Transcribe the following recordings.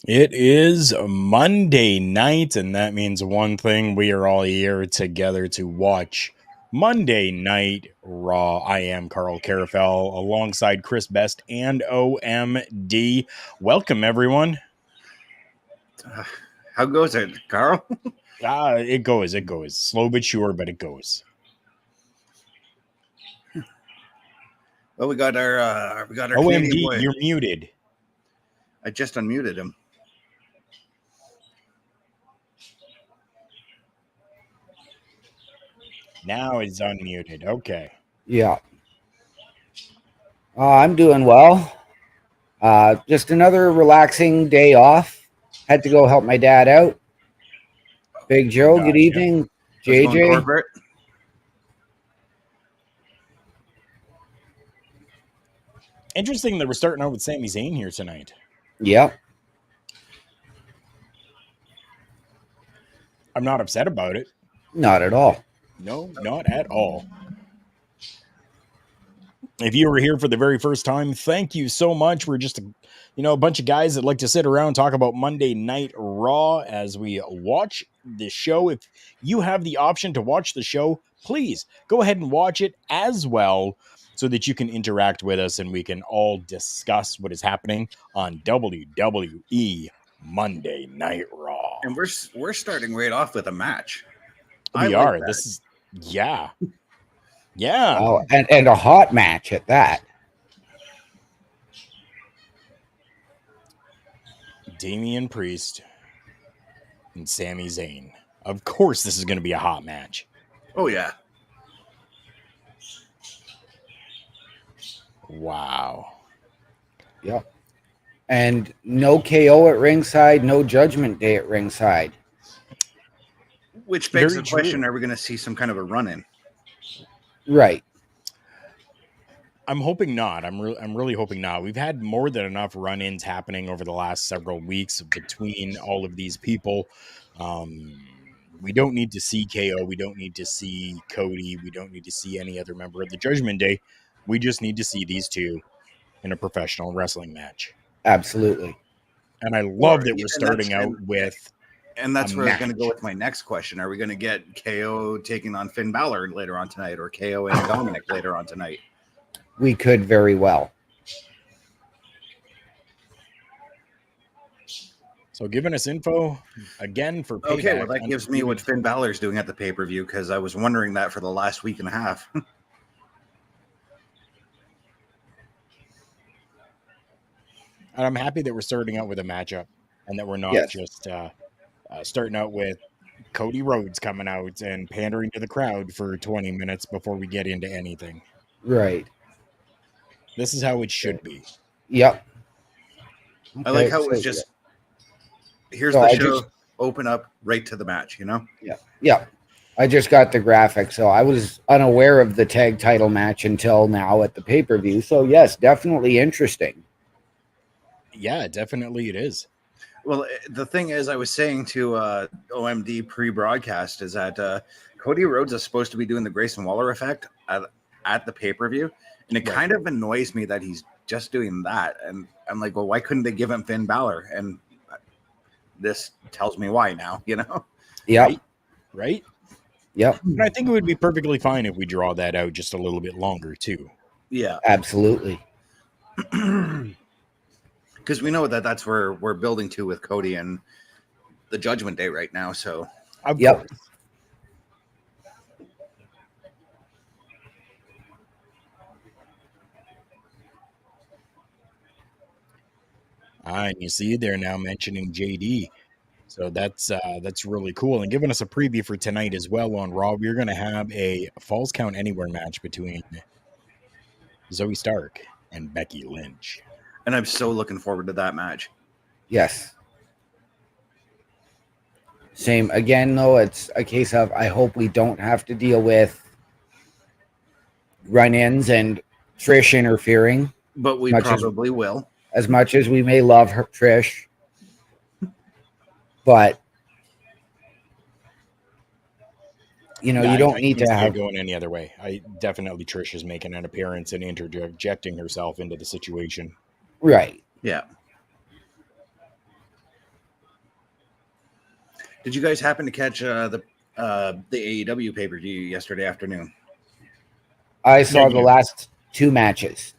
It is Monday night, and that means one thing. We are all here together to watch Monday Night Raw. I am Karl alongside Chris Best and OMD. Welcome, everyone. How goes it, Karl? It goes. Slow but sure, but it goes. Well, we got our OMD, Canadian boy. You're muted. I just unmuted him. Now it's unmuted. Okay. Yeah. I'm doing well. Just another relaxing day off. Had to go help my dad out. Big Joe, Gotcha. Good evening. Let's go in JJ. corporate. Interesting that we're starting out with Sami Zayn here tonight. Yep. I'm not upset about it. Not at all. No, not at all. If you were here for the very first time, thank you so much. We're just a bunch of guys that like to sit around and talk about Monday Night Raw as we watch the show. If you have the option to watch the show, please go ahead and watch it as well so that you can interact with us and we can all discuss what is happening on WWE Monday Night Raw. And we're starting right off with a match. We are. This is yeah. Oh, and a hot match at that. Damian Priest and Sami Zayn. Of course, this is going to be a hot match. Oh, yeah. Wow. Yep. And no KO at ringside, no Judgment Day at ringside. Which begs the question, are we going to see some kind of a run-in? Right. I'm hoping not. I'm really hoping not. We've had more than enough run-ins happening over the last several weeks between all of these people. We don't need to see KO. We don't need to see Cody. We don't need to see any other member of the Judgment Day. We just need to see these two in a professional wrestling match. Absolutely. And I love that we're starting out with... And that's where I was going to go with my next question. Are we going to get KO taking on Finn Balor later on tonight, or KO and Dominic later on tonight? We could very well. So giving us info again for Payback. Okay, well, that gives me what Finn Balor's doing at the pay-per-view, because I was wondering that for the last week and a half. And I'm happy that we're starting out with a matchup and that we're not just starting out with Cody Rhodes coming out and pandering to the crowd for 20 minutes before we get into anything. Right. This is how it should be. Yep. Okay, I like how it was just, here's the show, open up right to the match, Yeah. Yeah. I just got the graphic, so I was unaware of the tag title match until now at the pay-per-view. So, yes, definitely interesting. Yeah, definitely it is. Well, the thing is, I was saying to OMD pre-broadcast is that Cody Rhodes is supposed to be doing the Grayson Waller effect at the pay-per-view, and it kind of annoys me that he's just doing that. And I'm like, well, why couldn't they give him Finn Balor? And this tells me why now, Yeah. Right? Yep. And I think it would be perfectly fine if we draw that out just a little bit longer, too. Yeah. Absolutely. Because we know that that's where we're building to with Cody and the Judgment Day right now. So, yep. And you see they're now mentioning JD. So that's really cool. And giving us a preview for tonight as well on Raw, we're going to have a Falls Count Anywhere match between Zoe Stark and Becky Lynch. And I'm so looking forward to that match. Yes. Same. Again, though, it's a case of I hope we don't have to deal with run-ins and Trish interfering. But we probably will. As much as we may love her, Trish. But, you don't need to have going any other way. Trish is making an appearance and interjecting herself into the situation. Right. Yeah. Did you guys happen to catch the AEW pay-per-view yesterday afternoon? I saw the Negative. last two matches.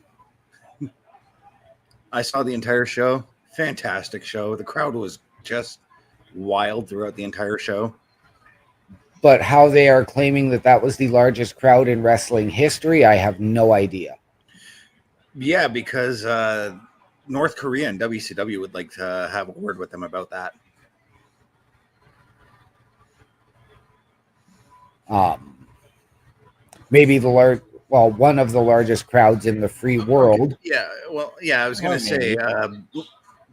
I saw the entire show. Fantastic show. The crowd was just wild throughout the entire show. But how they are claiming that that was the largest crowd in wrestling history, I have no idea. Yeah, because North Korea and WCW would like to have a word with them about that. Maybe one of the largest crowds in the free world. Okay. Yeah, I was going to say,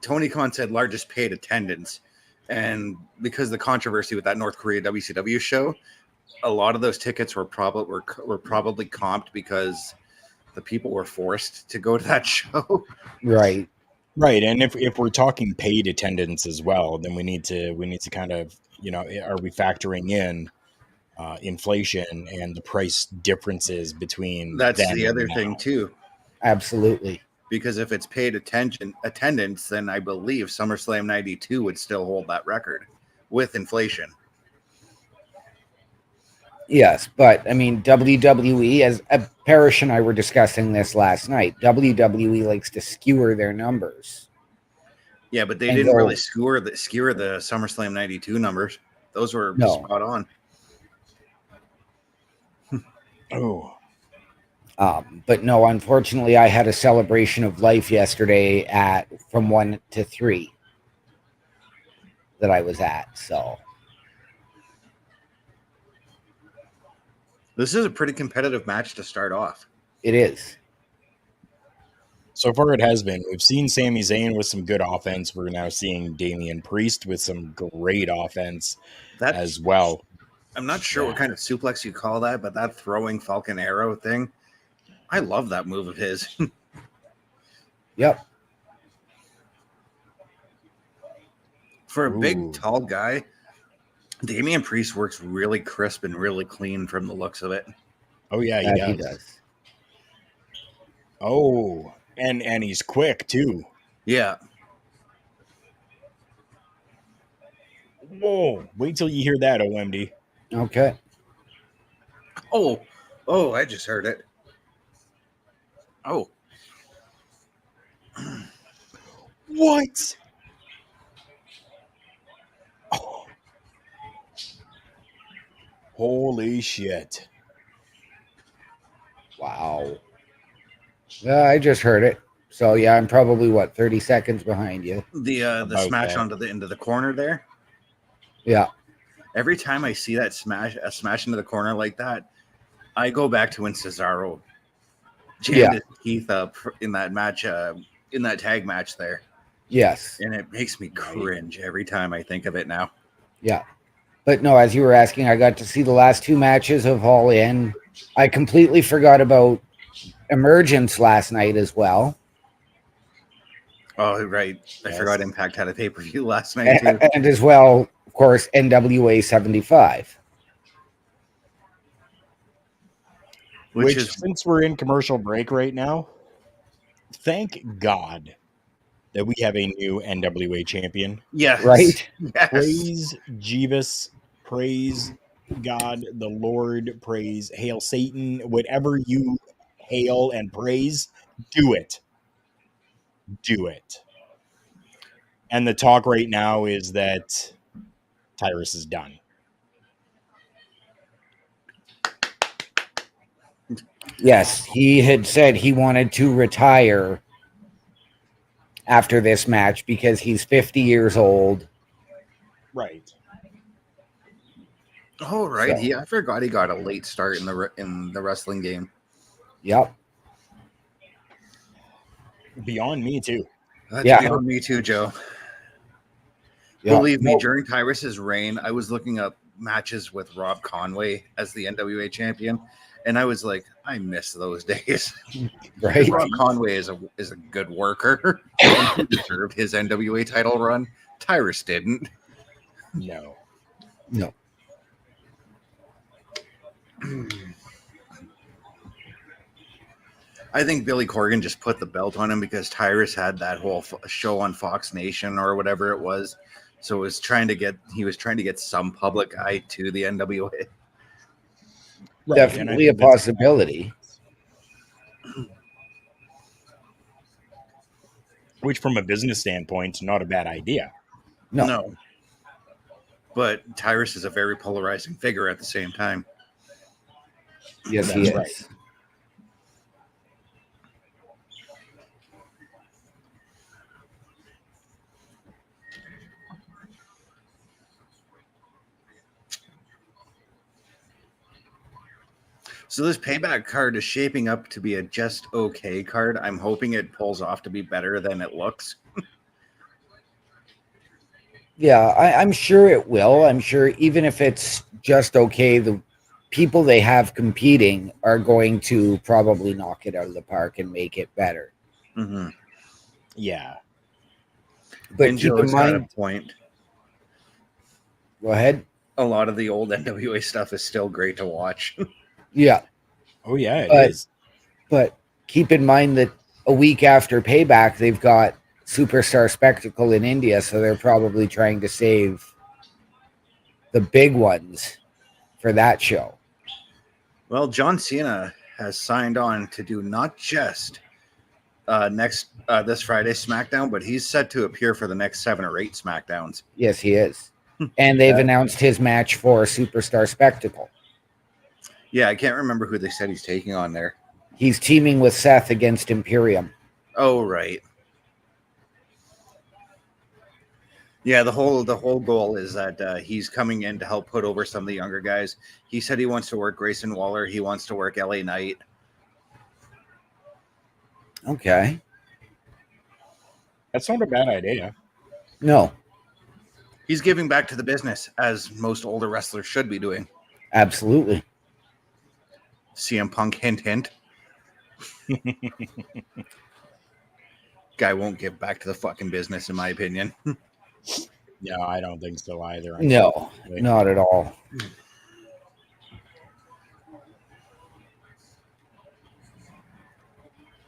Tony Khan said largest paid attendance. And because of the controversy with that North Korea WCW show, a lot of those tickets were probably comped because the people were forced to go to that show. Right. Right, and if we're talking paid attendance as well, then we need to kind of, are we factoring in inflation and the price differences between That's then the and other now? thing too. Absolutely. Because if it's paid attendance, then I believe SummerSlam 92 would still hold that record with inflation. Yes, but I mean, WWE, as Parrish and I were discussing this last night, WWE likes to skewer their numbers. Yeah, but they And didn't go- really skewer the SummerSlam 92 numbers. Those were No. spot on. Oh, But no, unfortunately, I had a celebration of life yesterday from 1 to 3 that I was at. So This is a pretty competitive match to start off. it is. so far it has been. We've seen Sami Zayn with some good offense. We're now seeing Damian Priest with some great offense as well. I'm not sure what kind of suplex you call that, but that throwing Falcon Arrow thing, I love that move of his. Yep. For a Ooh. big, tall guy, Damian Priest works really crisp and really clean from the looks of it. Oh yeah, That he does. Oh, and he's quick too. Yeah. Whoa! Wait till you hear that, OMD. Okay. Oh, I just heard it. Oh. What? Oh. Holy shit. Wow. Yeah, I just heard it. So yeah, I'm probably 30 seconds behind you. The About smash that. into the corner there. Yeah. Every time I see that smash into the corner like that, I go back to when Cesaro jammed his teeth up in that match, in that tag match there. Yes. And it makes me cringe every time I think of it now. Yeah. But no, as you were asking, I got to see the last two matches of All In. I completely forgot about Emergence last night as well. Oh, right. I Yes. forgot Impact had a pay-per-view last night too. And as well, of course, NWA 75. Which since we're in commercial break right now, thank God that we have a new NWA champion. Yes. Right? Yes. Praise Jeebus, praise God, the Lord, praise hail Satan, whatever you hail and praise, do it. Do it. And the talk right now is that Tyrus is done. Yes, he had said he wanted to retire after this match because he's 50 years old. Right. Oh, right. So. I forgot he got a late start in the wrestling game. Yep. Beyond me too. That's Yeah. beyond me too, Joe. Yep. Believe me, during Tyrus's reign, I was looking up matches with Rob Conway as the NWA champion, and I was like, I miss those days. Right. Rob Conway is a good worker. He deserved his NWA title run. Tyrus didn't. No. No. I think Billy Corgan just put the belt on him because Tyrus had that whole show on Fox Nation or whatever it was. So he was trying to get some public eye to the NWA. Right, Definitely a possibility. Which, from a business standpoint, not a bad idea. No. But Tyrus is a very polarizing figure at the same time. Yes, he is. Right. So this payback card is shaping up to be a just okay card. I'm hoping it pulls off to be better than it looks. Yeah, I'm sure it will. I'm sure even if it's just okay, the people they have competing are going to probably knock it out of the park and make it better. Mm-hmm. Yeah. But And keep Joe's in got a mind, point. go ahead. A lot of the old NWA stuff is still great to watch. Yeah. Oh, yeah, it But- is. But keep in mind that a week after Payback, they've got Superstar Spectacle in India, so they're probably trying to save the big ones for that show. Well, John Cena has signed on to do not just this Friday SmackDown, but he's set to appear for the next 7 or 8 SmackDowns. Yes, he is. And they've announced his match for Superstar Spectacle. Yeah, I can't remember who they said he's taking on there. He's teaming with Seth against Imperium. Oh, right. Yeah, the whole goal is that he's coming in to help put over some of the younger guys. He said he wants to work Grayson Waller. He wants to work LA Knight. Okay. That's not a bad idea. No, He's giving back to the business, as most older wrestlers should be doing. absolutely. CM Punk, hint, hint. Guy won't give back to the fucking business, in my opinion. Yeah, I don't think so either. No, not at all.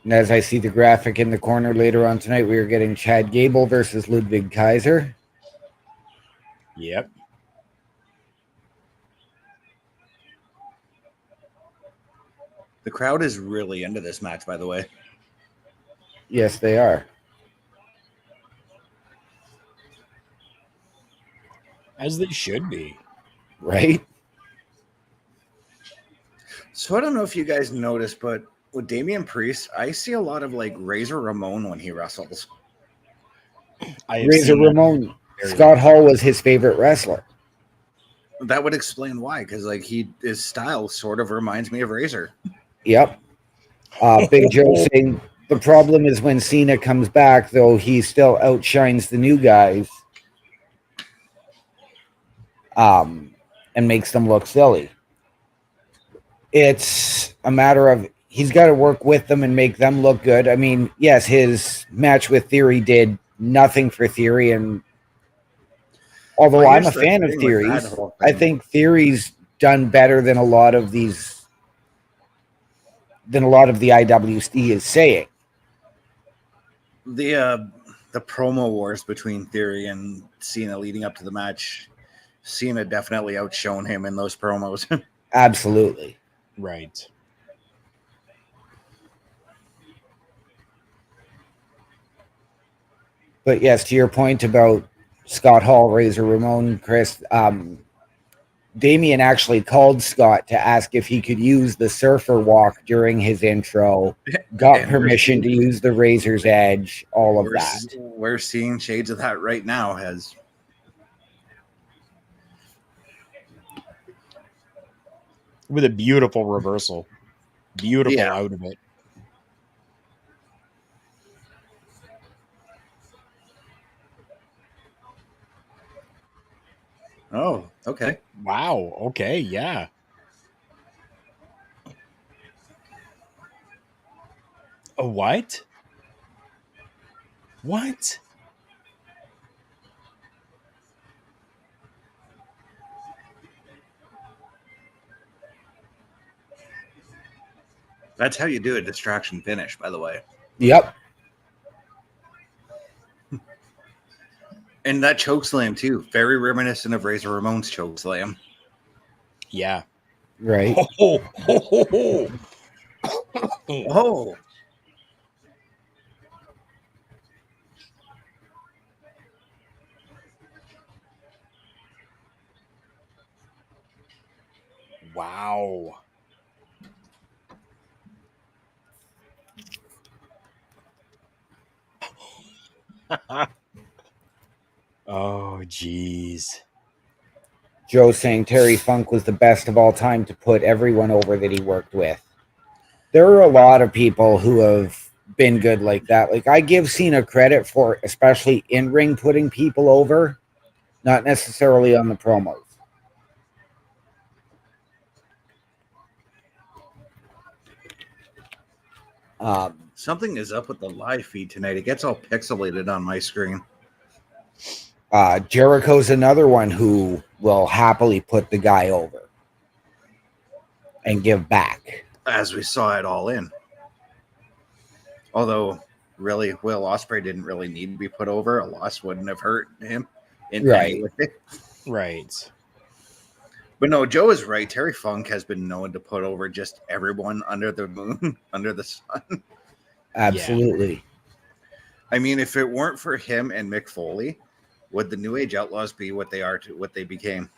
And as I see the graphic in the corner later on tonight, we are getting Chad Gable versus Ludwig Kaiser. Yep. The crowd is really into this match, by the way. Yes, they are. As they should be. Right? So I don't know if you guys noticed, but with Damian Priest, I see a lot of like Razor Ramon when he wrestles. I have Razor seen Ramon, very Scott Hall was his favorite wrestler. That would explain why, because like his style sort of reminds me of Razor. Yep. Big Joe saying the problem is when Cena comes back, though, he still outshines the new guys and makes them look silly. It's a matter of he's got to work with them and make them look good. I mean, yes, his match with Theory did nothing for Theory, and although Well, I'm here's a the fan of thing with Theory's, that whole I thing. think Theory's done better than a lot of the IWC is saying. The promo wars between Theory and Cena leading up to the match, Cena definitely outshone him in those promos. Absolutely. Right. But yes, to your point about Scott Hall, Razor Ramon, Chris, Damien actually called Scott to ask if he could use the surfer walk during his intro, got And permission to use the Razor's Edge, all of that. We're seeing shades of that right now. With a beautiful reversal. Beautiful Yeah. out of it. Oh, okay. Wow. Okay. Yeah. A what? What? That's how you do a distraction finish, by the way. Yep. And that choke slam too, very reminiscent of Razor Ramon's choke slam. Yeah. Right. Oh. Wow. Oh, geez. Joe saying Terry Funk was the best of all time to put everyone over that he worked with. There are a lot of people who have been good like that. Like, I give Cena credit for, especially in ring, putting people over, not necessarily on the promos. Something is up with the live feed tonight. It gets all pixelated on my screen. Jericho's another one who will happily put the guy over and give back. As we saw it all in. Although, really, Will Ospreay didn't really need to be put over. A loss wouldn't have hurt him in any way. Right. But no, Joe is right. Terry Funk has been known to put over just everyone under the moon, under the sun. Absolutely. Yeah. I mean, if it weren't for him and Mick Foley, would the New Age Outlaws be what they are, what they became?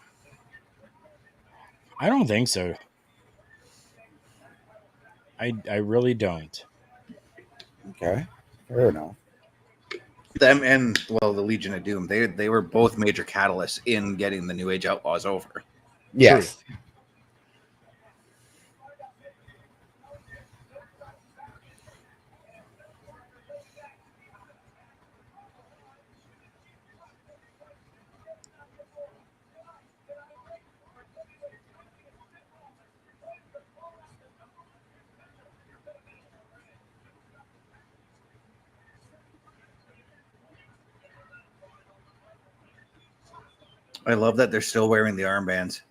I don't think so. I really don't. Okay. Fair enough. Them and, well, the Legion of Doom, they were both major catalysts in getting the New Age Outlaws over. Yes. True. I love that they're still wearing the armbands.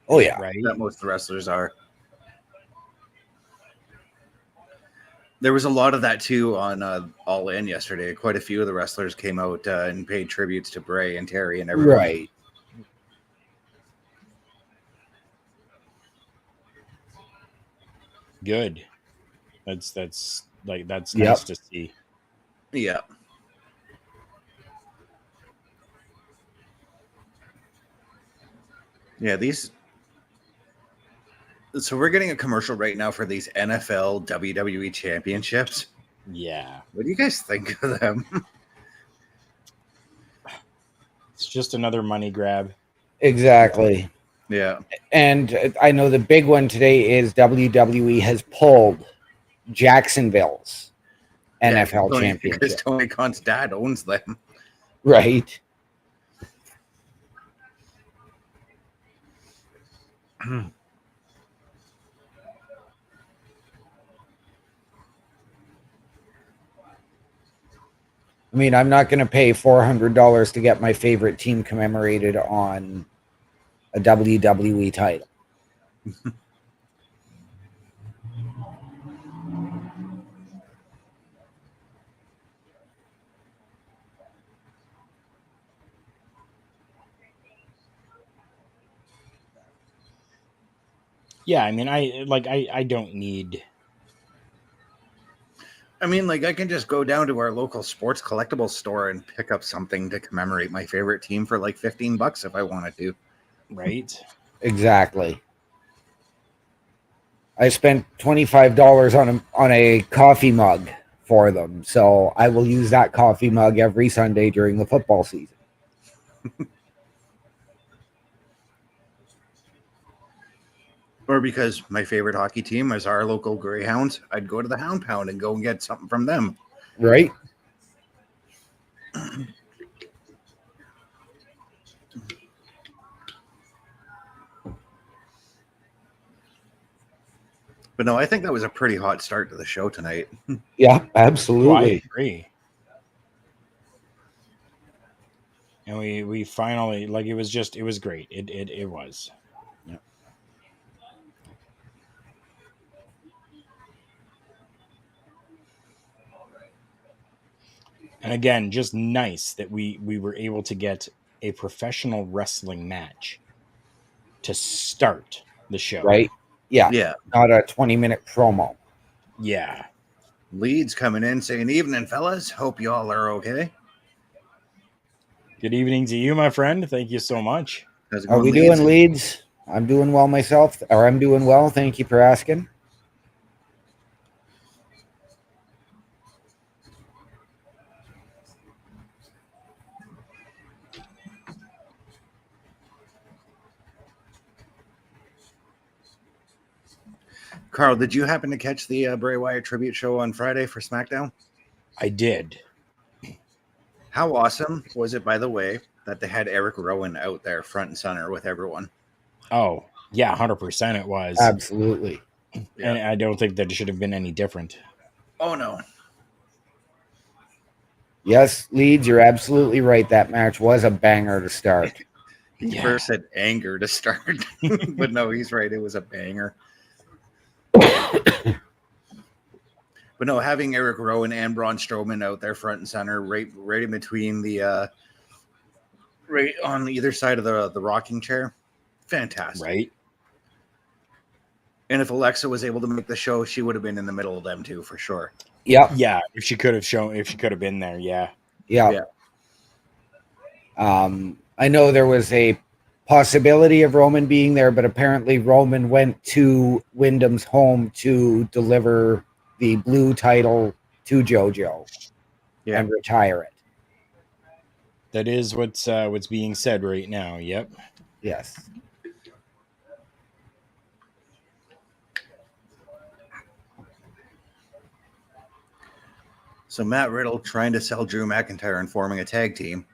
Oh, yeah. Right. That most of the wrestlers are. There was a lot of that too on All In yesterday. Quite a few of the wrestlers came out and paid tributes to Bray and Terry and everyone. Right. Good. That's nice Yep. to see. Yeah. Yeah, these. So we're getting a commercial right now for these NFL WWE championships. Yeah. What do you guys think of them? It's just another money grab. Exactly. Yeah. And I know the big one today is WWE has pulled Jacksonville's NFL championship. Because Tony Khan's dad owns them. Right. I mean, I'm not going to pay $400 to get my favorite team commemorated on a WWE title. Yeah, I mean, I don't need. I mean, like, I can just go down to our local sports collectibles store and pick up something to commemorate my favorite team for like $15 if I wanted to. Right. Exactly. I spent $25 on a coffee mug for them, so I will use that coffee mug every Sunday during the football season. Or because my favorite hockey team is our local Greyhounds, I'd go to the Hound Pound and go and get something from them. Right? But no, I think that was a pretty hot start to the show tonight. Yeah, Oh, I absolutely. agree. And we finally, like, it was great. It was. Yeah. And again, just nice that we were able to get a professional wrestling match to start the show. Right? Yeah. Yeah. Not a 20-minute promo. Yeah. Leeds coming in saying, "Evening, fellas. Hope you all are okay." Good evening to you, my friend. Thank you so much. How's it Are going, we doing Leeds? I'm doing well myself, or I'm doing well. Thank you for asking. Karl, did you happen to catch the Bray Wyatt tribute show on Friday for SmackDown? I did. How awesome was it, by the way, that they had Eric Rowan out there front and center with everyone? Oh, yeah, 100% it was. Absolutely. And I don't think that it should have been any different. Oh, no. Yes, Leeds, you're absolutely right. That match was a banger to start. He first said anger to start, but no, he's right. It was a banger. But no, having Eric Rowan and Braun Strowman out there front and center, right in between the, right on either side of the rocking chair, fantastic. Right. And if Alexa was able to make the show, she would have been in the middle of them too, for sure. Yep. Yeah, if she could have been there, yeah. Yeah. I know there was a possibility of Roman being there, but apparently Roman went to Wyndham's home to deliver the blue title to JoJo and retire it. That is what's being said right now. Yep. Yes. So Matt Riddle trying to sell Drew McIntyre and forming a tag team.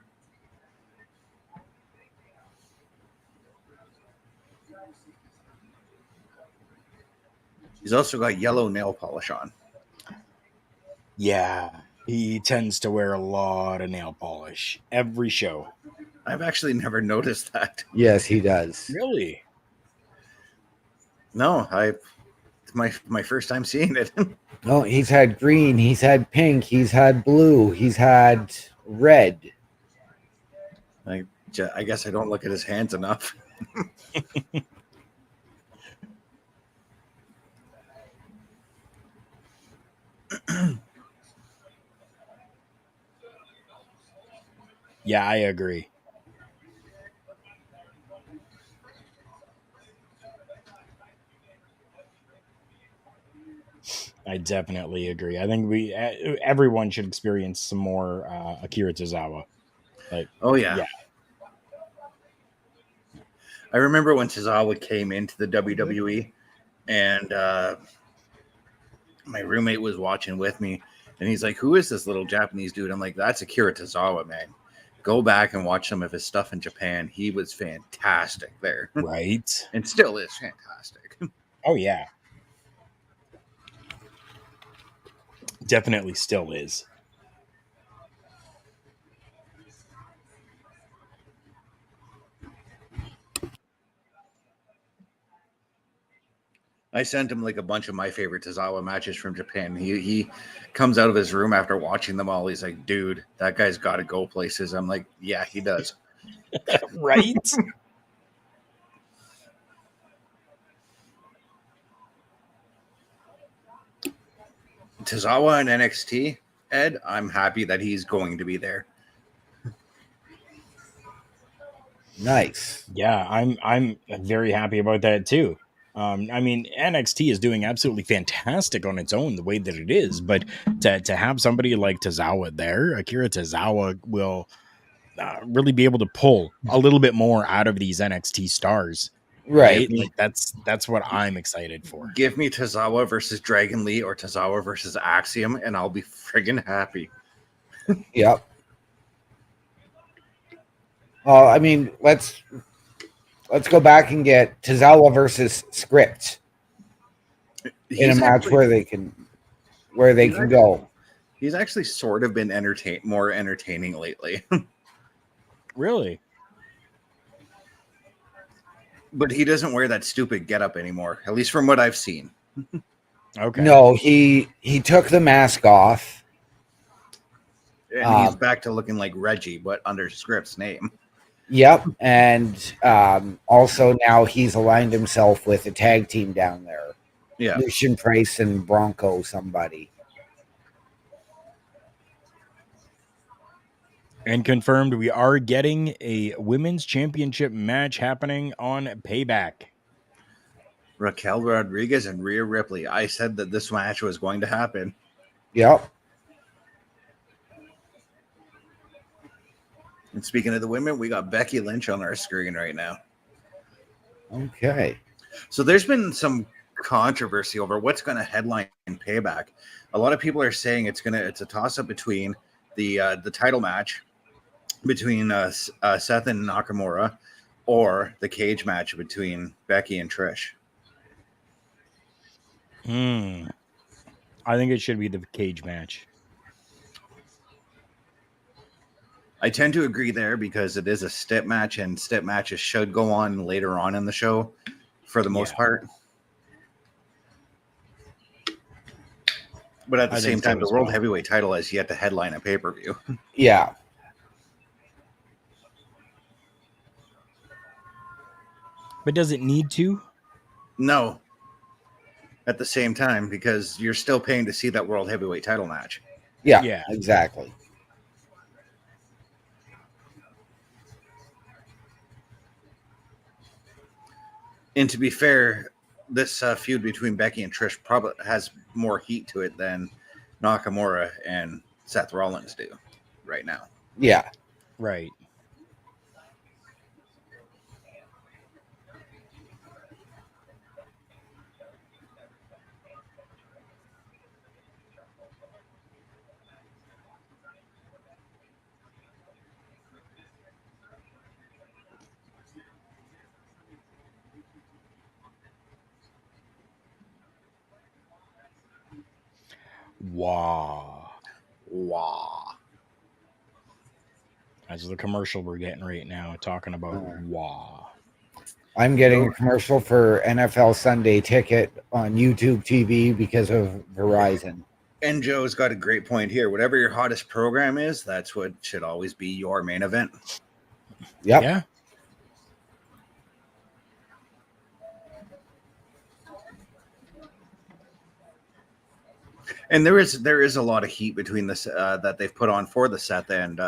He's also got yellow nail polish on. Yeah, he tends to wear a lot of nail polish every show. I've actually never noticed that. Yes, he does. Really? No, it's my first time seeing it. No, he's had green, he's had pink, he's had blue, he's had red. I guess I don't look at his hands enough. Yeah, I agree. I definitely agree. I think everyone should experience some more Akira Tozawa. Like, oh yeah. I remember when Tozawa came into the WWE, and my roommate was watching with me, and he's like, "Who is this little Japanese dude?" I'm like, "That's Akira Tozawa, man. Go back and watch some of his stuff in Japan. He was fantastic there." Right. And still is fantastic. Oh, yeah. Definitely still is. I sent him like a bunch of my favorite Tozawa matches from Japan. He comes out of his room after watching them all. He's like, "Dude, that guy's got to go places." I'm like, "Yeah, he does." Right? Tozawa and NXT, Ed, I'm happy that he's going to be there. Nice. Yeah, I'm very happy about that too. I mean, NXT is doing absolutely fantastic on its own, the way that it is. But to have somebody like Tozawa there, Akira Tozawa will really be able to pull a little bit more out of these NXT stars. Right. Like that's what I'm excited for. Give me Tozawa versus Dragon Lee or Tozawa versus Axiom, and I'll be friggin' happy. Yep. I mean, let's go back and get Tozawa versus Script in a match where they can go. He's actually sort of been more entertaining lately. Really? But he doesn't wear that stupid getup anymore, at least from what I've seen. Okay. No, he took the mask off And he's back to looking like Reggie, but under Script's name. Yep, and also now he's aligned himself with a tag team down there. Yeah. Lucian Price and Bronco somebody. And confirmed, we are getting a women's championship match happening on Payback. Raquel Rodriguez and Rhea Ripley. I said that this match was going to happen. Yep. And speaking of the women, we got Becky Lynch on our screen right now. Okay. So there's been some controversy over what's going to headline Payback. A lot of people are saying it's a toss up between the title match between Seth and Nakamura, or the cage match between Becky and Trish. I think it should be the cage match. I tend to agree there because it is a step match, and step matches should go on later on in the show for the most part. But at the same time, the World Heavyweight title has yet to headline a pay-per-view. Yeah. But does it need to? No. At the same time, because you're still paying to see that World Heavyweight title match. Yeah. Exactly. And to be fair, this feud between Becky and Trish probably has more heat to it than Nakamura and Seth Rollins do right now. Yeah. Right. Wow. That's the commercial we're getting right now, talking about wow. I'm getting a commercial for NFL Sunday Ticket on YouTube TV because of Verizon. And Joe's got a great point here. Whatever your hottest program is, that's what should always be your main event. Yep. Yeah. And there is a lot of heat between this that they've put on for the Seth and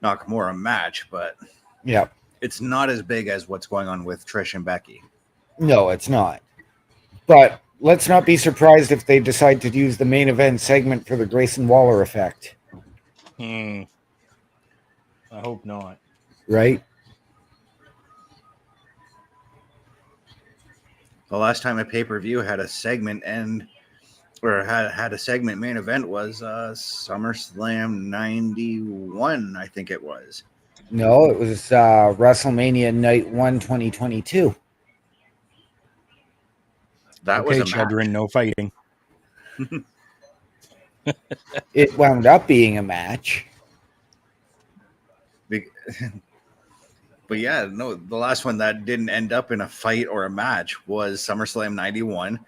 Nakamura match, but it's not as big as what's going on with Trish and Becky. No, it's not. But let's not be surprised if they decide to use the main event segment for the Grayson Waller effect. I hope not. Right? The last time a pay-per-view had a segment end, or had a segment main event, was SummerSlam 91, I think it was. No, it was WrestleMania Night 1 2022. That was a children, no fighting. It wound up being a match. But yeah, no, the last one that didn't end up in a fight or a match was SummerSlam 91.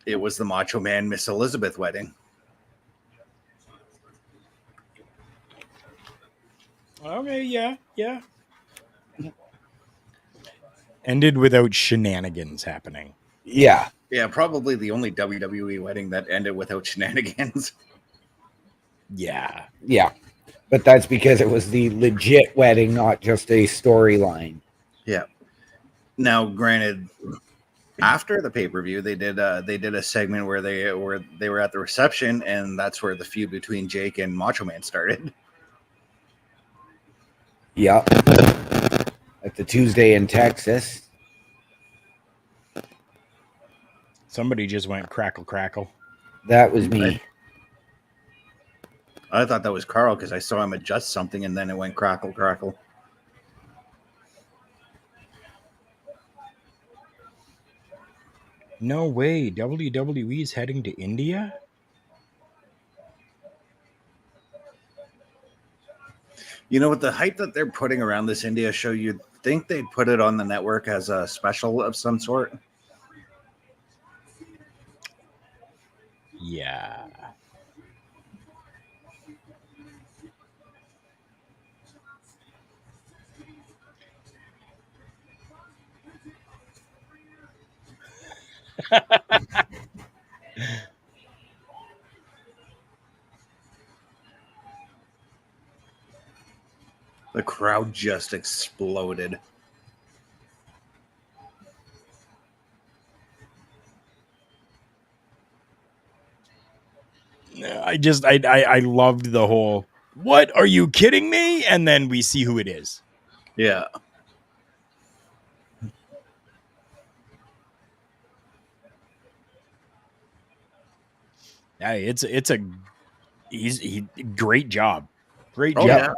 It was the Macho Man Miss Elizabeth wedding. Okay, yeah. Ended without shenanigans happening. Yeah. Yeah, probably the only WWE wedding that ended without shenanigans. Yeah. Yeah. But that's because it was the legit wedding, not just a storyline. Yeah. Now, granted, after the pay-per-view, they did a segment where they were at the reception, and that's where the feud between Jake and Macho Man started. Yeah. At the Tuesday in Texas. Somebody just went crackle, crackle. That was me. I thought that was Karl because I saw him adjust something and then it went crackle, crackle. No way. WWE is heading to India? You know, with the hype that they're putting around this India show, you'd think they'd put it on the network as a special of some sort. Yeah. The crowd just exploded. I loved the whole, what, are you kidding me? And then we see who it is. Yeah. Hey, he great job. Great Oh, job. yeah.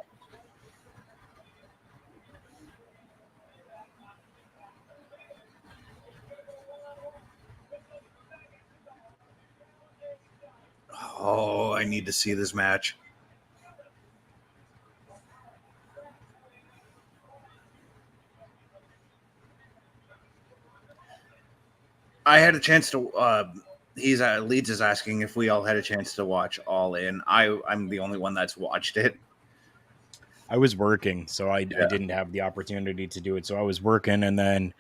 Oh, I need to see this match. I had a chance to. Leeds is asking if we all had a chance to watch All In. I'm the only one that's watched it. I was working, so I didn't have the opportunity to do it. So I was working, and then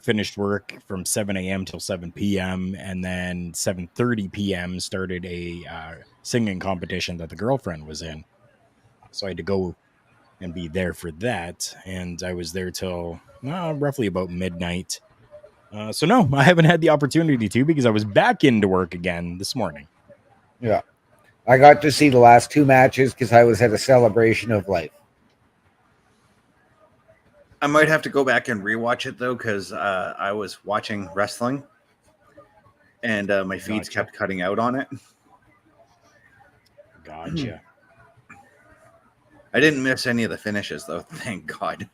finished work from 7 a.m. till 7 p.m. And then 7:30 p.m. started a singing competition that the girlfriend was in. So I had to go and be there for that. And I was there till roughly about midnight. So no, I haven't had the opportunity to, because I was back into work again this morning. Yeah. I got to see the last two matches because I was at a celebration of life. I might have to go back and rewatch it though, because I was watching wrestling, and my feeds kept cutting out on it. Gotcha. I didn't miss any of the finishes though, thank God.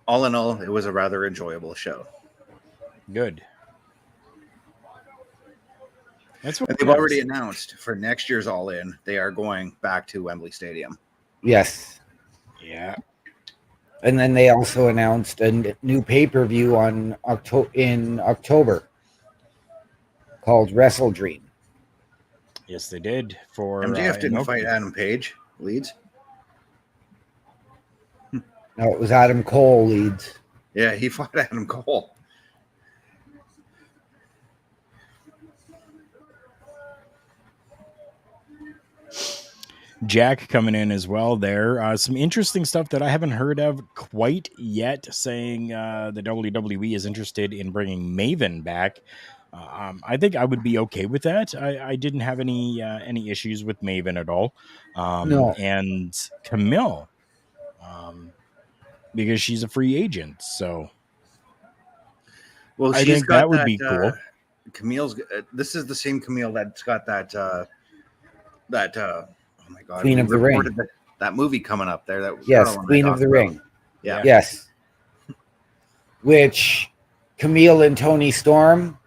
All in all, it was a rather enjoyable show. Good. That's what and they've already announced for next year's All In, they are going back to Wembley Stadium. Yes. Yeah. And then they also announced a new pay-per-view in October called Wrestle Dream. Yes, they did. For MJF didn't fight Adam Page, Leeds. No, it was Adam Cole, Leeds. Yeah, he fought Adam Cole. Jack coming in as well there. Some interesting stuff that I haven't heard of quite yet, saying the WWE is interested in bringing Maven back. I think I would be okay with that. I didn't have any issues with Maven at all. No. And Camille, because she's a free agent. So, well, I think that would be cool. Camille's. This is the same Camille that's got that. Oh my God! Queen of the Ring. That movie coming up there. That yes, Queen of the Ring. Yeah. Yes. Which Camille and Tony Storm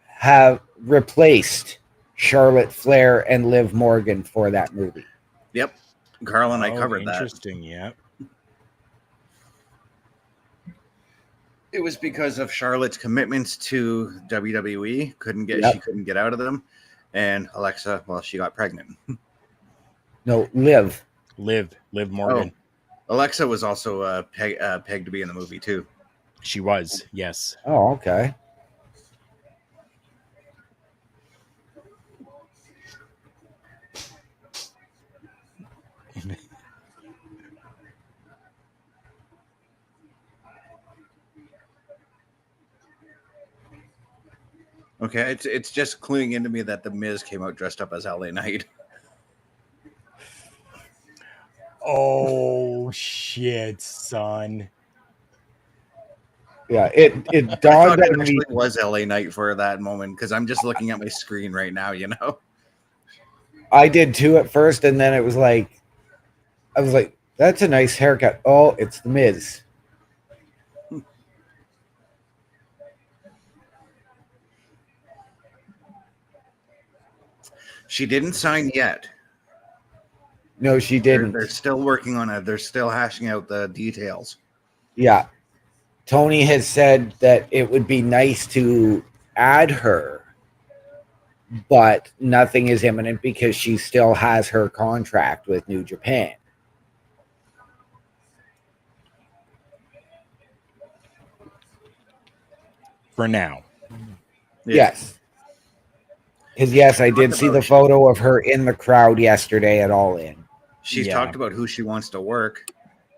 have replaced Charlotte Flair and Liv Morgan for that movie. Yep. Karl and I covered that. Interesting. Yeah. It was because of Charlotte's commitments to WWE. She couldn't get out of them. And Alexa, well, she got pregnant. No, Liv Morgan. Oh, Alexa was also pegged to be in the movie too. She was, yes. Oh, okay. Okay, it's just cluing into me that the Miz came out dressed up as LA Knight. Oh shit, son. Yeah, it dawned on me. It was LA Knight for that moment because I'm just looking at my screen right now, you know. I did too at first, and then I was like, that's a nice haircut. Oh, it's the Miz. She didn't sign yet. No, she didn't. They're still working on it. They're still hashing out the details. Yeah. Tony has said that it would be nice to add her, but nothing is imminent because she still has her contract with New Japan. for now. Yes. Because, yes, I did see the photo of her in the crowd yesterday at All In. She's talked about who she wants to work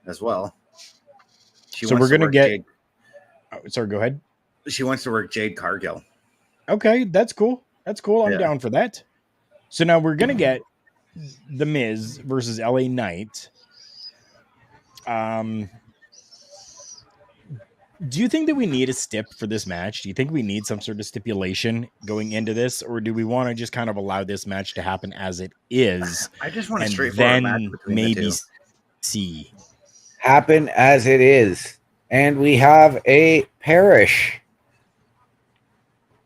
as well. So we're going to get... sorry, go ahead. She wants to work Jade Cargill. Okay, that's cool. That's cool. I'm down for that. So now we're going to get The Miz versus LA Knight. Do you think that we need a stip for this match? Do you think we need some sort of stipulation going into this, or do we want to just kind of allow this match to happen as it is? I just want a straightforward match between maybe the two. See happen as it is, and we have a parish.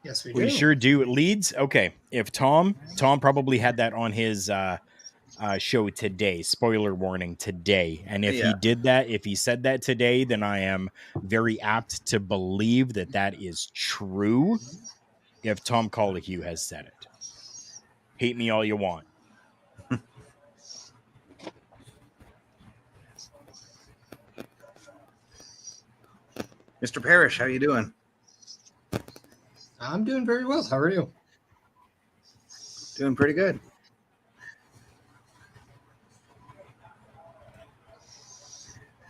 Yes, we do. We sure do. It leads. Okay, if Tom probably had that on his show today. Spoiler warning today. And if he did that, if he said that today, then I am very apt to believe that that is true. If Tom Colohue has said it, hate me all you want. Mr. Parrish, how you doing? I'm doing very well. How are you? Doing pretty good.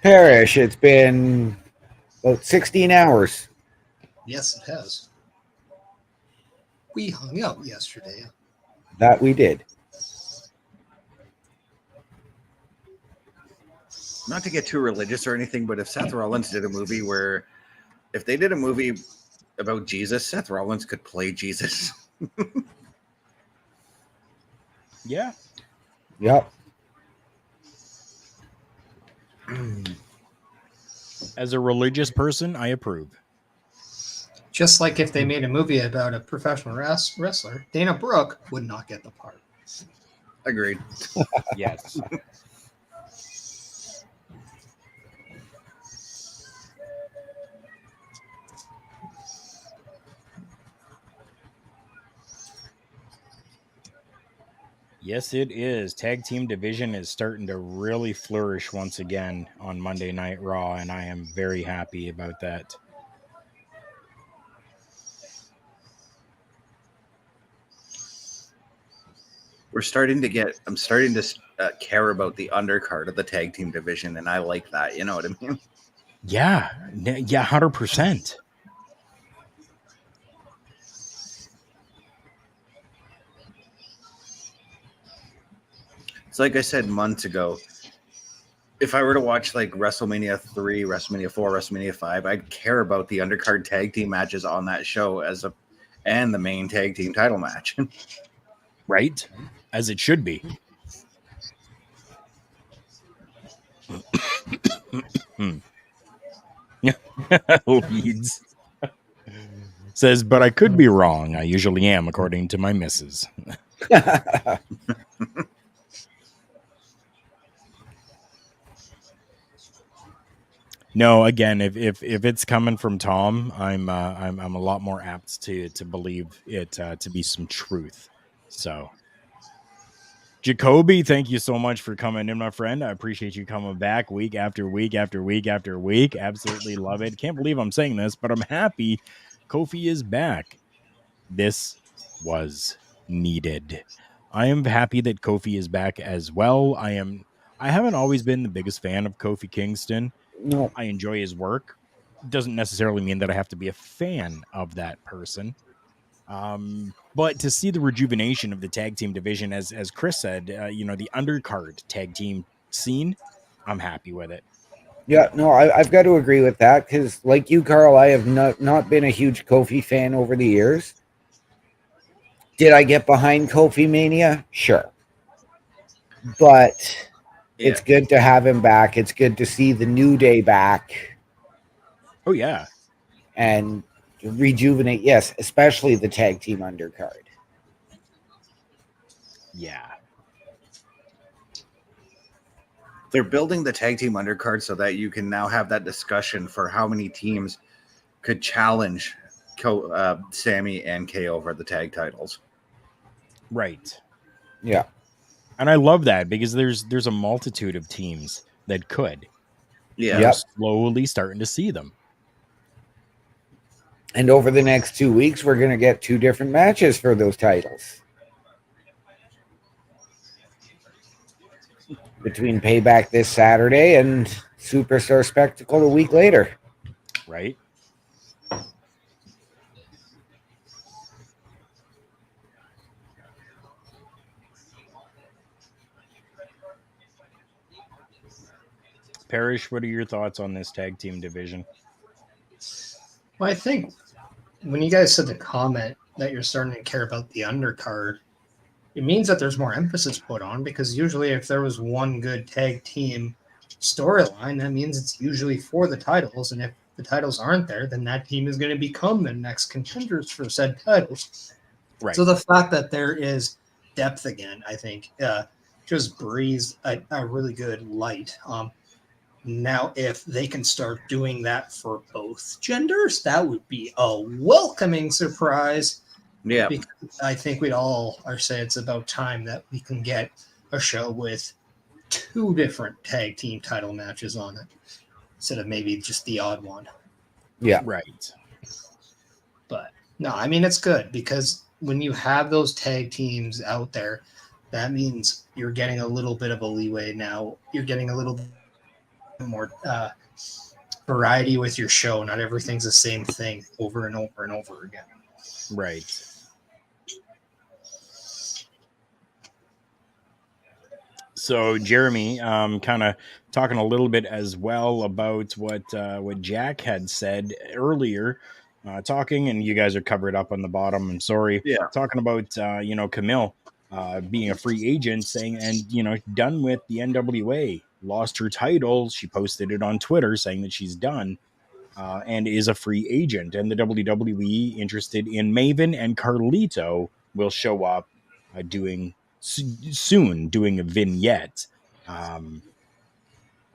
Parrish, it's been about 16 hours. Yes, it has. We hung out yesterday. That we did. Not to get too religious or anything, but if Seth Rollins did a movie where, if they did a movie about Jesus, Seth Rollins could play Jesus. Yeah. Yep. As a religious person, I approve. Just like if they made a movie about a professional wrestler, Dana Brooke would not get the part. Agreed. Yes. Yes, it is. Tag team division is starting to really flourish once again on Monday Night Raw, and I am very happy about that. I'm starting to care about the undercard of the tag team division, and I like that. You know what I mean? Yeah. Yeah, 100%. It's like I said months ago. If I were to watch like WrestleMania 3, WrestleMania 4, WrestleMania 5, I'd care about the undercard tag team matches on that show and the main tag team title match. Right? As it should be. Leads. Says, but I could be wrong. I usually am, according to my missus. No, again, if it's coming from Tom, I'm a lot more apt to believe it to be some truth. So, Jacoby, thank you so much for coming in, my friend. I appreciate you coming back week after week after week after week. Absolutely love it. Can't believe I'm saying this, but I'm happy Kofi is back. This was needed. I am happy that Kofi is back as well. I haven't always been the biggest fan of Kofi Kingston. No. I enjoy his work. Doesn't necessarily mean that I have to be a fan of that person. But to see the rejuvenation of the tag team division, as Chris said, the undercard tag team scene, I'm happy with it. Yeah, no, I've got to agree with that because, like you, Karl, I have not been a huge Kofi fan over the years. Did I get behind Kofi Mania? Sure. But it's good to have him back. It's good to see the New Day back. Oh, yeah. And rejuvenate, yes, especially the tag team undercard. Yeah. They're building the tag team undercard so that you can now have that discussion for how many teams could challenge Sammy and KO for the tag titles. Right. Yeah. And I love that because there's a multitude of teams that could. Yeah. Yep. Slowly starting to see them. And over the next 2 weeks, we're going to get 2 different matches for those titles. Between Payback this Saturday and Superstar Spectacle a week later. Right. Parrish, what are your thoughts on this tag team division? Well, I think when you guys said the comment that you're starting to care about the undercard, it means that there's more emphasis put on, because usually if there was one good tag team storyline, that means it's usually for the titles. And if the titles aren't there, then that team is going to become the next contenders for said titles. Right. So the fact that there is depth again, I think, just breathes a really good light. Now, if they can start doing that for both genders, that would be a welcoming surprise. Yeah. Because I think we'd all say it's about time that we can get a show with 2 different tag team title matches on it, instead of maybe just the odd one. Yeah. Right. But no, I mean, it's good, because when you have those tag teams out there, that means you're getting a little bit of a leeway now. You're getting a little bit more variety with your show. Not everything's the same thing over and over and over again. Right. So Jeremy, kind of talking a little bit as well about what Jack had said earlier, talking, and you guys are covered up on the bottom. I'm sorry. Yeah. Talking about Camille being a free agent, saying, and done with the NWA, lost her title. She posted it on Twitter saying that she's done. And is a free agent, and the WWE interested in Maven and Carlito will show up doing a vignette.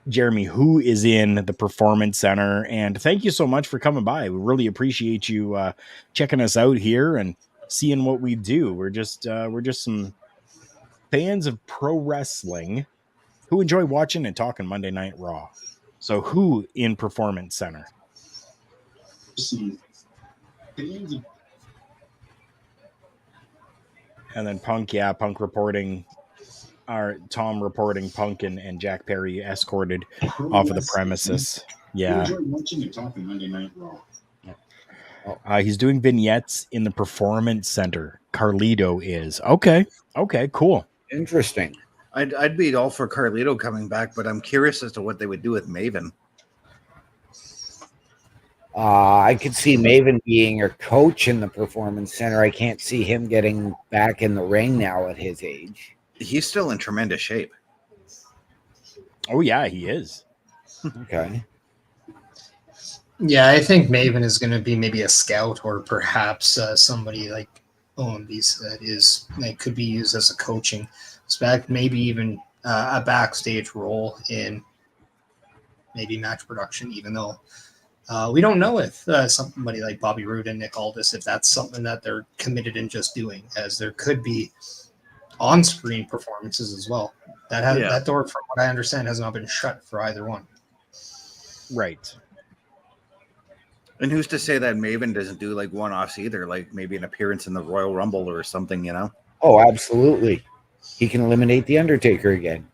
Jeremy, who is in the Performance Center, and thank you so much for coming by. We really appreciate you checking us out here and seeing what we do. We're just some fans of pro wrestling who enjoy watching and talking Monday Night Raw. So who in Performance Center? And then Punk reporting, or Tom reporting Punk and Jack Perry escorted off of the premises. Yeah. He's doing vignettes in the Performance Center. Carlito is. Okay, cool. Interesting. I'd be all for Carlito coming back, but I'm curious as to what they would do with Maven. I could see Maven being a coach in the Performance Center. I can't see him getting back in the ring now at his age. He's still in tremendous shape. Oh, yeah, he is. Okay. Yeah, I think Maven is going to be maybe a scout, or perhaps somebody like OMB that could be used as a coaching aspect, maybe even a backstage role in maybe match production, even though we don't know if somebody like Bobby Roode and Nick Aldis, if that's something that they're committed in just doing, as there could be on-screen performances as well. That door, from what I understand, has not been shut for either one. Right. And who's to say that Maven doesn't do like one-offs either, like maybe an appearance in the Royal Rumble or something, Oh, absolutely. He can eliminate The Undertaker again.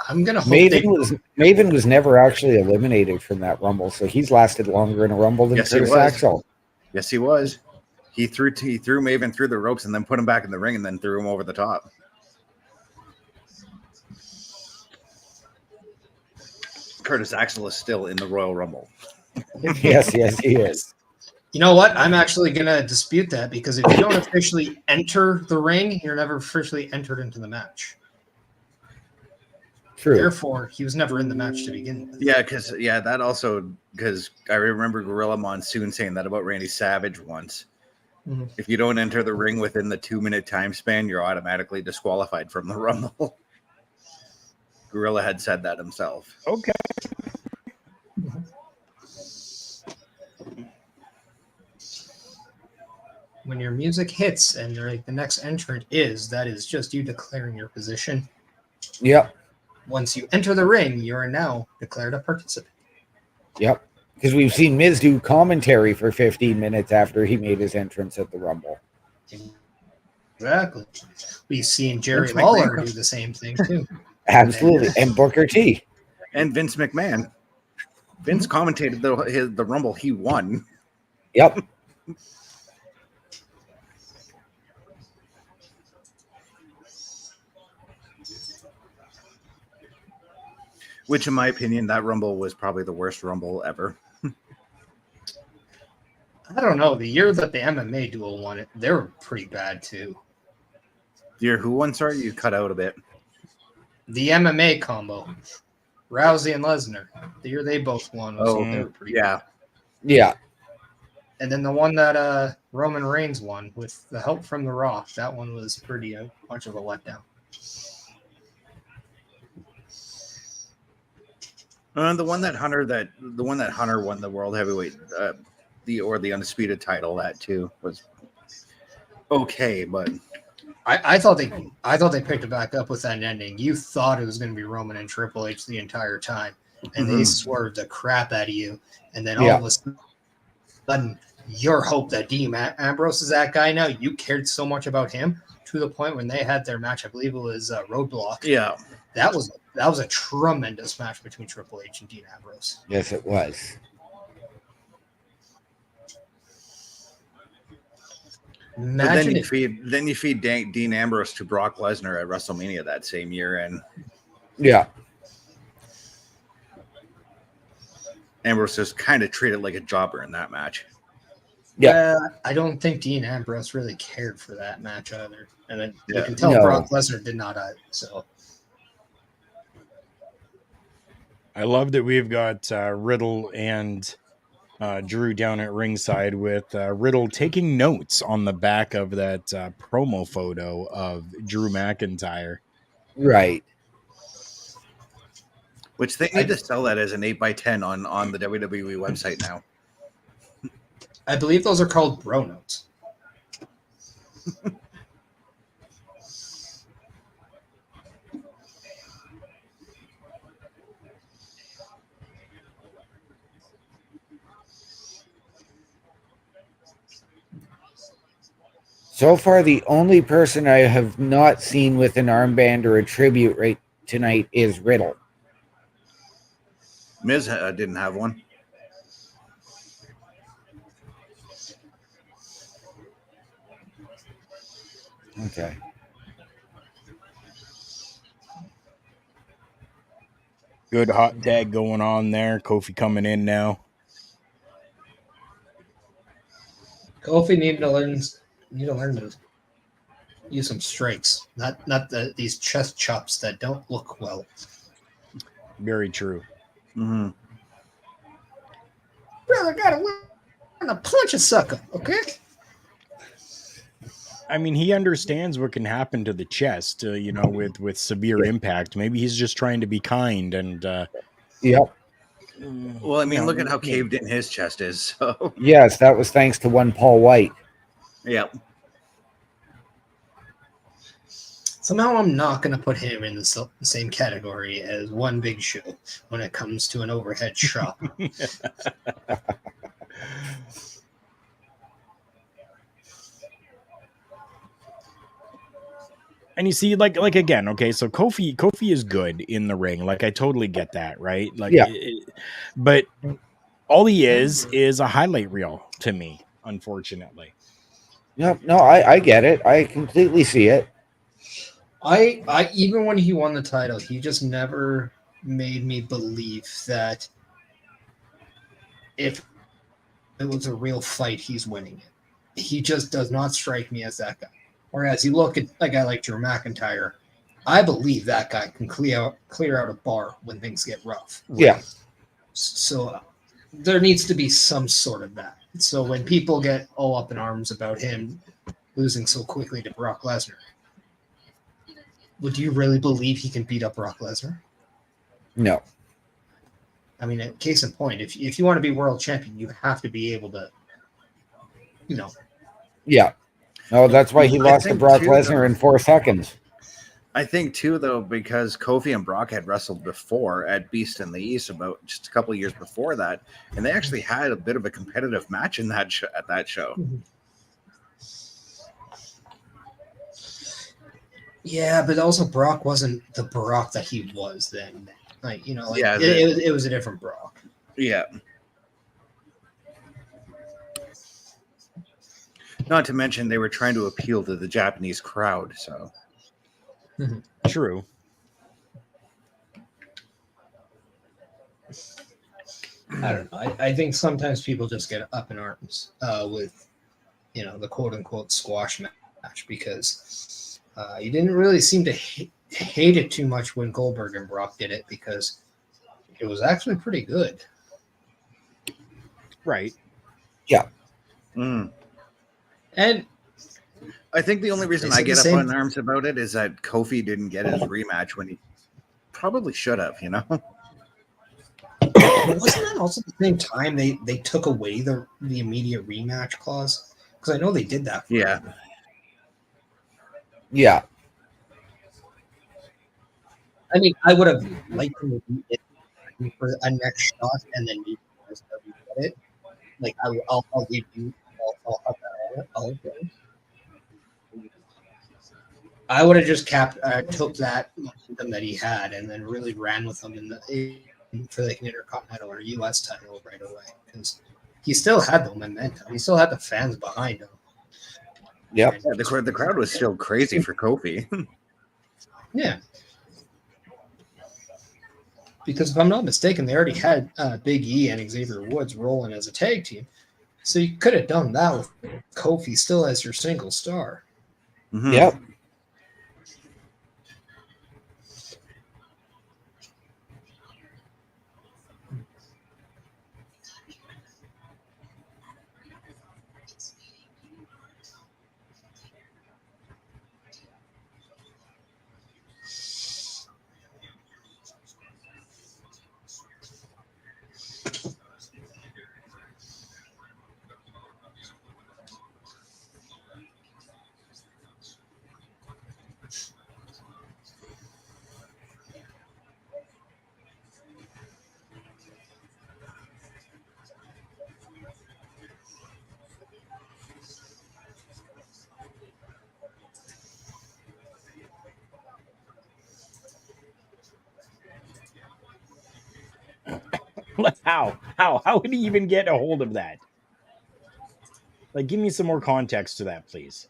I'm going to hope Maven was never actually eliminated from that Rumble, so he's lasted longer in a Rumble than Curtis Axel. Yes, he was. He threw Maven through the ropes and then put him back in the ring and then threw him over the top. Curtis Axel is still in the Royal Rumble. Yes, he is. You know what? I'm actually going to dispute that, because if you don't officially enter the ring, you're never officially entered into the match. True. Therefore, he was never in the match to begin with. Yeah, because I remember Gorilla Monsoon saying that about Randy Savage once. Mm-hmm. If you don't enter the ring within the 2-minute time span, you're automatically disqualified from the Rumble. Gorilla had said that himself. Okay. When your music hits and you're like, the next entrant that is just you declaring your position. Yep. Once you enter the ring, you are now declared a participant. Yep. Because we've seen Miz do commentary for 15 minutes after he made his entrance at the Rumble. Exactly. We've seen Jerry Vince Lawler McMahon. do the same thing too. Absolutely. And Booker T. And Vince McMahon. Vince commentated the Rumble he won. Yep. Which, in my opinion, that Rumble was probably the worst Rumble ever. I don't know. The year that the MMA duel won it, they were pretty bad too. The year who won? Sorry, you cut out a bit. The MMA combo, Rousey and Lesnar, the year they both won. They were pretty yeah. Yeah. And then the one that Roman Reigns won with the help from The Rock, that one was pretty much of a letdown. The one that Hunter won the world heavyweight, the undisputed title, that too was okay, but I thought they picked it back up with that ending. You thought it was going to be Roman and Triple H the entire time, and they swerved the crap out of you, and then all of a sudden, your hope that Dean Ambrose is that guy now. You cared so much about him to the point when they had their match. I believe it was Roadblock. yeah, that was a tremendous match between Triple H and Dean Ambrose. Yes, it was. Then you feed Dean Ambrose to Brock Lesnar at WrestleMania that same year, and Ambrose just kind of treated like a jobber in that match. Yeah, I don't think Dean Ambrose really cared for that match either, and then you can tell Brock Lesnar did not either. So I love that we've got Riddle and Drew down at ringside with Riddle taking notes on the back of that promo photo of Drew McIntyre. Right. Which they need to sell that as an 8x10 on the WWE website now. I believe those are called bro notes. So far, the only person I have not seen with an armband or a tribute right tonight is Riddle. Miz didn't have one. Okay. Good hot tag going on there. Kofi coming in now. Kofi need to learn to use some strikes, not these chest chops that don't look well. Very true. Mm-hmm. Brother gotta learn to punch a sucker, okay? I mean, he understands what can happen to the chest, with severe impact. Maybe he's just trying to be kind and. Yep. Well, I mean, look at how caved in his chest is. So. Yes, that was thanks to one Paul White. Yep. Somehow I'm not going to put him in the same category as One Big Show when it comes to an overhead shot. And you see, like again, okay, so Kofi is good in the ring. Like, I totally get that, right? Like, yeah. But all he is a highlight reel to me, unfortunately. No, I get it. I completely see it. I even when he won the title, he just never made me believe that if it was a real fight, he's winning it. He just does not strike me as that guy. Whereas you look at a guy like Drew McIntyre, I believe that guy can clear out a bar when things get rough. Yeah. So there needs to be some sort of that. So when people get all up in arms about him losing so quickly to Brock Lesnar, would you really believe he can beat up Brock Lesnar? No. I mean, case in point, if you want to be world champion, you have to be able to, Yeah. No, that's why he lost to Brock Lesnar in 4 seconds. I think too, though, because Kofi and Brock had wrestled before at Beast in the East about just a couple of years before that, and they actually had a bit of a competitive match in that at that show. Yeah, but also Brock wasn't the Brock that he was then. Like, Yeah, it was a different Brock. Yeah. Not to mention they were trying to appeal to the Japanese crowd, so. True. I don't know. I think sometimes people just get up in arms with, the quote unquote squash match because you didn't really seem to hate it too much when Goldberg and Brock did it because it was actually pretty good. Right. Yeah. Mm. And I think the only reason Is I it get the up same- on arms about it is that Kofi didn't get his rematch when he probably should have, wasn't that also the same time they took away the immediate rematch clause? Because I know they did that. Yeah. Yeah. I mean, I would have liked to do it for a next shot and then you guys get it. Like, I'll give you. I'll have that on it. I would have just took that momentum that he had and then really ran with him for like an Intercontinental or U.S. title right away because he still had the momentum. He still had the fans behind him. Yep. Yeah, the crowd was still crazy for Kofi. Yeah. Because if I'm not mistaken, they already had Big E and Xavier Woods rolling as a tag team. So you could have done that with Kofi still as your single star. Mhm. Yep. How would he even get a hold of that? Like, give me some more context to that, please.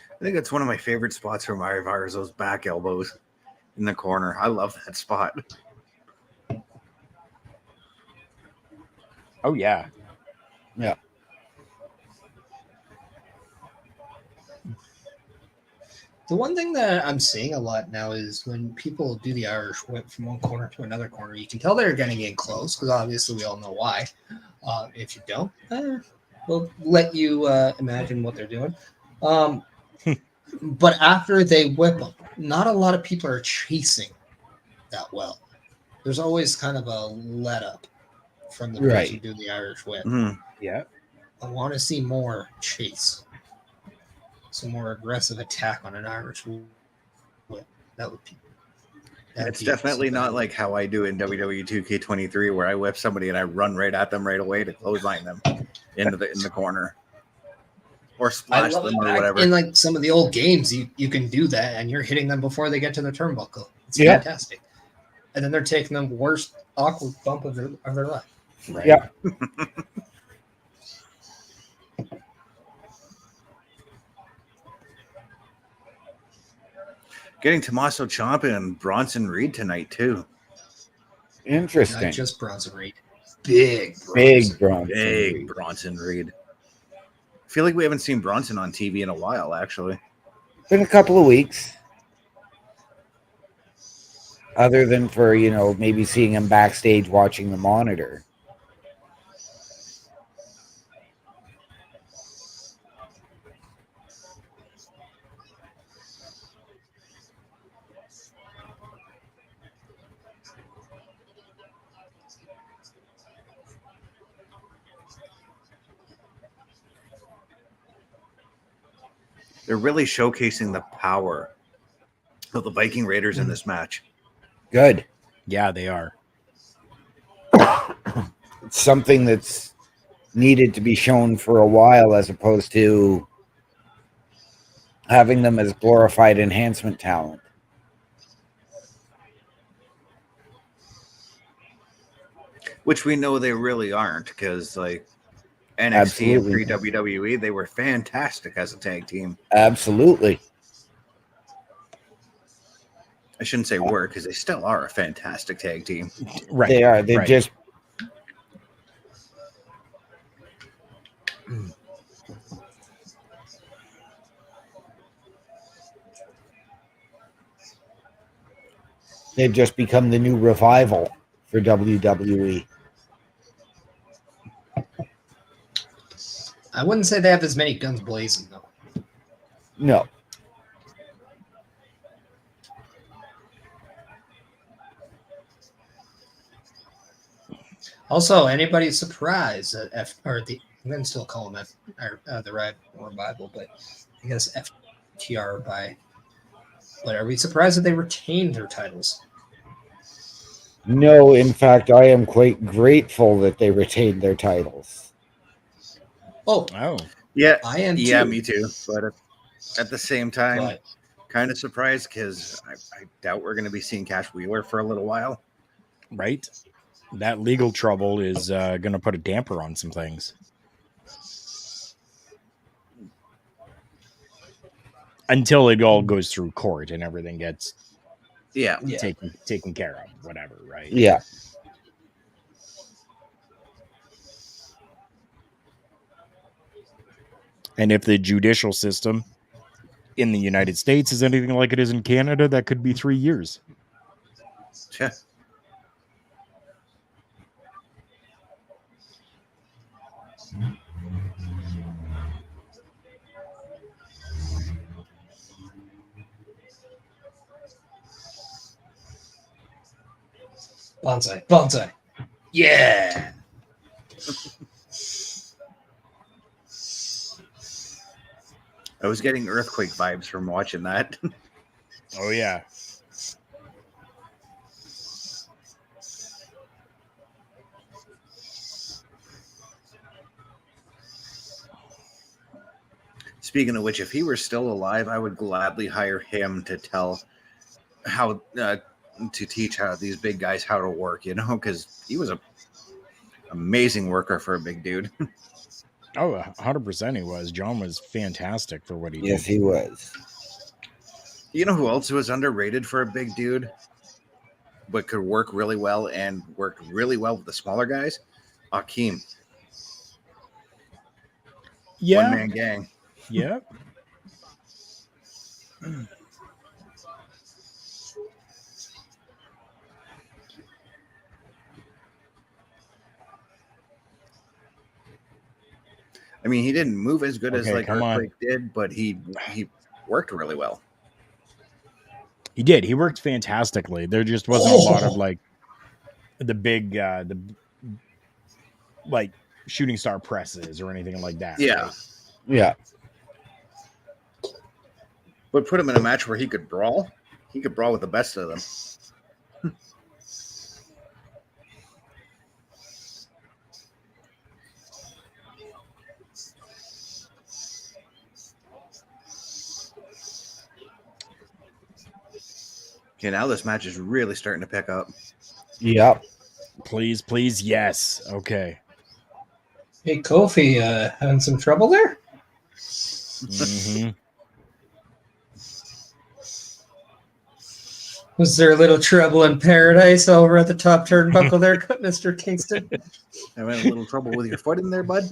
I think it's one of my favorite spots from Ivar is those back elbows in the corner. I love that spot. Oh yeah. Yeah. The one thing that I'm seeing a lot now is when people do the Irish whip from one corner to another corner, you can tell they're getting in close because obviously we all know why. If you don't, we'll let you imagine what they're doing. But after they whip them, not a lot of people are chasing that well. There's always kind of a let up from the person doing the Irish whip. Mhm. Yeah. I want to see more chase. Some more aggressive attack on an Irish whip. That would be. It's definitely not like how I do in WWE 2K23 where I whip somebody and I run right at them right away to clothesline them in the corner. Or splash them or whatever. In like some of the old games, you can do that and you're hitting them before they get to the turnbuckle. It's Yeah. fantastic. And then they're taking the worst awkward bump of their life. Right. Yeah. Getting Tommaso Ciampa and Bronson Reed tonight too. Interesting. Not just Bronson Reed. Big Bronson. Big Reed. Bronson Reed. I feel like we haven't seen Bronson on TV in a while, actually. Been a couple of weeks. other than for, maybe seeing him backstage watching the monitor. They're really showcasing the power of the Viking Raiders in this match. Good. Yeah, they are. It's something that's needed to be shown for a while, as opposed to having them as glorified enhancement talent. Which we know they really aren't, because like NXT Absolutely. and pre-WWE, they were fantastic as a tag team. Absolutely. I shouldn't say were, because they still are a fantastic tag team. Right. They are. They right. just they've just become the new revival for WWE. I wouldn't say they have as many guns blazing though. No. Also, anybody surprised that I'm gonna still call them the Red or Bible, but I guess FTR by. But are we surprised that they retained their titles? No, in fact, I am quite grateful that they retained their titles. Oh, Yeah, I am yeah, too. me too. But at the same time, But kind of surprised, because I doubt we're going to be seeing Cash Wheeler for a little while. Right. That legal trouble is going to put a damper on some things. Until it all goes through court and everything gets Yeah. taken care of, whatever, right? Yeah. And if the judicial system in the United States is anything like it is in Canada, that could be 3 years. Yeah. Bonsai. Yeah. I was getting earthquake vibes from watching that. Oh, yeah. Speaking of which, if he were still alive, I would gladly hire him to tell how to teach how these big guys how to work, because he was a amazing worker for a big dude. Oh, 100% he was. John was fantastic for what he did. Yes, he was. You know who else was underrated for a big dude, but could work really well and worked really well with the smaller guys? Akeem. Yeah. One-man gang. Yeah. I mean, he didn't move as good as like come on. Earthquake did, but he worked really well. He did. He worked fantastically. There just wasn't a lot of like the big like shooting star presses or anything like that. Yeah. Right? Yeah. But put him in a match where he could brawl. He could brawl with the best of them. Okay, now this match is really starting to pick up. Yep. Please, yes. Okay. Hey, Kofi, having some trouble there? Mm-hmm. Was there a little trouble in paradise over at the top turnbuckle there, Mr. Kingston? Having a little trouble with your foot in there, bud?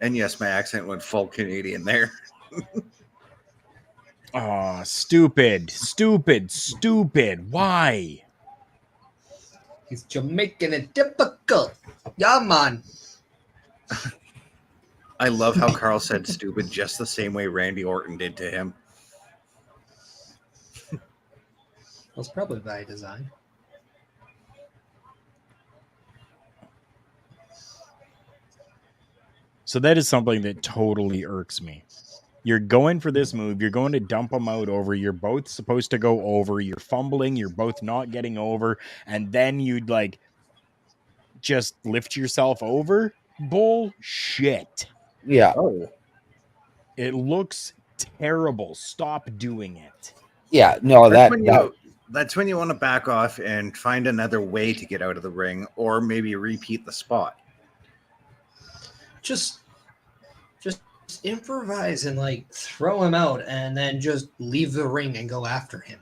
And yes, my accent went full Canadian there. Oh, stupid. Why? He's Jamaican and difficult. Yeah, man. I love how Karl said stupid just the same way Randy Orton did to him. That's probably by design. So that is something that totally irks me. You're going for this move. You're going to dump them out over. You're both supposed to go over. You're fumbling. You're both not getting over. And then you'd like just lift yourself over. Bullshit. Yeah. Oh, It looks terrible. Stop doing it. Yeah. No, that's when you want to back off and find another way to get out of the ring, or maybe repeat the spot. Just improvise and like throw him out, and then just leave the ring and go after him.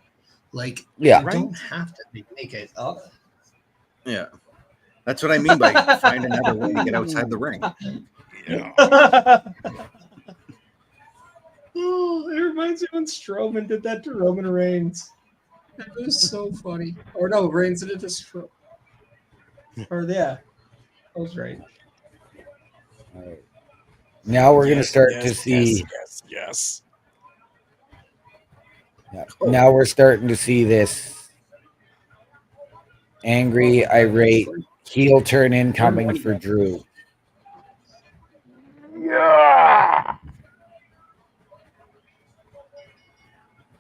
Like, Yeah. you don't have to make it up. Yeah, that's what I mean by find another way to get outside the ring. Yeah. Oh, it reminds me when Strowman did that to Roman Reigns. It was so funny. Or no, Reigns did it to Strowman. Or yeah, I was right. All right. Now we're going to Yes, start yes, to see. Yes. Yeah. Now we're starting to see this angry, irate heel turn incoming for Drew. Yeah.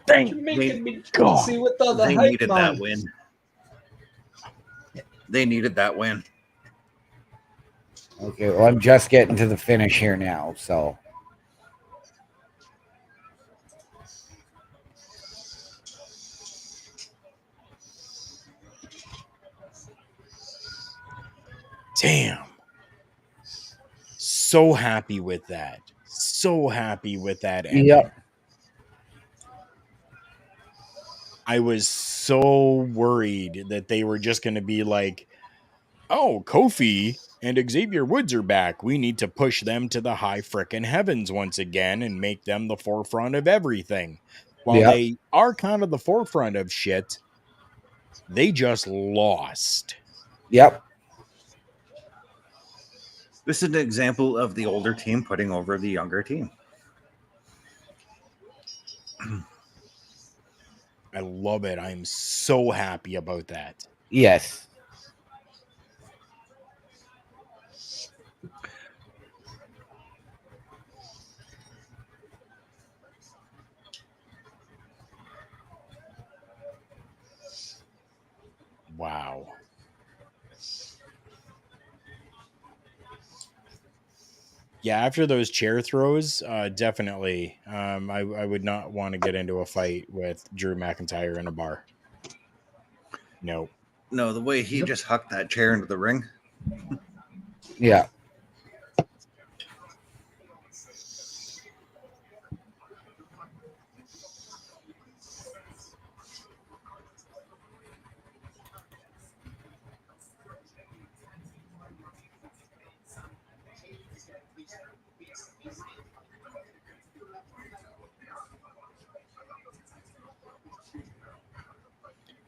You're making me crazy with all the They hype, needed man. that win. They needed that win. Okay, well, I'm just getting to the finish here now, so. Damn. So happy with that. So happy with that ending. Yep. I was so worried that they were just going to be like, oh, Kofi and Xavier Woods are back. We need to push them to the high frickin' heavens once again and make them the forefront of everything. While Yep. they are kind of the forefront of shit, they just lost. Yep. This is an example of the older team putting over the younger team. I love it. I'm so happy about that. Yes. Wow. Yeah, after those chair throws, definitely. I would not want to get into a fight with Drew McIntyre in a bar. No. No, the way he just hucked that chair into the ring. Yeah.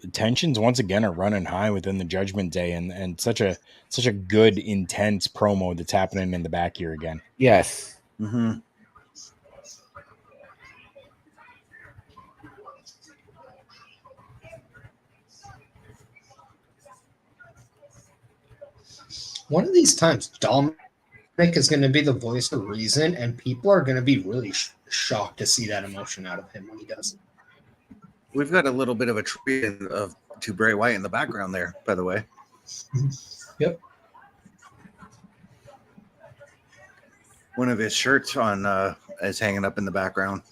The tensions once again are running high within the Judgment Day, and such a good, intense promo that's happening in the back here again. Yes. Mm-hmm. One of these times, Dominic is going to be the voice of reason, and people are going to be really shocked to see that emotion out of him when he does it. We've got a little bit of a tree to Bray Wyatt in the background there, by the way. Yep. One of his shirts on is hanging up in the background.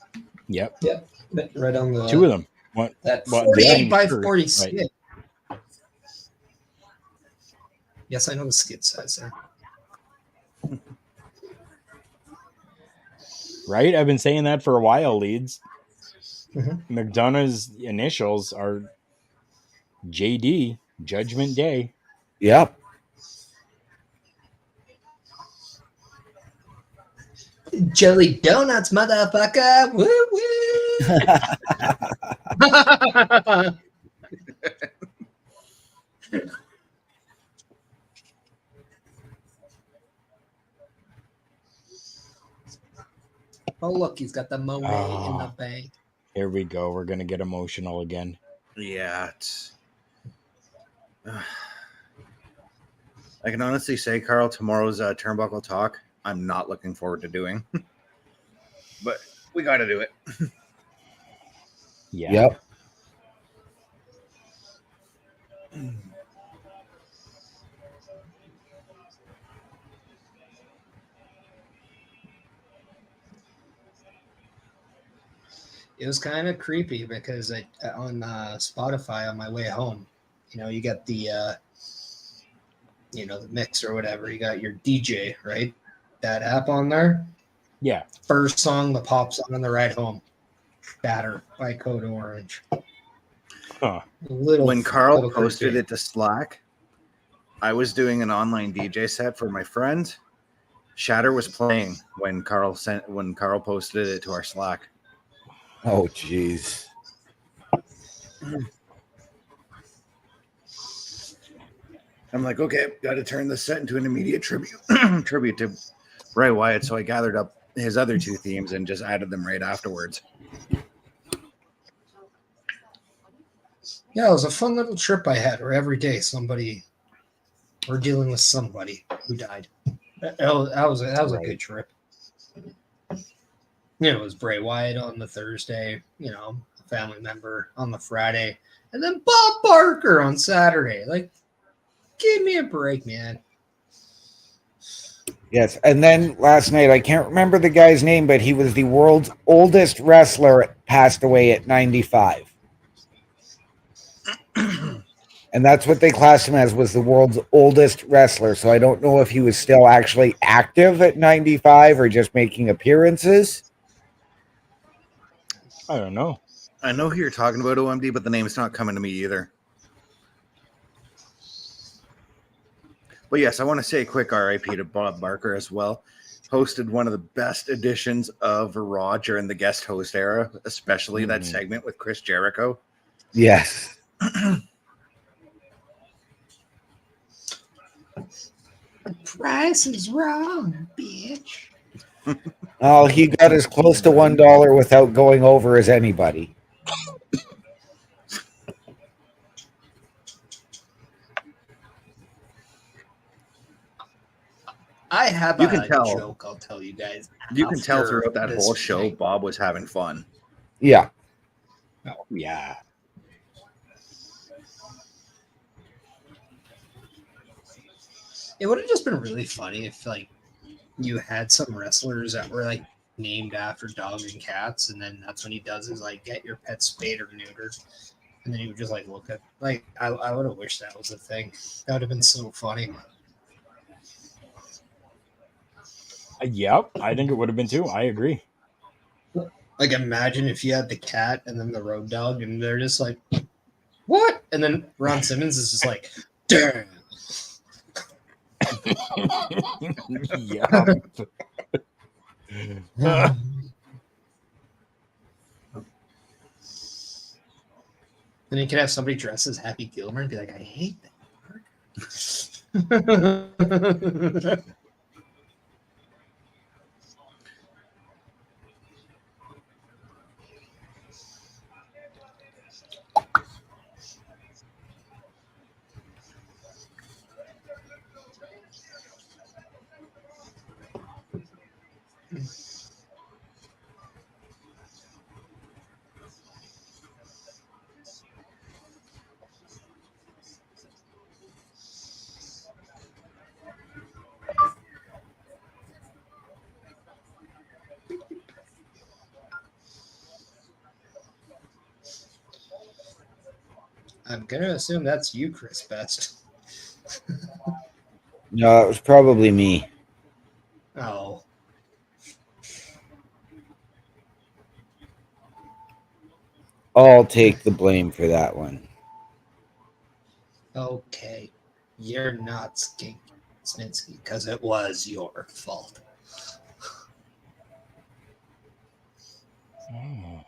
Yep. Yep. Right on the Two of them. What? that what 48 by shirt, 40 right. skid. Yes, I know the skid size there. Right? I've been saying that for a while, Leeds. Mm-hmm. McDonough's initials are JD, Judgment Day. Yep. Jelly donuts, motherfucker! Woo woo! Oh, look, he's got the Monet in the bank. Here we go. We're going to get emotional again. Yeah. I can honestly say, Karl, tomorrow's turnbuckle talk, I'm not looking forward to doing. But we got to do it. Yeah. Yep. It was kind of creepy because on Spotify on my way home, you got the the mix or whatever. You got your DJ, right? That app on there. Yeah. First song that pops on the ride home, "Batter" by Code Orange. Huh. When Karl posted it to Slack, I was doing an online DJ set for my friend. Shatter was playing when Karl posted it to our Slack. Oh, jeez. I'm like, okay, got to turn this set into an immediate tribute to Bray Wyatt. So I gathered up his other two themes and just added them right afterwards. Yeah, it was a fun little trip I had where every day we're dealing with somebody who died. That was a good trip. It was Bray Wyatt on the Thursday, a family member on the Friday, and then Bob Barker on Saturday. Like, give me a break, man. Yes, and then last night, I can't remember the guy's name, but he was the world's oldest wrestler, passed away at 95. And that's what they classed him as, was the world's oldest wrestler. So I don't know if he was still actually active at 95 or just making appearances. I don't know. I know who you're talking about, OMD, but the name's not coming to me either. But yes, I want to say a quick RIP to Bob Barker as well. Hosted one of the best editions of Raw during the guest host era, especially that segment with Chris Jericho. Yes. The price is wrong, bitch. Oh, he got as close to $1 without going over as anybody. I have You can tell. joke I'll tell you guys. You can tell throughout that whole show, Bob was having fun. Yeah. Oh, yeah. It would have just been really funny if you had some wrestlers that were named after dogs and cats, and then that's when he does is get your pet spayed or neutered, and then he would just look at I would have wished that was a thing. That would have been so funny. Yep, I think it would have been too. I agree. Imagine if you had the cat and then the road dog, and they're just what? And then Ron Simmons is just damn. Yeah. Then you could have somebody dressed as Happy Gilmore and be like, I hate that. I'm going to assume that's you, Chris Best. No, it was probably me. Oh. I'll take the blame for that one. Okay. You're not Sninsky because it was your fault. Oh.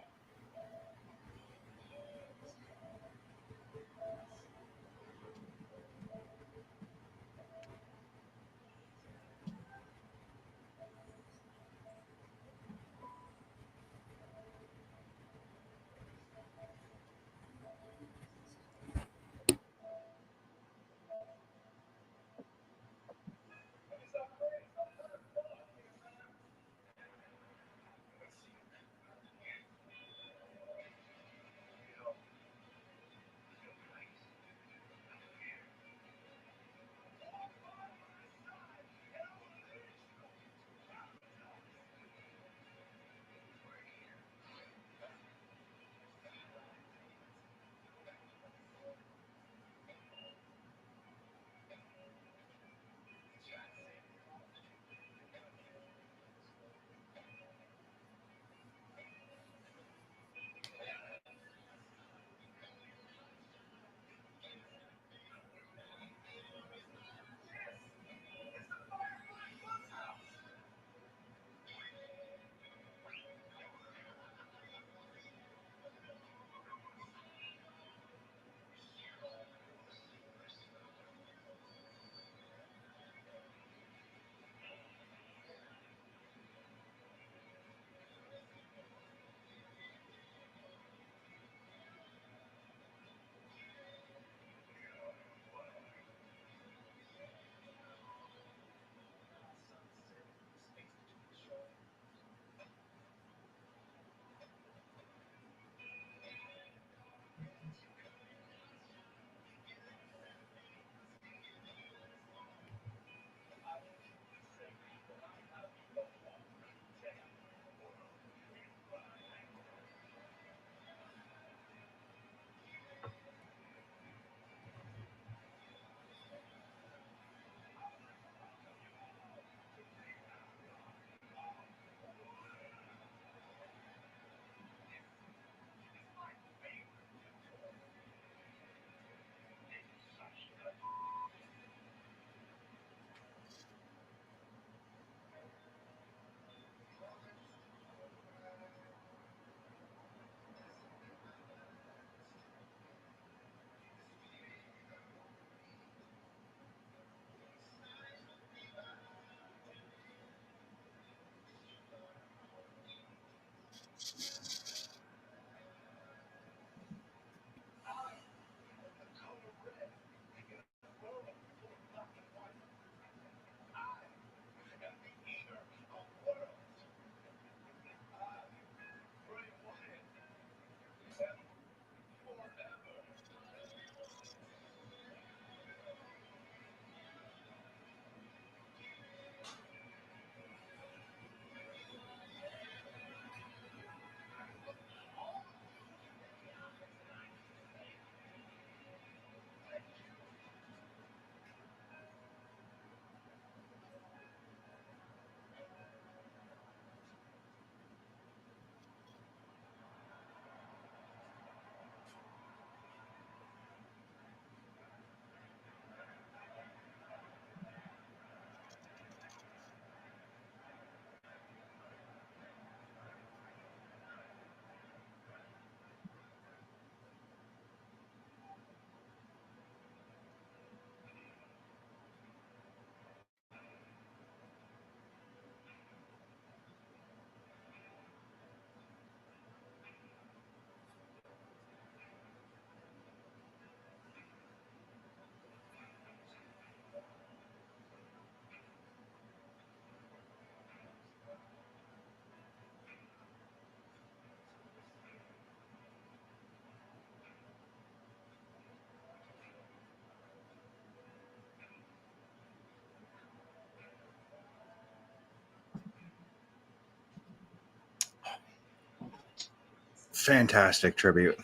fantastic tribute.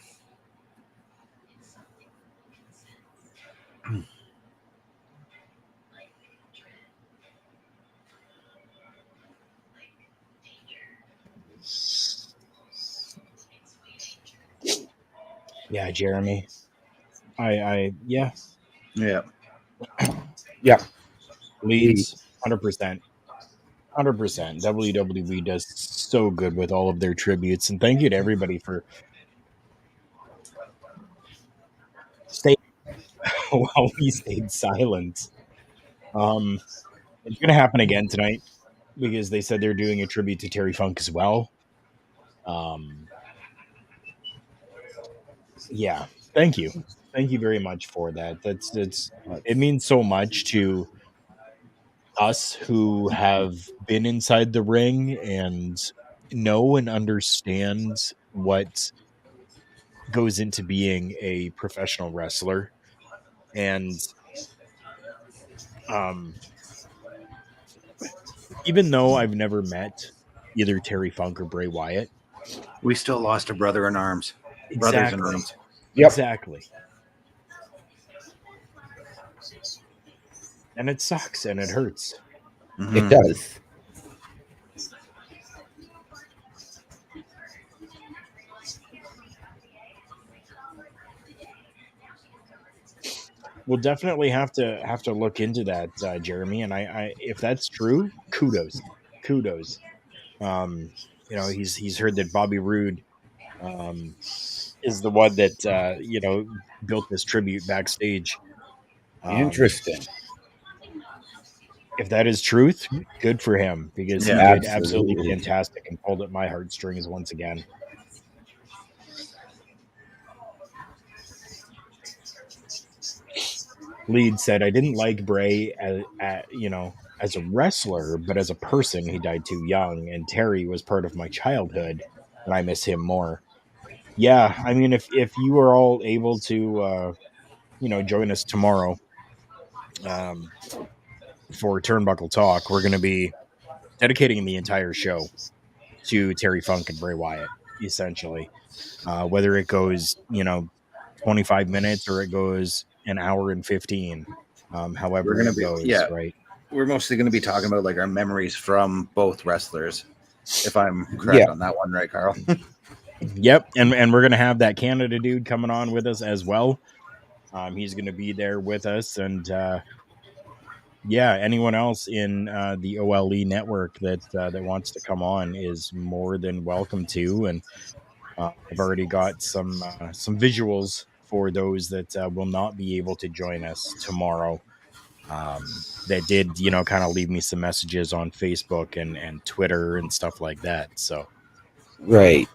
Yeah, Jeremy. Yeah. Yeah. Yeah. Leads 100%. 100%. WWE does so good with all of their tributes, and thank you to everybody for staying while we stayed silent. It's gonna happen again tonight because they said they're doing a tribute to Terry Funk as well. Um, yeah, thank you very much for that. That's it means so much to us who have been inside the ring and know and understand what goes into being a professional wrestler. And um, even though I've never met either Terry Funk or Bray Wyatt, We still lost a brother in arms. Brothers in exactly, arms. Yep. exactly, and it sucks and it hurts. Mhm. It does. We'll definitely have to look into that, Jeremy. And I if that's true, kudos. Um, he's heard that Bobby Roode um, is the one that built this tribute backstage. Um, Interesting. if that is truth, good for him because he Yeah. did absolutely Absolutely. fantastic and pulled at my heartstrings once again. Lead said, I didn't like Bray as a wrestler, but as a person, he died too young, and Terry was part of my childhood, and I miss him more. Yeah, I mean, if you are all able to, join us tomorrow um, for Turnbuckle Talk, we're going to be dedicating the entire show to Terry Funk and Bray Wyatt, essentially. Whether it goes, 25 minutes or it goes an hour and 15, We're however gonna it be goes, right? We're mostly gonna be talking about like our memories from both wrestlers. If I'm correct Yeah. on that one, right, Karl? Yep, and we're gonna have that Canada dude coming on with us as well. He's gonna be there with us, and yeah, anyone else in the OLE network that wants to come on is more than welcome to. And I've already got some visuals for those that will not be able to join us tomorrow. That did, kind of leave me some messages on Facebook and Twitter and stuff like that. So Right.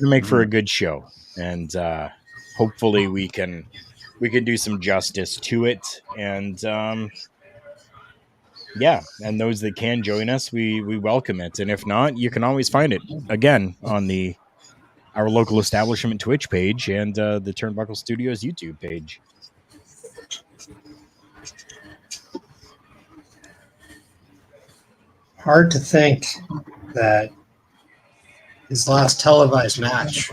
gonna make for a Mhm. good show, and hopefully we can do some justice to it. And yeah, and those that can join us, we welcome it. And if not, you can always find it again on our local establishment Twitch page and the Turnbuckle Studios YouTube page. Hard to think that his last televised match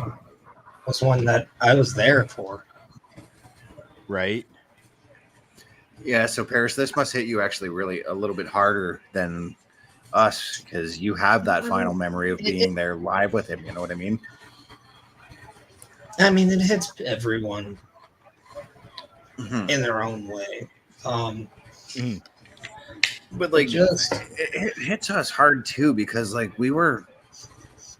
was one that I was there for. Right? Yeah. So Paris, this must hit you actually really a little bit harder than us because you have that final memory of being there live with him. You know what I mean? I mean, it hits everyone Mhm. in their own way. But like, Just it hits us hard too because like we were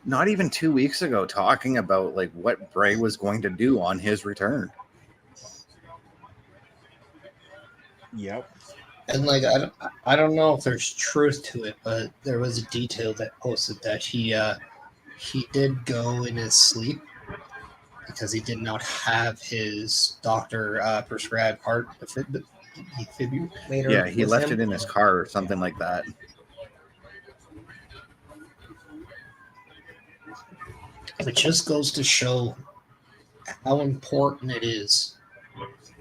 not even 2 weeks ago talking about like what Bray was going to do on his return. Yep. and like I don't know if there's truth to it, but there was a detail that posted that he did go in his sleep because he did not have his doctor prescribed heart defibrillator. Yeah, he with left him. it in his car or something like that. It just goes to show how important it is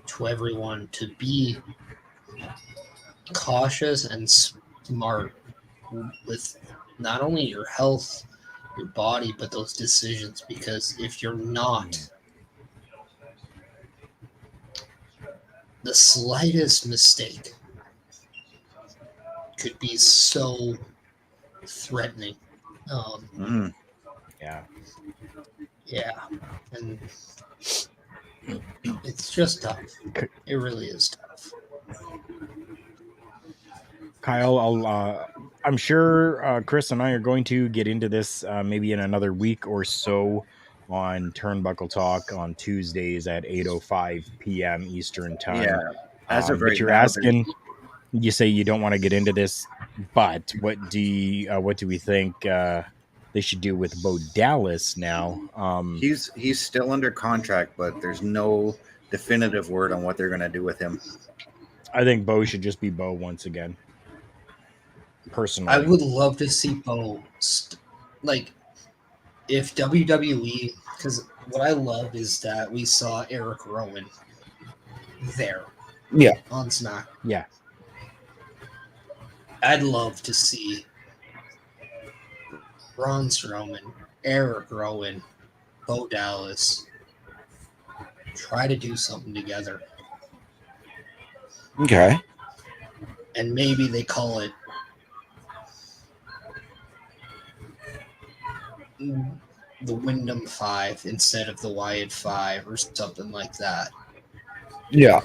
to everyone to be cautious and smart with not only your health your body, but those decisions. Because if you're not, the slightest mistake could be so threatening. Yeah. Yeah, and it's just tough. It really is tough. Kyle, I'm sure Chris and I are going to get into this maybe in another week or so on Turnbuckle Talk on Tuesdays at 8:05 p.m. Eastern Time. Yeah. As of But right you're now, asking, you say you don't want to get into this, but what do we think they should do with Bo Dallas now? he's still under contract, but there's no definitive word on what they're going to do with him. I think Bo should just be Bo once again. Personally, I would love to see Bo, like, if WWE, because what I love is that we saw Eric Rowan there. Yeah. On Smack. Yeah. I'd love to see Braun Strowman, Eric Rowan, Bo Dallas try to do something together. Okay. And maybe they call it the Wyndham 5 instead of the Wyatt 5 or something like that. Yeah.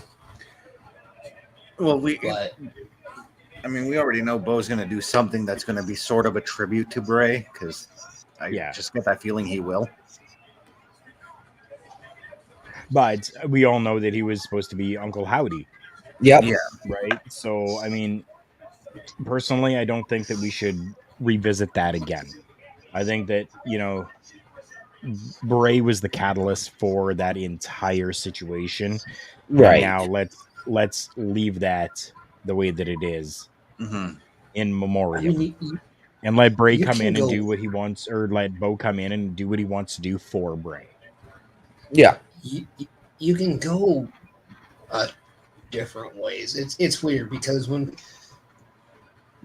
Well, we already know Bo's going to do something that's going to be sort of a tribute to Bray, because I just get that feeling he will. But we all know that he was supposed to be Uncle Howdy. Yep. Yeah. Right. So, I mean, personally, I don't think that we should revisit that again. I think that, Bray was the catalyst for that entire situation. Right. And now let's leave that the way that it is in memoriam. And let Bray come in and do what he wants, or let Bo come in and do what he wants to do for Bray. Yeah. You can go different ways. It's weird because when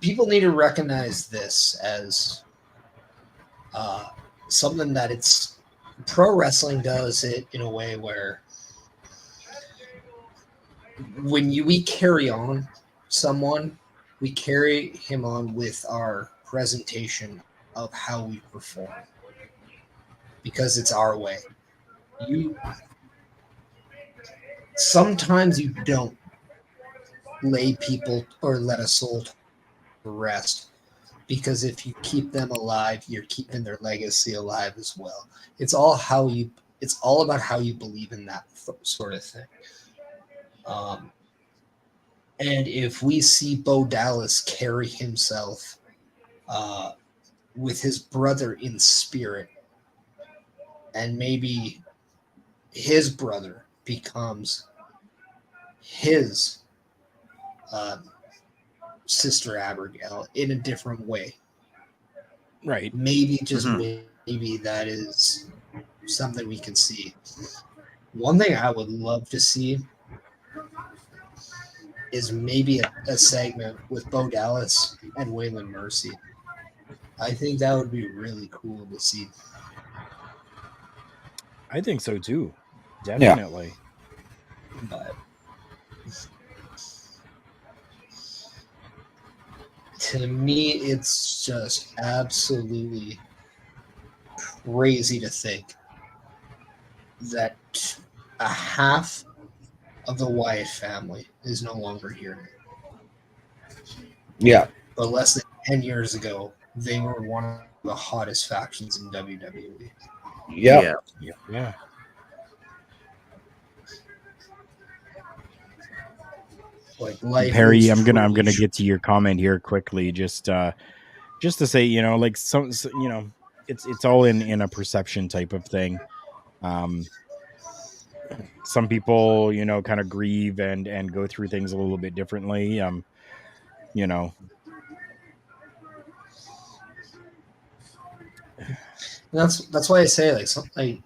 people need to recognize this as something that it's pro wrestling does it in a way where when we carry on someone, we carry him on with our presentation of how we perform because it's our way. Sometimes you don't lay people or let a soul to rest, because if you keep them alive, you're keeping their legacy alive as well. It's all about how you believe in that sort of thing. And if we see Bo Dallas carry himself with his brother in spirit, and maybe his brother becomes his sister Abigail in a different way. Right. Maybe, just maybe that is something we can see. One thing I would love to see is maybe a segment with Bo Dallas and Waylon Mercy. I think that would be really cool to see. I think so too. Definitely. Yeah. But to me, it's just absolutely crazy to think that a half of the Wyatt family is no longer here. Yeah. But less than 10 years ago, they were one of the hottest factions in WWE. Yep. Yeah. Like Perry, I'm gonna get to your comment here quickly, just to say, like some it's all in a perception type of thing. Some people, kind of grieve and go through things a little bit differently. That's why I say like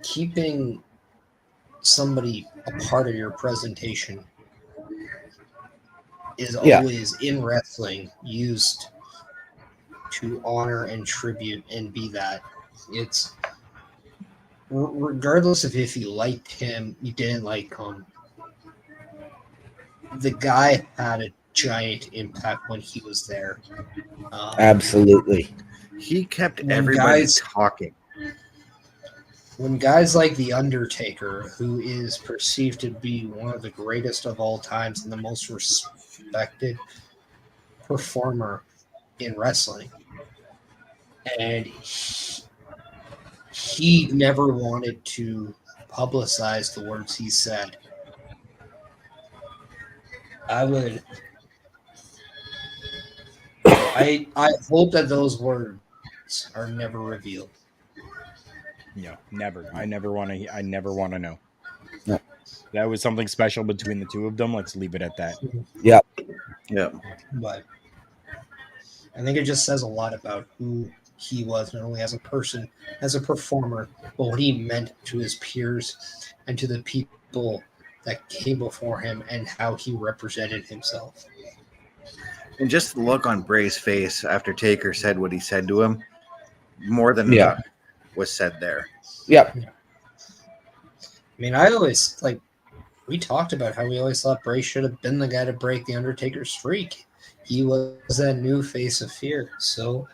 keeping somebody a part of your presentation is always in wrestling used to honor and tribute and be that. It's regardless of if you liked him, you didn't like him. The guy had a giant impact when he was there. Absolutely. He kept When everybody guys- talking. When guys like The Undertaker, who is perceived to be one of the greatest of all times and the most respected performer in wrestling, and he never wanted to publicize the words he said. I hope that those words are never revealed. No, never. I never want to know. No. That was something special between the two of them. Let's leave it at that. Yep. Yeah. But I think it just says a lot about who he was, not only as a person, as a performer, but what he meant to his peers and to the people that came before him and how he represented himself. And just the look on Bray's face after Taker said what he said to him, more than Yeah. enough was said there. Yep. I mean, I always we talked about how we always thought Bray should have been the guy to break the Undertaker's streak. He was that new face of fear. So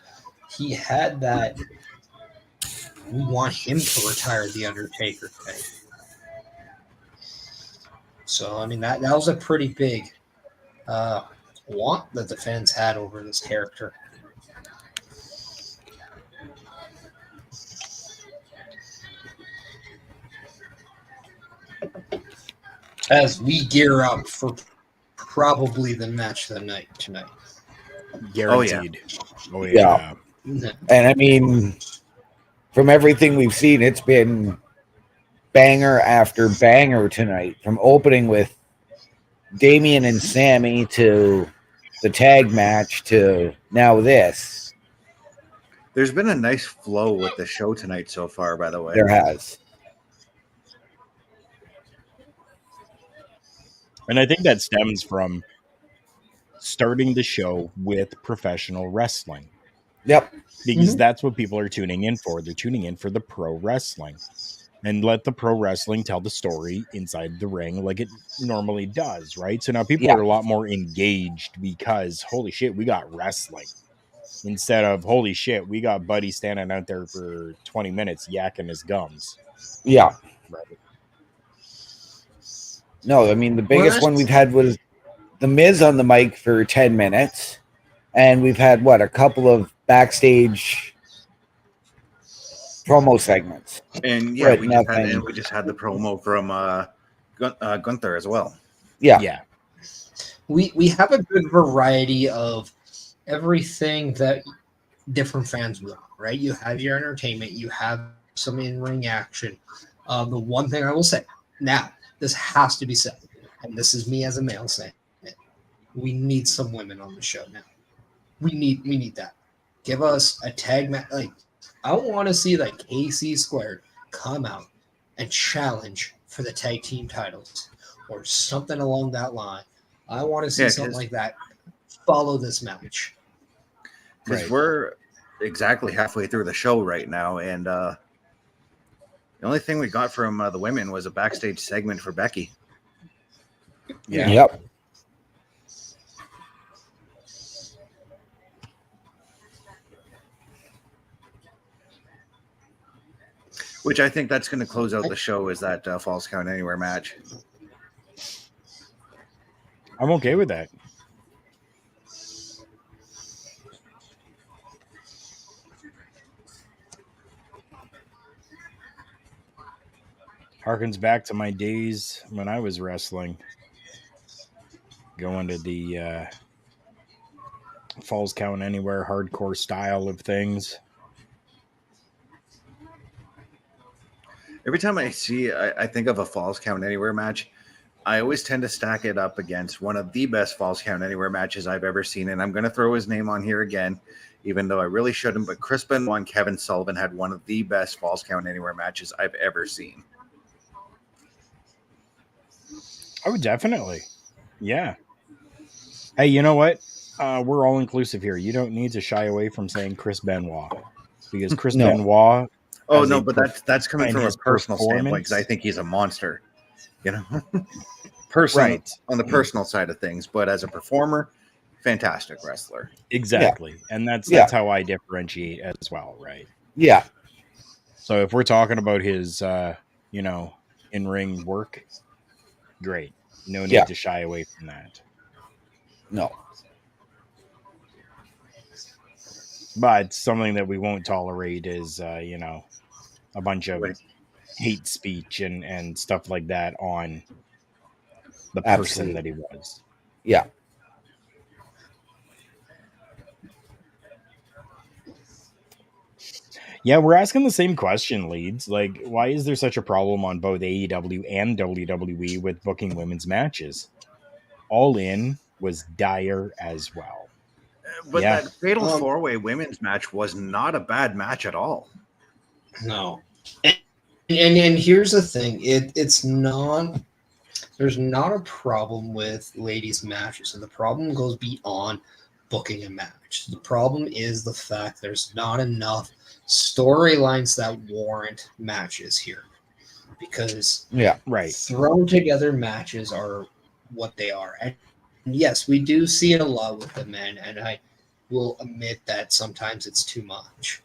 he had that. We want him to retire the Undertaker thing. So I mean that was a pretty big want that the fans had over this character. As we gear up for probably the match of the night tonight. Guaranteed. Oh Yeah. And I mean, from everything we've seen, it's been banger after banger tonight. From opening with Damian and Sammy to the tag match to now this. There's been a nice flow with the show tonight so far, by the way. There has. And I think that stems from starting the show with professional wrestling. Yep. Because that's what people are tuning in for. They're tuning in for the pro wrestling. And let the pro wrestling tell the story inside the ring like it normally does, right? So now people are a lot more engaged because, holy shit, we got wrestling. Instead of, holy shit, we got Buddy standing out there for 20 minutes yakking his gums. Yeah. Right. No, I mean, the biggest one we've had was The Miz on the mic for 10 minutes. And we've had, a couple of backstage promo segments. And yeah, we just had the promo from Gunther as well. Yeah. We have a good variety of everything that different fans want, right? You have your entertainment, you have some in-ring action. The one thing I will say, now, this has to be said, and this is me as a male saying it, we need some women on the show now. We need that. Give us a tag match. I want to see KC Squared come out and challenge for the tag team titles or something along that line. I want to see something like that. Follow this match. Because we're exactly halfway through the show right now, and the only thing we got from the women was a backstage segment for Becky. Yeah. Yep. Which I think that's going to close out the show is that Falls Count Anywhere match. I'm okay with that. Harkens back to my days when I was wrestling. Going to the Falls Count Anywhere hardcore style of things. Every time I think of a Falls Count Anywhere match, I always tend to stack it up against one of the best Falls Count Anywhere matches I've ever seen. And I'm going to throw his name on here again, even though I really shouldn't. But Chris Benoit and Kevin Sullivan had one of the best Falls Count Anywhere matches I've ever seen. Oh, definitely. Yeah. Hey, you know what? we're all inclusive here. You don't need to shy away from saying Chris Benoit, because Chris No. Benoit. Oh as no, a but perf- that's coming and from a his personal standpoint because I performance- think he's a monster. You know, personal Right. on the personal side of things, but as a performer, fantastic wrestler. Exactly, and that's Yeah. how I differentiate as well, right? Yeah. So if we're talking about his, in-ring work, great. No need Yeah. to shy away from that. No. But something that we won't tolerate is, a bunch of Right. hate speech and stuff like that on the person Absolutely. that he was. Yeah. Yeah, we're asking the same question, Leeds. Like, why is there such a problem on both AEW and WWE with booking women's matches? All In was dire as well. But Yeah. that Fatal 4-Way women's match was not a bad match at all. No. And here's the thing. It's not there's not a problem with ladies matches, and the problem goes beyond booking a match. The problem is the fact there's not enough storylines that warrant matches here. Because Yeah. Right. thrown together matches are what they are. And yes, we do see it a lot with the men, and I will admit that sometimes it's too much.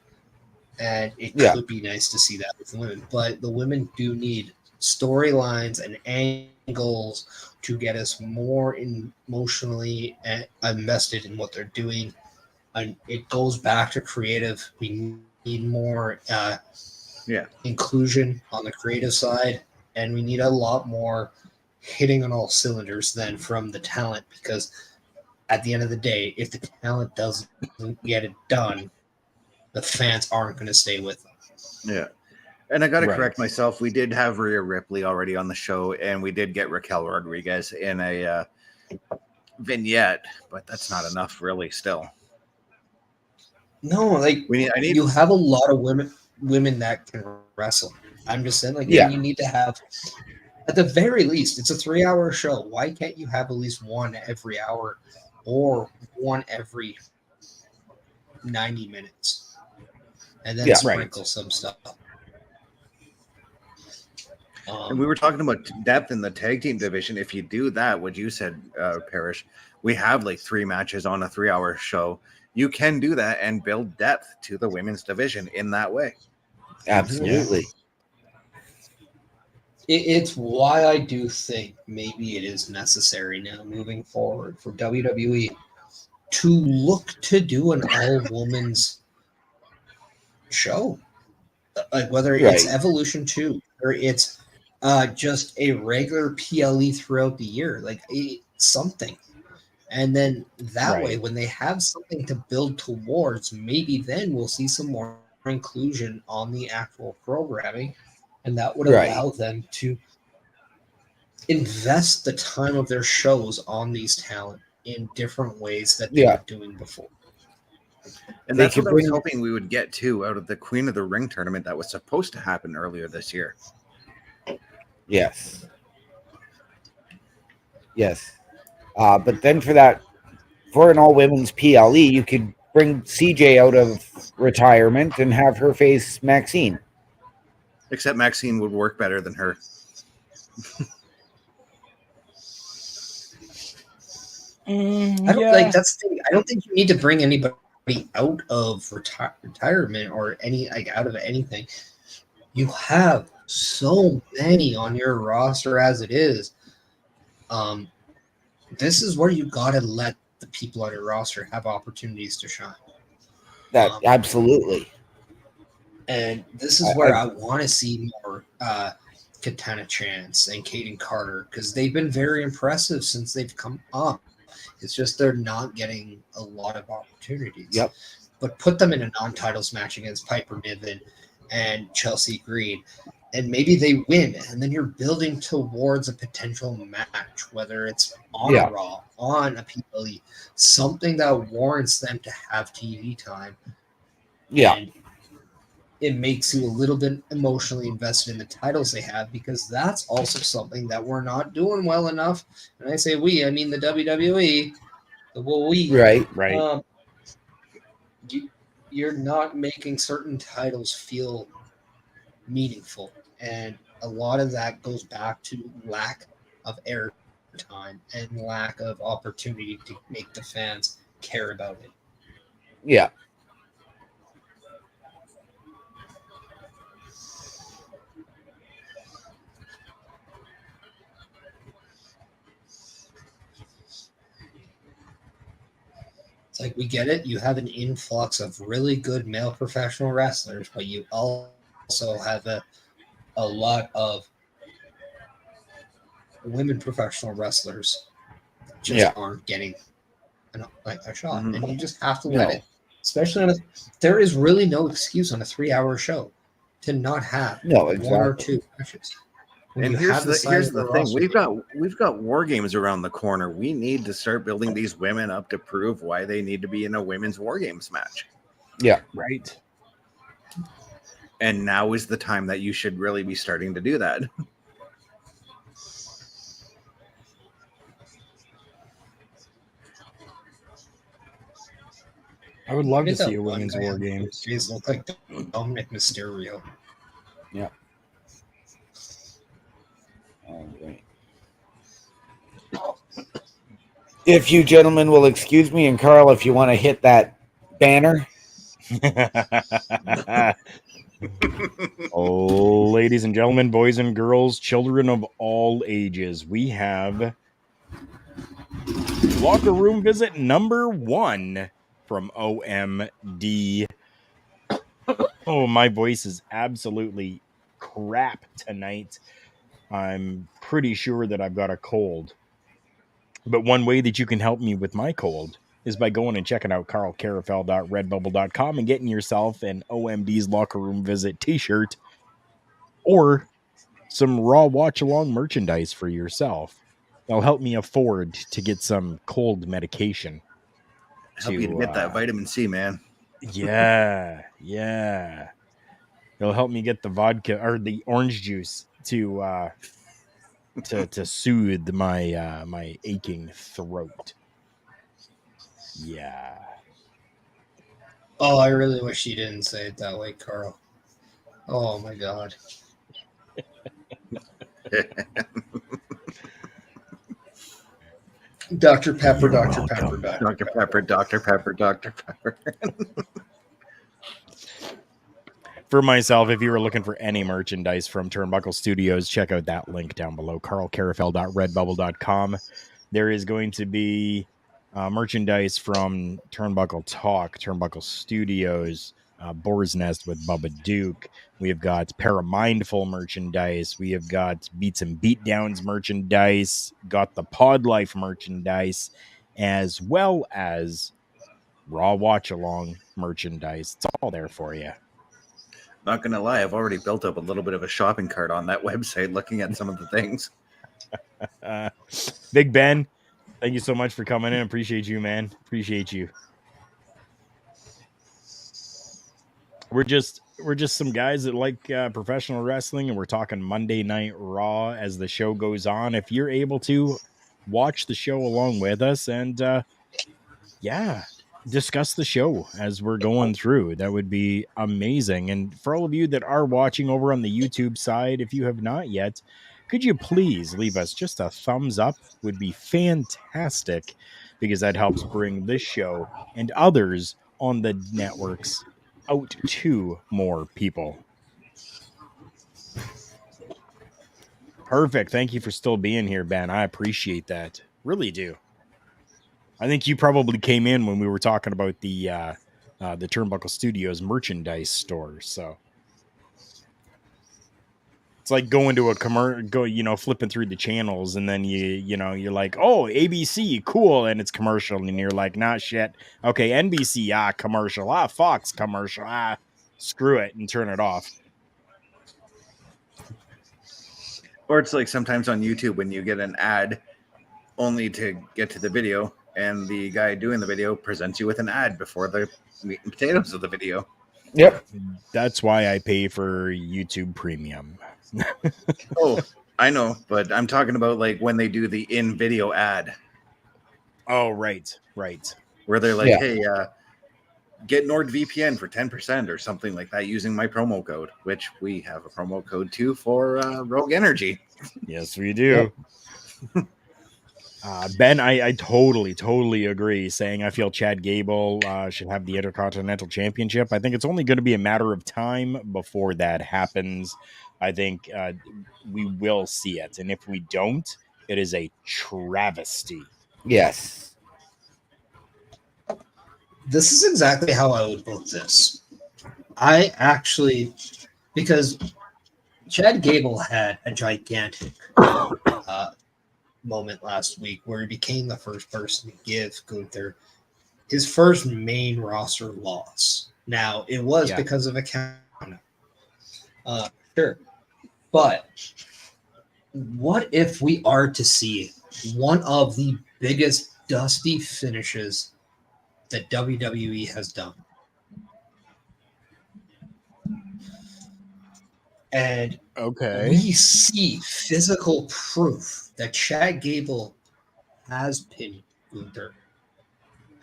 And it Yeah. could be nice to see that with the women, but the women do need storylines and angles to get us more emotionally invested in what they're doing. And it goes back to creative. We need more inclusion on the creative side, and we need a lot more hitting on all cylinders than from the talent, because at the end of the day, if the talent doesn't get it done, the fans aren't going to stay with them. Yeah. And I got to Right. correct myself. We did have Rhea Ripley already on the show, and we did get Raquel Rodriguez in a vignette, but that's not enough, really, still. No, like I need you have a lot of women that can wrestle. I'm just saying, like, Yeah. you need to have, at the very least, it's a 3-hour show. Why can't you have at least one every hour or one every 90 minutes? And then Yeah. sprinkle some stuff. And we were talking about depth in the tag team division. If you do that, what you said, Parrish, we have like 3 matches on a 3-hour show. You can do that and build depth to the women's division in that way. Absolutely. It's why I do think maybe it is necessary now moving forward for WWE to look to do an all-women's show. Like whether it's Right. Evolution 2 or it's just a regular PLE throughout the year, like something. And then that way, Right. when they have something to build towards, maybe then we'll see some more inclusion on the actual programming. And that would Right. allow them to invest the time of their shows on these talent in different ways that they Yeah. were doing before. And They that's could what I was bring- hoping we would get to out of the Queen of the Ring tournament that was supposed to happen earlier this year. Yes. Yes. But then for an all women's PLE, you could bring CJ out of retirement and have her face Maxine. Except Maxine would work better than her. Like that's the thing. I don't think you need to bring anybody out of retirement or out of anything. You have so many on your roster as it is. This is where you got to let the people on your roster have opportunities to shine. That absolutely. And this is where I want to see more Katana Chance and Kaden Carter, because they've been very impressive since they've come up. It's just they're not getting a lot of opportunities. Yep. But put them in a non-titles match against Piper Niven and Chelsea Green, and maybe they win, and then you're building towards a potential match, whether it's on a Raw, on a PLE, something that warrants them to have TV time. Yeah. And it makes you a little bit emotionally invested in the titles they have, because that's also something that we're not doing well enough. And I say we, I mean the WWE. Well, Right. you're not making certain titles feel meaningful, and a lot of that goes back to lack of airtime and lack of opportunity to make the fans care about it. Yeah. It's like, we get it. You have an influx of really good male professional wrestlers, but you also have a lot of women professional wrestlers that just aren't getting a shot. Mhm. And you just have to let it. Especially there is really no excuse on a 3-hour show to not have one or two matches. And here's the thing: we've got war games around the corner. We need to start building these women up to prove why they need to be in a women's war games match. Yeah. Right. And now is the time that you should really be starting to do that. I would love to see a women's war game. These look like Dominic Mysterio. Yeah. All right. If you gentlemen will excuse me, and Karl, if you want to hit that banner. Oh, ladies and gentlemen, boys and girls, children of all ages, we have locker room visit number 1 from OMD. Oh, my voice is absolutely crap tonight. I'm pretty sure that I've got a cold. But one way that you can help me with my cold is by going and checking out karlkarafel.redbubble.com and getting yourself an OMD's Locker Room Visit t-shirt or some Raw watch-along merchandise for yourself. That'll help me afford to get some cold medication. Help you to get that vitamin C, man. Yeah. It'll help me get the vodka or the orange juice to soothe my my aching throat. Yeah. Oh, I really wish you didn't say it that way, Karl. Oh my God. Dr. Pepper, Dr. Pepper, Dr. Pepper, Dr. Pepper, Dr. Pepper. For myself, if you were looking for any merchandise from Turnbuckle Studios, check out that link down below, karlkarafel.redbubble.com. There is going to be merchandise from Turnbuckle Talk, Turnbuckle Studios, Boar's Nest with Bubba Duke. We have got Paramindful merchandise. We have got Beats and Beatdowns merchandise, got the Pod Life merchandise, as well as Raw Watch Along merchandise. It's all there for you. Not gonna lie, I've already built up a little bit of a shopping cart on that website looking at some of the things. Big Ben, thank you so much for coming in. Appreciate you, man. Appreciate you. We're just some guys that like professional wrestling, and we're talking Monday Night Raw as the show goes on. If you're able to watch the show along with us and discuss the show as we're going through, that would be amazing. And for all of you that are watching over on the YouTube side, if you have not yet, could you please leave us just a thumbs up? Would be fantastic, because that helps bring this show and others on the networks out to more people. Perfect. Thank you for still being here, Ben. I appreciate that. Really do. I think you probably came in when we were talking about the Turnbuckle Studios merchandise store. So it's like going to a flipping through the channels, and then you're like, oh, ABC, cool, and it's commercial, and you're like, nah, shit. Okay, NBC, commercial. Fox, commercial. Screw it, and turn it off. Or it's like sometimes on YouTube when you get an ad only to get to the video, and the guy doing the video presents you with an ad before the meat and potatoes of the video. Yep. That's why I pay for YouTube Premium. Oh, I know, but I'm talking about like when they do the in-video ad. Oh, right. where they're like, Yeah. hey, get NordVPN for 10% or something like that using my promo code, which we have a promo code too for Rogue Energy. Yes, we do. Ben, I totally agree. Saying I feel Chad Gable should have the Intercontinental Championship. I think it's only going to be a matter of time before that happens. I think we will see it, and if we don't, it is a travesty. Yes. This is exactly how I would book this. I actually, because Chad Gable had a gigantic moment last week where he became the first person to give Gunther his first main roster loss. Now, it was because of a count. Sure. But what if we are to see one of the biggest dusty finishes that WWE has done? And we see physical proof that Chad Gable has pinned Gunther.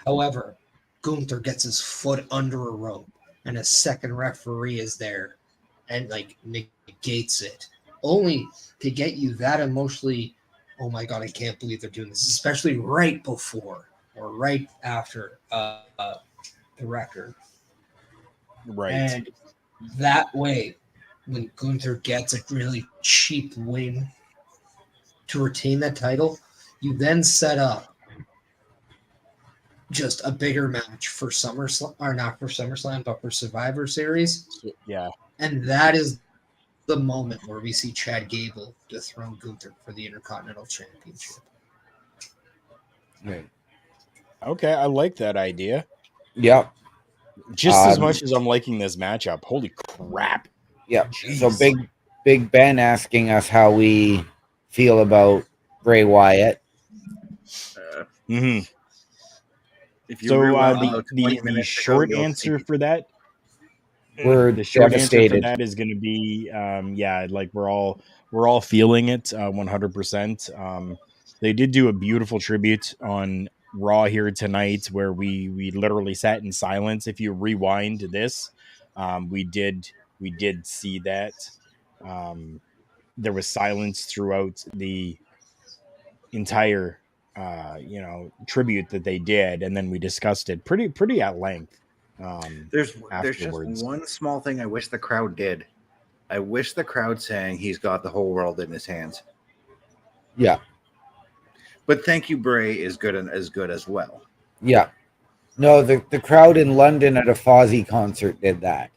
However, Gunther gets his foot under a rope and a second referee is there and like negates it, only to get you that emotionally, oh my God, I can't believe they're doing this, especially right before or right after the record. Right. And that way, when Gunther gets a really cheap win to retain that title, you then set up just a bigger match for SummerSlam, or not for SummerSlam, but for Survivor Series. Yeah. And that is the moment where we see Chad Gable dethrone Gunther for the Intercontinental Championship. Right. Okay, I like that idea. Yep. Just as much as I'm liking this matchup. Holy crap. Yep. Jeez. So Big Ben asking us how we feel about Bray Wyatt. If you so, rewound the short answer for that, we're the short answer for devastated. that is going to be, like we're all feeling it 100%. They did do a beautiful tribute on Raw here tonight, where we literally sat in silence. If you rewind this, we did see that. There was silence throughout the entire tribute that they did, and then we discussed it pretty at length. There's afterwards. just one small thing I wish the crowd did. I wish the crowd sang he's got the whole world in his hands. Yeah. But Thank You Bray is good as well. Yeah. No, the crowd in London at a Fozzy concert did that.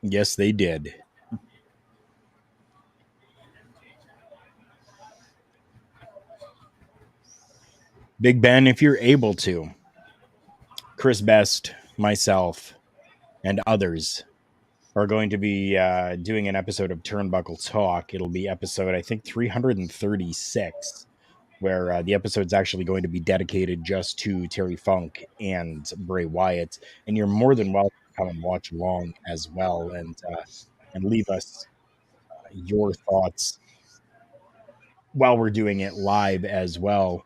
Yes, they did. Big Ben, if you're able to, Chris Best, myself, and others are going to be doing an episode of Turnbuckle Talk. It'll be episode, I think, 336, where the episode's actually going to be dedicated just to Terry Funk and Bray Wyatt. And you're more than welcome to come and watch along as well, and leave us your thoughts while we're doing it live as well.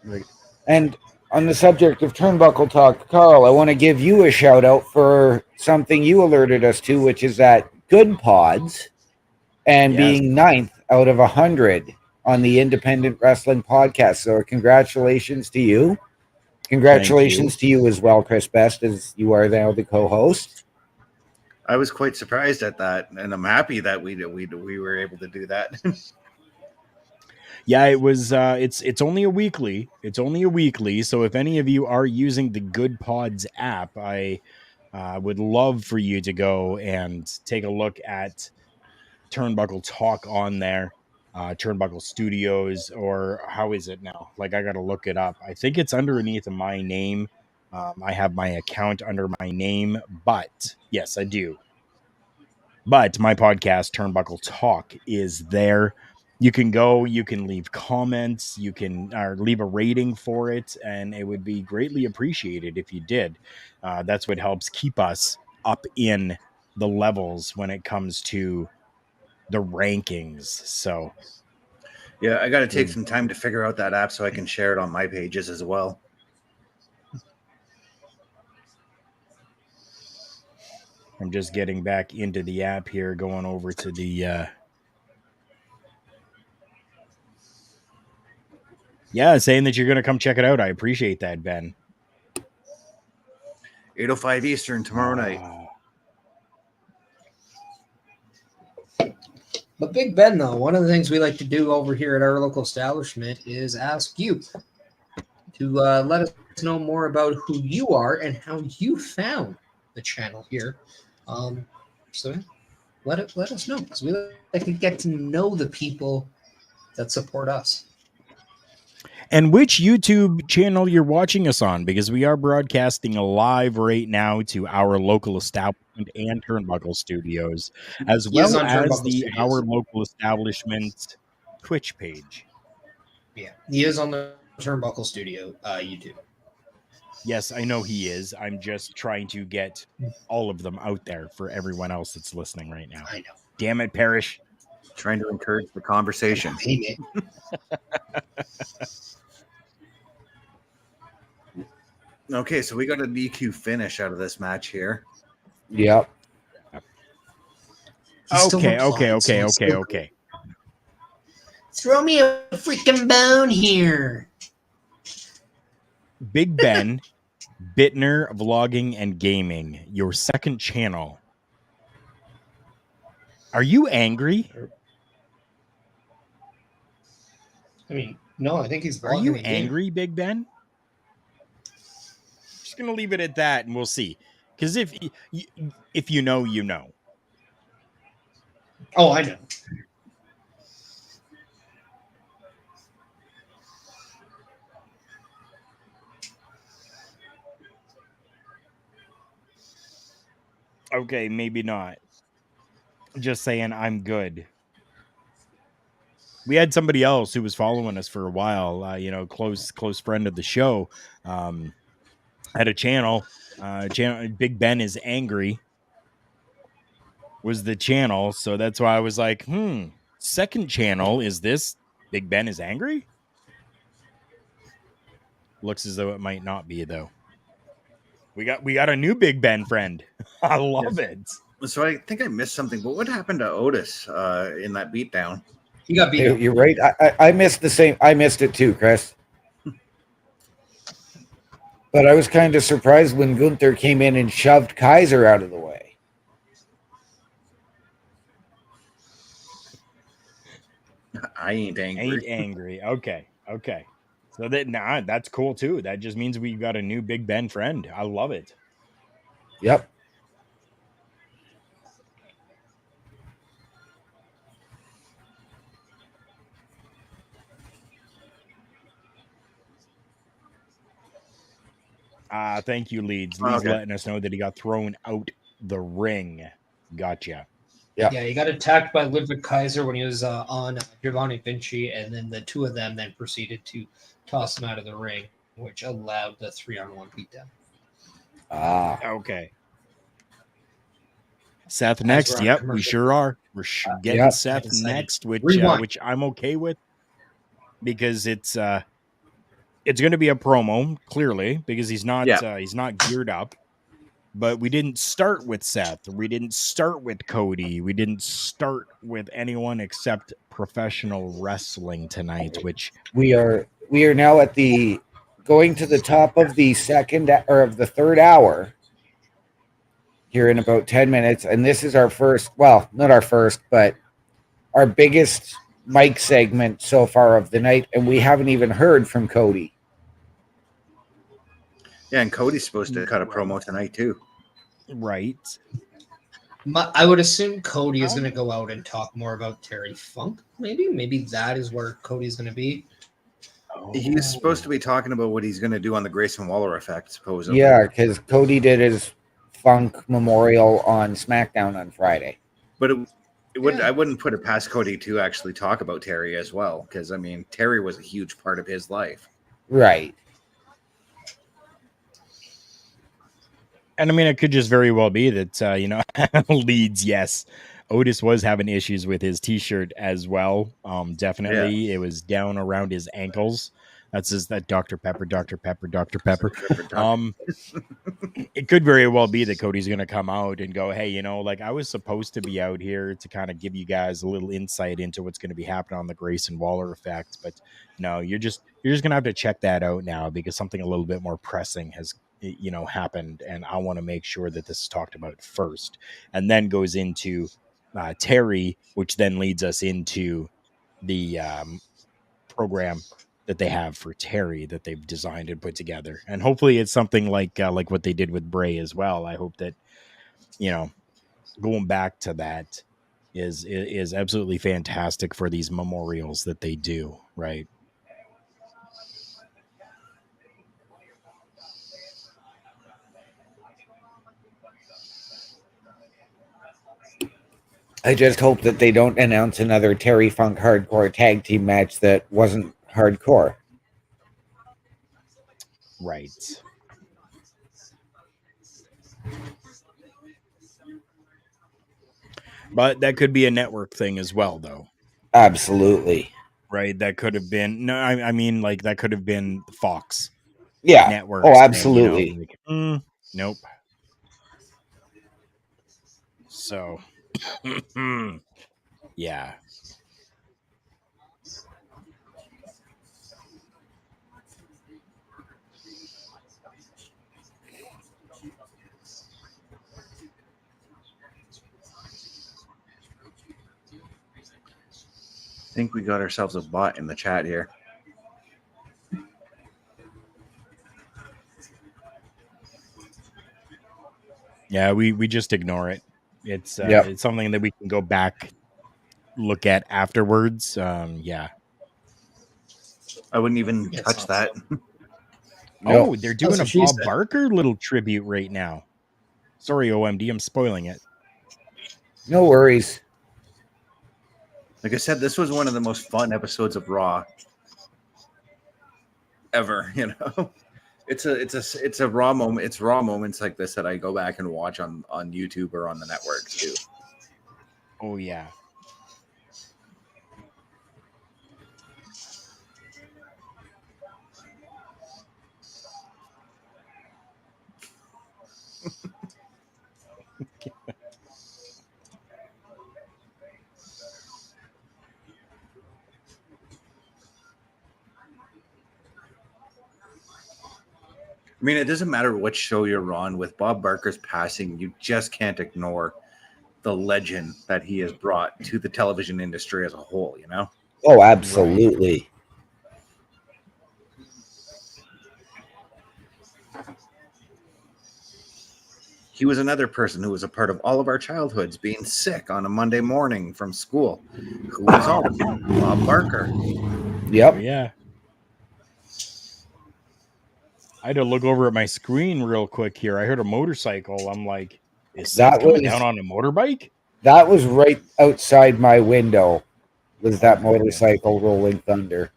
Right. And on the subject of Turnbuckle Talk, Karl, I want to give you a shout out for something you alerted us to, which is that Good Pods and being 9th out of 100 on the Independent Wrestling Podcast. So congratulations to you. Congratulations to you as well, Chris Best, as you are now the co-host. I was quite surprised at that, and I'm happy that we were able to do that. Yeah, it was. It's only a weekly. It's only a weekly. So if any of you are using the Good Pods app, I would love for you to go and take a look at Turnbuckle Talk on there, Turnbuckle Studios, or how is it now? Like, I got to look it up. I think it's underneath my name. I have my account under my name, but yes, I do. But my podcast, Turnbuckle Talk, is there. You can go, you can leave comments, you can leave a rating for it, and it would be greatly appreciated if you did. That's what helps keep us up in the levels when it comes to the rankings. So Yeah, I got to take some time to figure out that app so I can share it on my pages as well. I'm just getting back into the app here, going over to the saying that you're going to come check it out. I appreciate that, Ben. 8:05 Eastern tomorrow night. But Big Ben, though, one of the things we like to do over here at our local establishment is ask you to let us know more about who you are and how you found the channel here. So let us know, because we like to get to know the people that support us. And which YouTube channel you're watching us on, because we are broadcasting live right now to our local establishment and Turnbuckle Studios, as well as our local establishment Twitch page. Yeah, he is on the Turnbuckle Studio YouTube. Yes, I know he is. I'm just trying to get all of them out there for everyone else that's listening right now. I know. Damn it, Parrish. Trying to encourage the conversation. Okay, so we got a DQ finish out of this match here. Yep. Okay. Throw me a freaking bone here. Big Ben, Bittner Vlogging and Gaming, your second channel. Are you angry? I mean, no, I think he's. Are you angry, Big Ben? Just gonna leave it at that, and we'll see. Because if you know, you know. Oh, I know. Okay, maybe not. Just saying, I'm good. We had somebody else who was following us for a while, close friend of the show, had a channel. Big Ben is Angry was the channel, so that's why I was like, second channel is this Big Ben is Angry? Looks as though it might not be, though. We got a new Big Ben friend. I love it. So I think I missed something, but what happened to Otis in that beatdown? He got beat up. You're right. I missed the same. I missed it too, Chris. But I was kind of surprised when Gunther came in and shoved Kaiser out of the way. I ain't angry. Okay. So that's cool too. That just means we got a new Big Ben friend. I love it. Yep. Thank you, Leeds. Leeds letting us know that he got thrown out the ring. Gotcha. Yeah, he got attacked by Ludwig Kaiser when he was on Giovanni Vinci, and then the two of them then proceeded to toss him out of the ring, which allowed the 3-on-1 beatdown. Okay. Seth next. Yep, we sure are. We're getting Seth next, which I'm okay with, because it's going to be a promo, clearly, because he's not geared up. But we didn't start with Seth. We didn't start with Cody. We didn't start with anyone except professional wrestling tonight, which we are now at the going to the top of the second or of the third hour here in about 10 minutes. And this is our first, well, not our first, but our biggest mic segment so far of the night. And we haven't even heard from Cody. Yeah, and Cody's supposed to cut a promo tonight too. Right. I would assume Cody is going to go out and talk more about Terry Funk. Maybe that is where Cody's going to be. He's supposed to be talking about what he's going to do on the Grayson Waller effect, supposedly. Yeah, because Cody did his Funk memorial on SmackDown on Friday. But I wouldn't put it past Cody to actually talk about Terry as well, because I mean Terry was a huge part of his life. Right. And I mean, it could just very well be that, Leeds, yes. Otis was having issues with his t-shirt as well. Definitely. It was down around his ankles. That's just that Dr. Pepper, Dr. Pepper, Dr. Pepper. It could very well be that Cody's going to come out and go, hey, like I was supposed to be out here to kind of give you guys a little insight into what's going to be happening on the Grayson Waller effect. But no, you're just going to have to check that out now because something a little bit more pressing has, happened. And I want to make sure that this is talked about first and then goes into Terry, which then leads us into the program that they have for Terry that they've designed and put together. And hopefully it's something like what they did with Bray as well. I hope that, going back to that is absolutely fantastic for these memorials that they do. Right. I just hope that they don't announce another Terry Funk hardcore tag team match that wasn't hardcore. Right. But that could be a network thing as well, though. Absolutely. Right. That could have been I mean, like that could have been Fox. Yeah. Network. Oh, absolutely. Nope. So, yeah. I think we got ourselves a bot in the chat here. Yeah, we just ignore it. It's it's something that we can go back, look at afterwards. Yeah. I wouldn't even touch that. Oh, they're doing a Bob said. Barker little tribute right now. Sorry, OMD, I'm spoiling it. No worries. Like I said, this was one of the most fun episodes of Raw ever. It's a Raw moment. It's Raw moments like this that I go back and watch on YouTube or on the network too. Oh yeah. I mean, it doesn't matter what show you're on. With Bob Barker's passing, you just can't ignore the legend that he has brought to the television industry as a whole, Oh, absolutely. Right. He was another person who was a part of all of our childhoods, being sick on a Monday morning from school. Who was home? Bob Barker. Yep. Oh, yeah. I had to look over at my screen real quick here. I heard a motorcycle. I'm like, is that coming down on a motorbike? That was right outside my window. Was that motorcycle rolling thunder?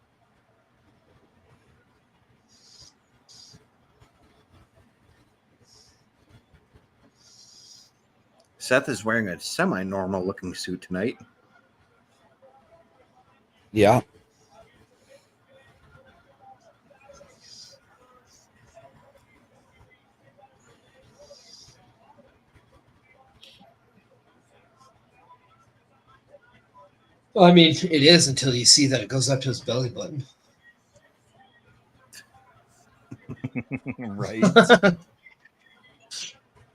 Seth is wearing a semi-normal looking suit tonight. Yeah. Well, I mean, it is until you see that it goes up to his belly button. Right.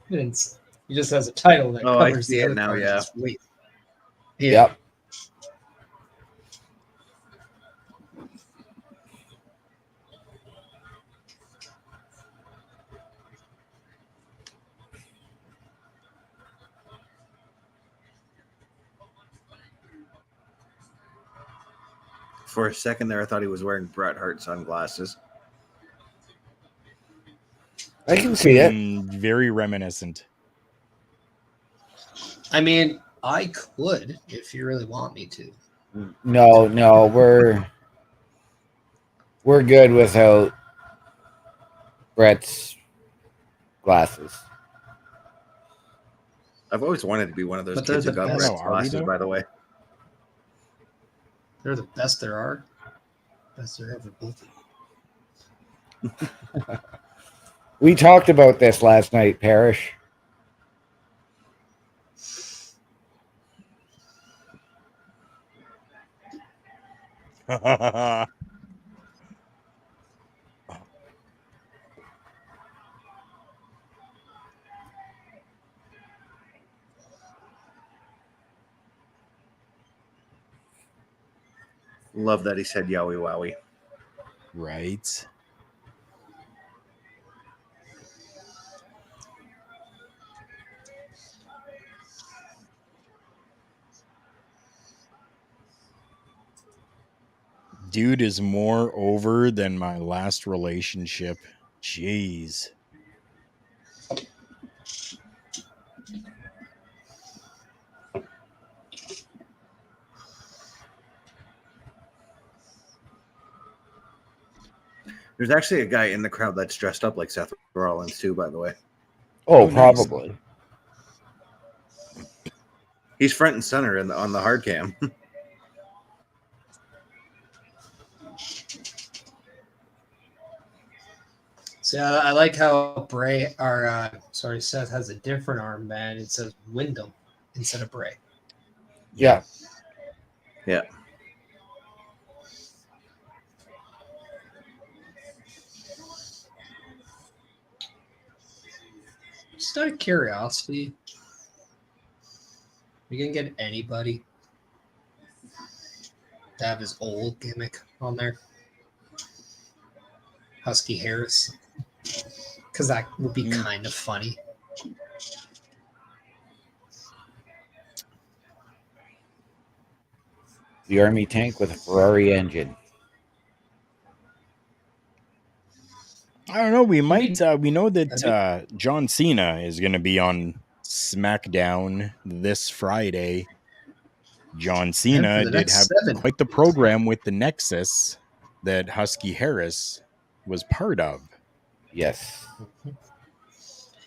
He just has a title that covers the other now. Yeah. Yep. For a second there, I thought he was wearing Bret Hart sunglasses. I can see it. Very reminiscent. I mean, I could if you really want me to. No, we're good without Brett's glasses. I've always wanted to be one of those But they're kids who the got best. red No, are we glasses, though? by the way. They're the best there are. Best there ever will be. We talked about this last night, Parrish. Love that he said yowie wowie. Right. Dude is more over than my last relationship. Jeez. There's actually a guy in the crowd that's dressed up like Seth Rollins too, by the way. Oh, Oh, nice. probably. He's front and center on the hard cam. See, I like how Bray Seth has a different armband. It says Wyndham instead of Bray. Yeah. Yeah. Just out of curiosity, we can get anybody to have his old gimmick on there. Husky Harris. Because that would be kind of funny. The Army tank with a Ferrari engine. I don't know. We might. We know that John Cena is going to be on SmackDown this Friday. John Cena the did next have 7. quite the program with the Nexus that Husky Harris was part of. Yes.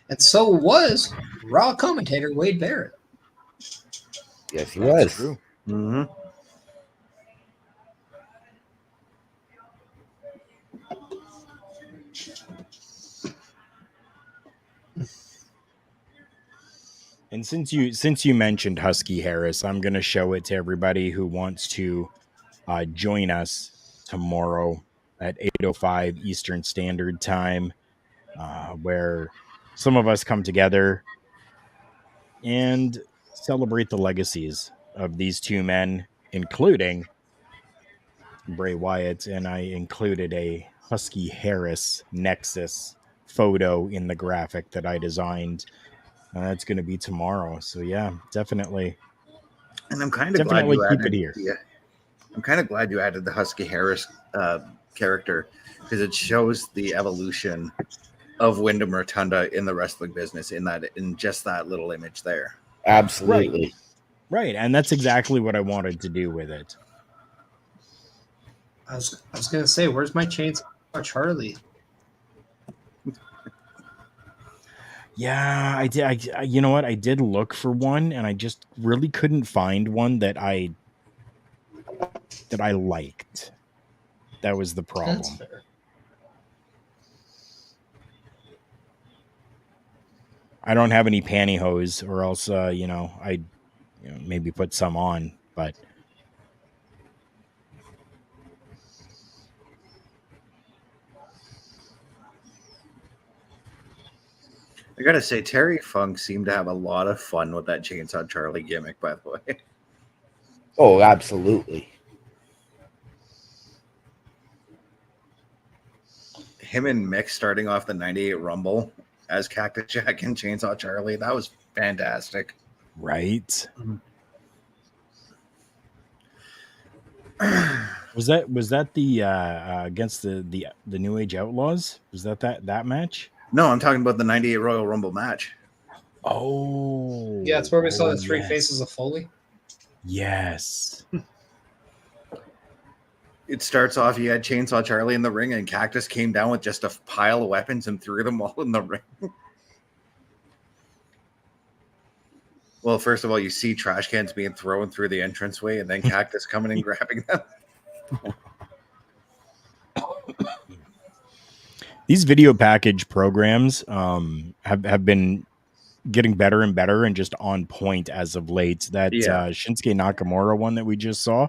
And so was Raw commentator Wade Barrett. Yes, he That's was. true. Mm-hmm. And since you mentioned Husky Harris, I'm going to show it to everybody who wants to join us tomorrow at 8:05 Eastern Standard Time, where some of us come together and celebrate the legacies of these two men, including Bray Wyatt, and I included a Husky Harris Nexus photo in the graphic that I designed. That's going to be tomorrow. So yeah, definitely. And I'm kind of glad you keep added it here. Yeah, I'm kind of glad you added the Husky Harris character because it shows the evolution of Wyndham Rotunda in the wrestling business in just that little image there. Absolutely. Right. And that's exactly what I wanted to do with it. I was gonna say, where's my Chainsaw Charlie? Yeah, I did. You know what? I did look for one, and I just really couldn't find one that I liked. That was the problem. That's fair. I don't have any pantyhose, or else, I'd maybe put some on, but. I gotta say, Terry Funk seemed to have a lot of fun with that Chainsaw Charlie gimmick, by the way. Oh, absolutely. Him and Mick starting off the 98 Rumble as Cactus Jack and Chainsaw Charlie, that was fantastic. Right. Was that the against the New Age Outlaws? Was that match? No, I'm talking about the 98 Royal Rumble match. Oh. Yeah, it's where we saw the three faces of Foley. Yes. It starts off, you had Chainsaw Charlie in the ring, and Cactus came down with just a pile of weapons and threw them all in the ring. Well, first of all, you see trash cans being thrown through the entranceway, and then Cactus coming and grabbing them. These video package programs have been getting better and better and just on point as of late. That Shinsuke Nakamura one that we just saw,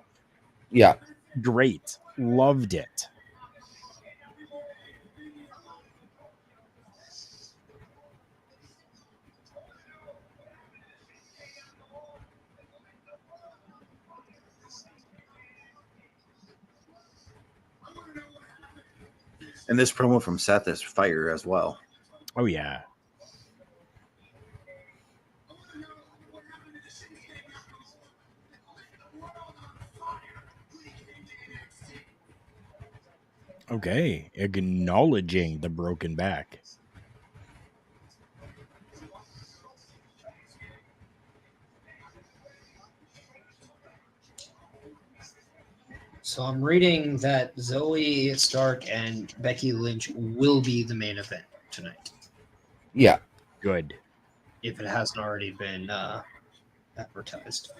Yeah. great, loved it. And this promo from Seth is fire as well. Oh yeah. Okay, acknowledging the broken back. So I'm reading that Zoe Stark and Becky Lynch will be the main event tonight. Yeah. Good. If it hasn't already been advertised.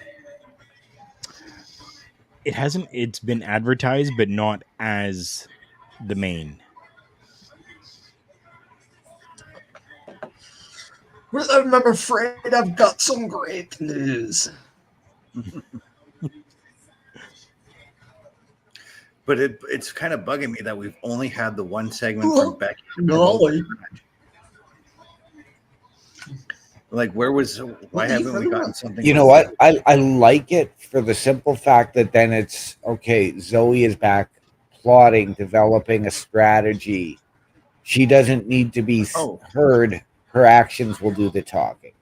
It hasn't. It's been advertised, but not as the main. I'm afraid I've got some great news. But it's kind of bugging me that we've only had the one segment from Becky. Golly. Like, why haven't we gotten something? You know what? I like it for the simple fact that then it's okay. Zoe is back plotting, developing a strategy. She doesn't need to be heard. Her actions will do the talking.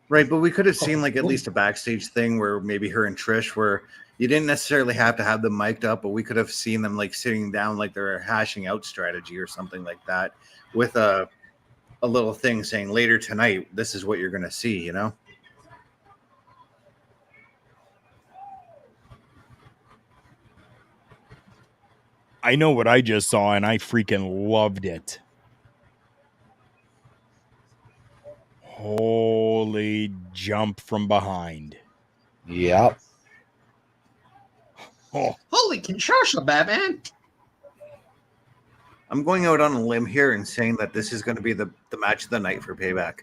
Right, but we could have seen like at least a backstage thing where maybe her and Trish were. You didn't necessarily have to have them mic'd up, but we could have seen them like sitting down like they're hashing out strategy or something like that with a little thing saying later tonight, this is what you're going to see, you know? I know what I just saw, and I freaking loved it. Holy jump from behind. Yep. Oh. Holy Kinshasa, Batman. I'm going out on a limb here and saying that this is going to be the match of the night for Payback.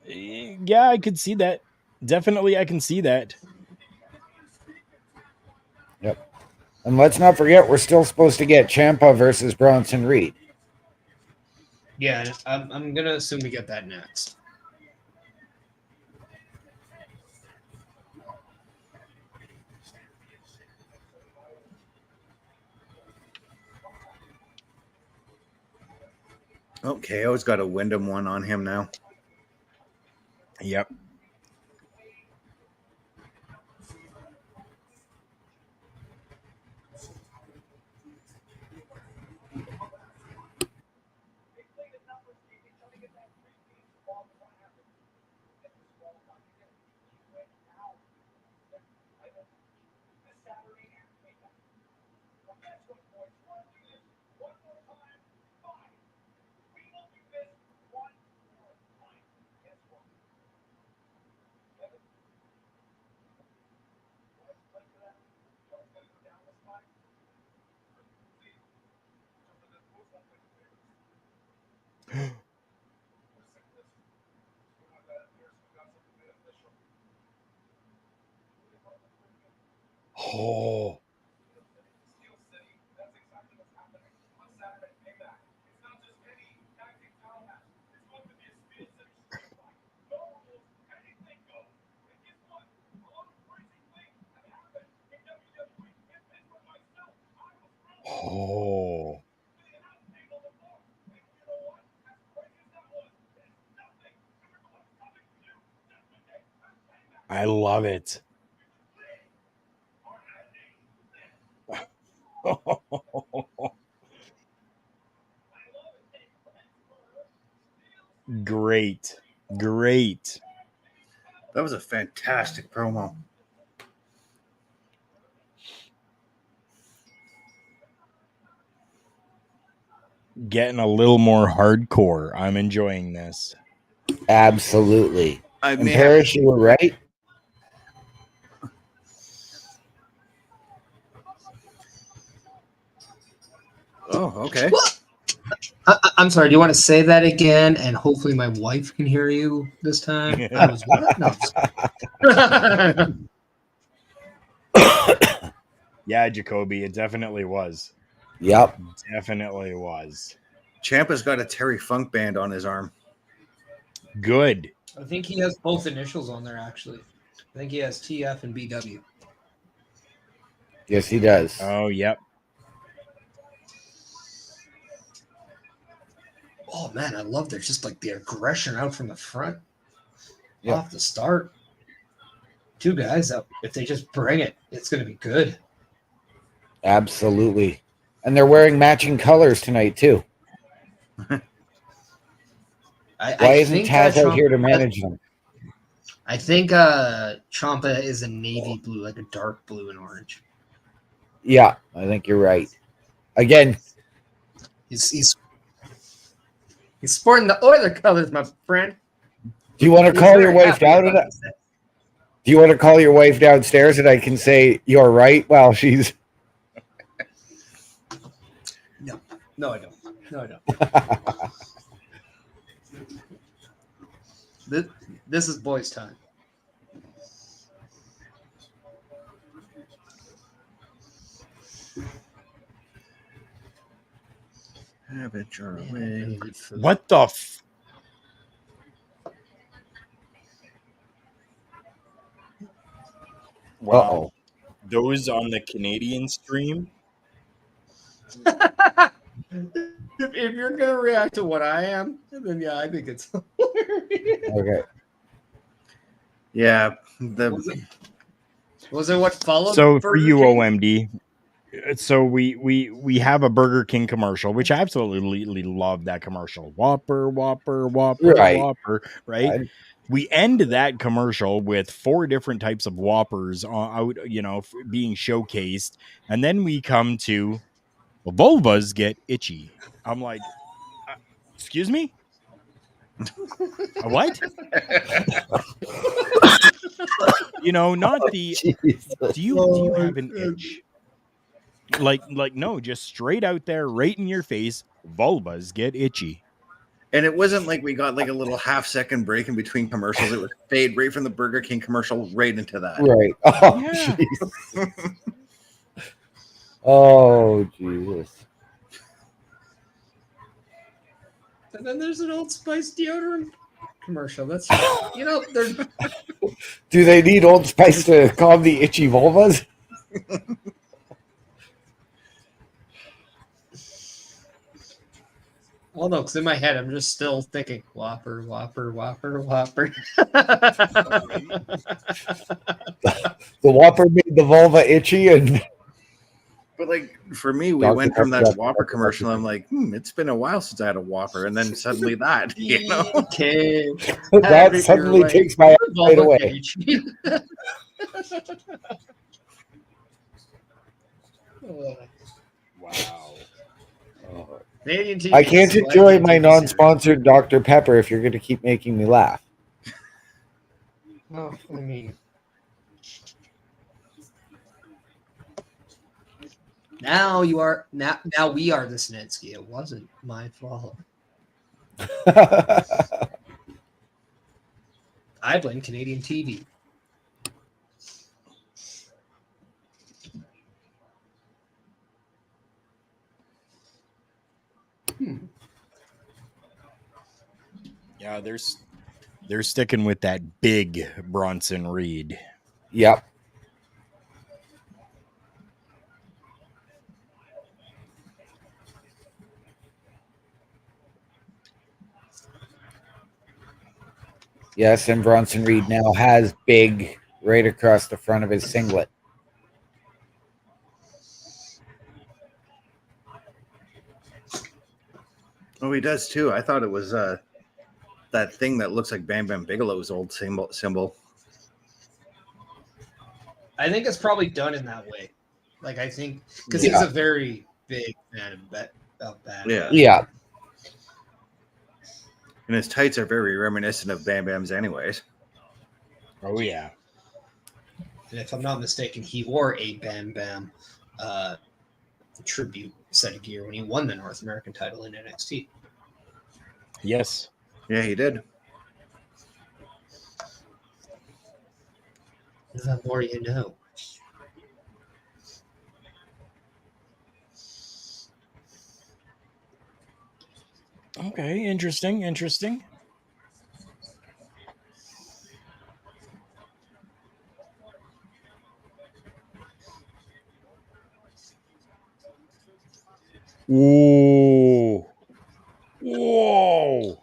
Yeah, I could see that. Definitely, I can see that. Yep. And let's not forget, we're still supposed to get Ciampa versus Bronson Reed. Yeah, I'm going to assume we get that next. Okay, I always got a Wyndham one on him now. Yep. Oh. Oh. I love it. Great. Great. That was a fantastic promo. getting a little more hardcore. I'm enjoying this. Absolutely. I And mean, Paris, you were right. oh, okay. I'm sorry. Do you want to say that again? And hopefully my wife can hear you this time. I was what? No. Yeah, Jacoby, it definitely was. Yep. Definitely was. Ciampa's got a Terry Funk band on his arm. Good. I think he has both initials on there, actually. I think he has TF and BW. Yes, he does. Oh, yep. Oh, man, I love their just like the aggression out from the front. Yep. Off the start. Two guys that if they just bring it, it's going to be good. Absolutely. And they're wearing matching colors tonight, too. Why isn't Taz out here to manage them? I think Ciampa is a navy blue, like a dark blue and orange. Yeah, I think you're right. Again, He's sporting the Oiler colors, my friend. do you want to call your wife down? Do you want to call your wife downstairs and I can say you're right while she's... No, I don't. No, I don't. This is boys' time. Have it your way. What the Wow. Uh-oh. Those on the Canadian stream. If you're gonna react to what I am, then yeah, I think it's hilarious. Okay. Yeah. Was it what followed? So for Burger you, King? OMD. So we have a Burger King commercial, which I absolutely love that commercial. Whopper, Whopper, Whopper, Right. Whopper, right? We end that commercial with 4 different types of Whoppers out, being showcased. And then we come to vulvas get itchy. I'm like, excuse me? A what? Not the, do you have an itch? Like no, just straight out there, right in your face, vulvas get itchy. And it wasn't like we got like a little half-second break in between commercials. It was fade right from the Burger King commercial right into that. Right. Oh, Yeah. jeez. Oh, Jesus. And then there's an Old Spice deodorant commercial. That's they're Do they need Old Spice to calm the itchy vulvas? well, no, because in my head I'm just still thinking Whopper, Whopper, Whopper, Whopper. The Whopper made the vulva itchy, and But like for me, we Dr. went from Pepper, that Dr. Whopper Pepper, commercial. Dr. I'm like, it's been a while since I had a Whopper, and then suddenly that, Okay. that suddenly takes my eye right away. Wow. Canadian TV I can't is enjoy like my TV non-sponsored Dr. Pepper if you're going to keep making me laugh. series. Oh, I mean, now we are the Snitsky. It wasn't my fault. I blame Canadian TV. Yeah, they're sticking with that big Bronson Reed. Yep. Yes, and Bronson Reed now has big right across the front of his singlet. Oh, he does too. I thought it was that thing that looks like Bam Bam Bigelow's old symbol. I think it's probably done in that way. Like I think because he's a very big fan of about that. Yeah. Yeah. And his tights are very reminiscent of Bam Bam's anyways. Oh yeah. And if I'm not mistaken, he wore a Bam Bam tribute set of gear when he won the North American title in NXT. Yes. Yeah, he did. The more you know. Okay. Interesting. Ooh. Whoa.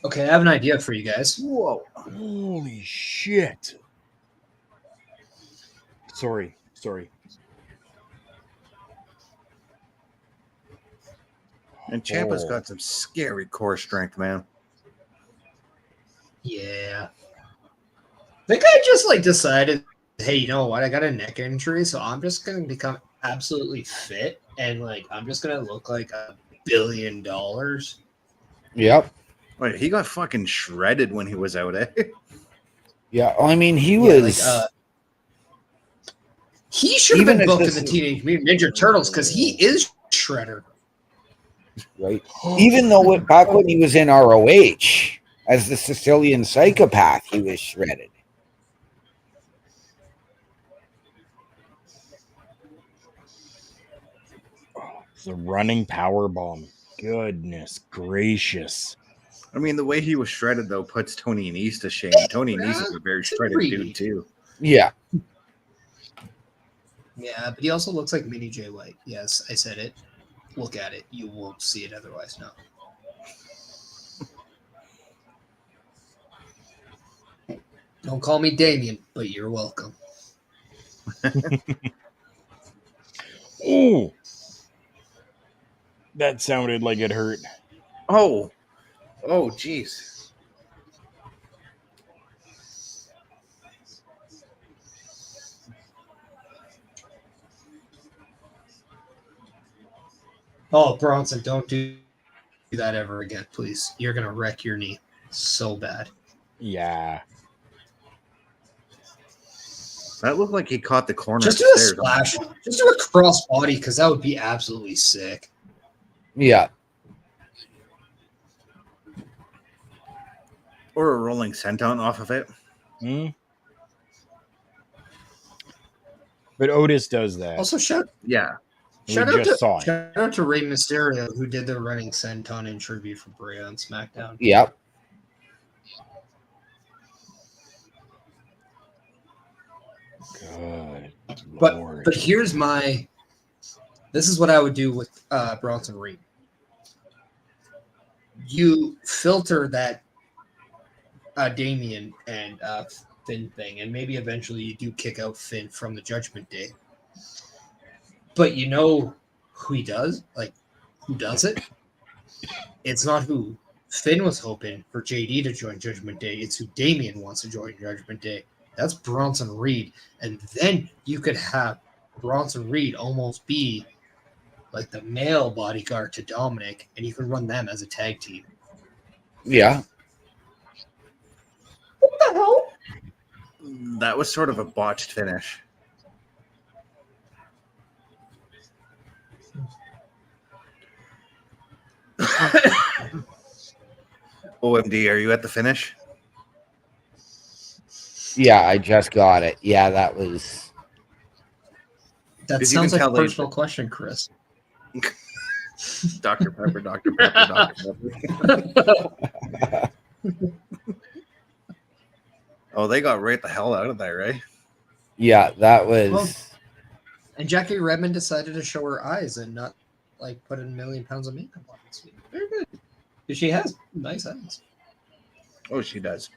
Okay, I have an idea for you guys. Whoa. Holy shit. Sorry. And Ciampa's Oh. got some scary core strength, man. Yeah. I think I just decided, hey, you know what? I got a neck injury, so I'm just gonna become absolutely fit and I'm just gonna look like $1 billion. Yep. Wait, he got fucking shredded when he was out, eh? Yeah. I mean, he Yeah, was. he should have Even been as booked in this- the Teenage Mutant Ninja Turtles because he is Shredder. right. Even though back when he was in ROH as the Sicilian psychopath, he was shredded. The running power bomb. Goodness gracious. I mean, the way he was shredded, though, puts Tony Nese to shame. Tony Nese is a very shredded dude, too. Yeah. Yeah, but he also looks like Mini J White. Yes, I said it. Look at it. You won't see it otherwise. No. Don't call me Damien, but you're welcome. Ooh. That sounded like it hurt. Oh, jeez. Oh, Bronson, don't do that ever again, please. You're going to wreck your knee so bad. Yeah. That looked like he caught the corner. Just do a splash. Just do a cross body because that would be absolutely sick. Yeah. Or a rolling senton off of it. Hmm? But Otis does that. Also, shout Yeah. out saw it. shout out to Rey Mysterio, who did the running senton in tribute for Bray on SmackDown. Yep. Good But Lord. but here's my. This is what I would do with Bronson Reed. You filter that Damien and Finn thing, and maybe eventually you do kick out Finn from the Judgment Day. But you know who he does? Who does it? It's not who Finn was hoping for JD to join Judgment Day. It's who Damien wants to join Judgment Day. That's Bronson Reed. And then you could have Bronson Reed almost be like the male bodyguard to Dominic, and you could run them as a tag team. Yeah. What the hell? That was sort of a botched finish. OMD, are you at the finish? Yeah, I just got it. Yeah, that was. That Because you sounds can like a tell personal question, Chris. Dr. Pepper, Dr. Pepper, Dr. Pepper. Oh, they got right the hell out of there, right? Yeah, that was. And Jackie Redmond decided to show her eyes and not put in 1,000,000 pounds of makeup on this week. Very good. Because she has nice eyes. Oh, she does.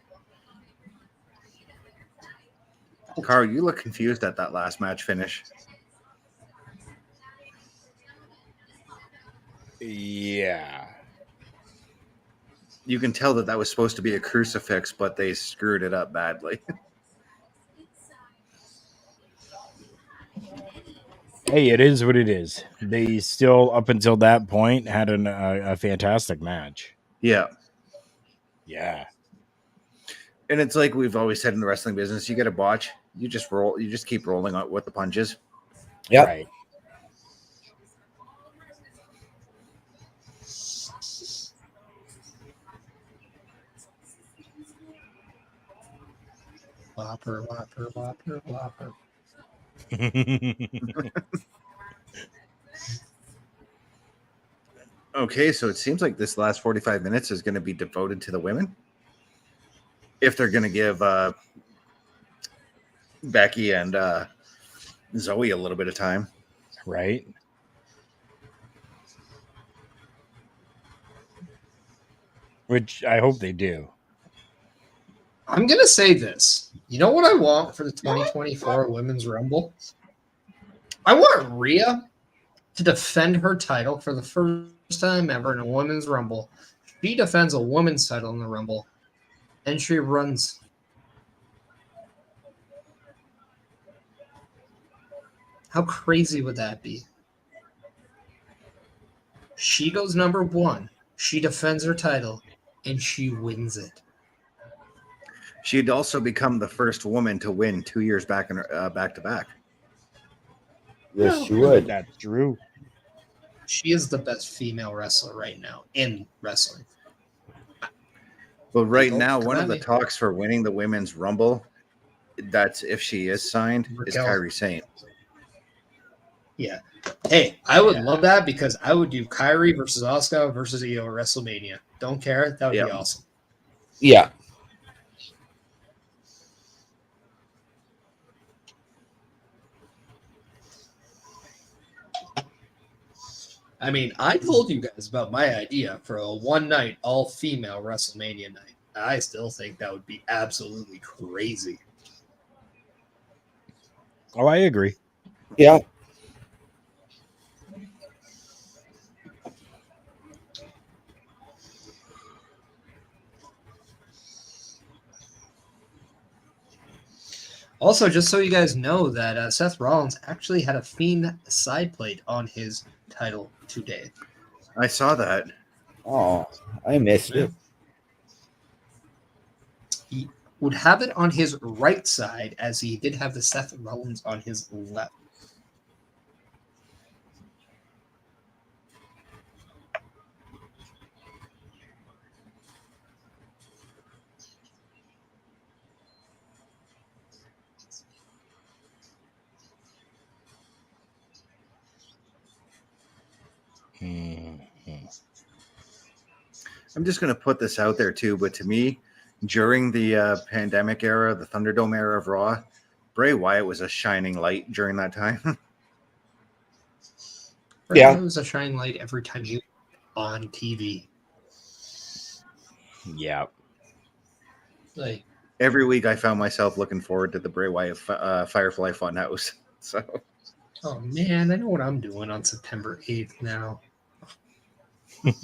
Karl, you look confused at that last match finish. Yeah. You can tell that was supposed to be a crucifix, but they screwed it up badly. Hey, it is what it is. They still, up until that point, had a fantastic match. Yeah. Yeah. And it's like we've always said in the wrestling business, you get a botch, you just roll, you just keep rolling out with the punches. Yep. Right. Whopper, whopper, whopper, whopper. Okay, so it seems like this last 45 minutes is going to be devoted to the women. If they're going to give Becky and Zoe a little bit of time. Right. Which I hope they do. I'm going to say this. You know what I want for the 2024 Women's Rumble? I want Rhea to defend her title for the first time ever in a Women's Rumble. She defends a women's title in the Rumble, and she runs. How crazy would that be? She goes number 1. She defends her title, and she wins it. She'd also become the first woman to win 2 years back in back to back. Yes, she would. That's true. She is the best female wrestler right now in wrestling. But right Don't now, come one at of the me. talks for winning the Women's Rumble, that's if she is signed, is Raquel. Kairi Sane. Yeah. Hey, I would Yeah. love that because I would do Kyrie versus Asuka versus Io at WrestleMania. Don't care. That would be Yep. awesome. Yeah. I mean, I told you guys about my idea for a one-night all-female WrestleMania night. I still think that would be absolutely crazy. Oh, I agree. Yeah. Also, just so you guys know that Seth Rollins actually had a Fiend side plate on his title today. I saw that. Oh, I missed it. He would have it on his right side as he did have the Seth Rollins on his left. Mhm. I'm just going to put this out there too, but to me, during the pandemic era, the Thunderdome era of Raw, Bray Wyatt was a shining light during that time. Yeah. It was a shining light every time he was on TV. Yeah. Like, Every week, I found myself looking forward to the Bray Wyatt Firefly Funhouse. So, oh man, I know what I'm doing on September 8th now. I'm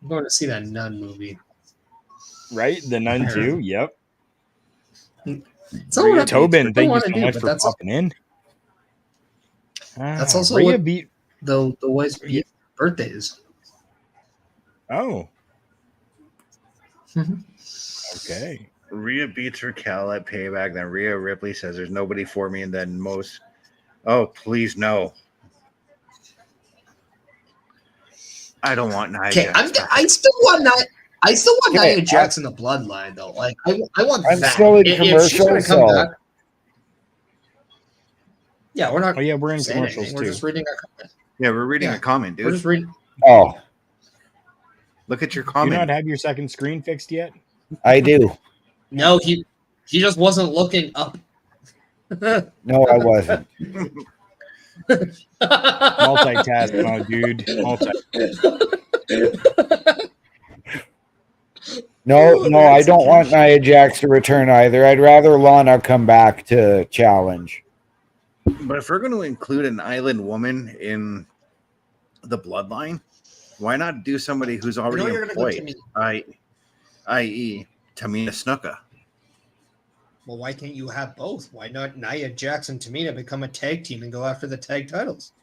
going to see that Nun movie. Right? The Nun too? Yep. So what Tobin, I thank you wanna so do, much but for that's popping in. That's also Rhea what- beat. the boys' birthdays. Oh. Okay. Rhea beats Raquel at Payback. Then Rhea Ripley says, "There's nobody for me." And then most, oh, please no. I don't want Nia Okay, Jax. I still want Nia. I still want Okay, Nia Jax in the bloodline though. Like I want I'm that. still in If she's gonna commercials, come so- back- Yeah, we're not. Oh, yeah, we're in saying commercials anything. We're too. just reading our comment. Yeah, we're reading Yeah, a comment, We're dude. just reading. Oh, Look at your Do you comment. not have your second screen fixed yet? I do. No, he just wasn't looking up. No, I wasn't. Multitask mode, dude. No, I don't want Nia Jax to return either. I'd rather Lana come back to challenge. But if we're going to include an island woman in the bloodline, why not do somebody who's already you're gonna go to employed, i.e. Tamina Snuka? Well, why can't you have both? Why not Nia Jax and Tamina become a tag team and go after the tag titles?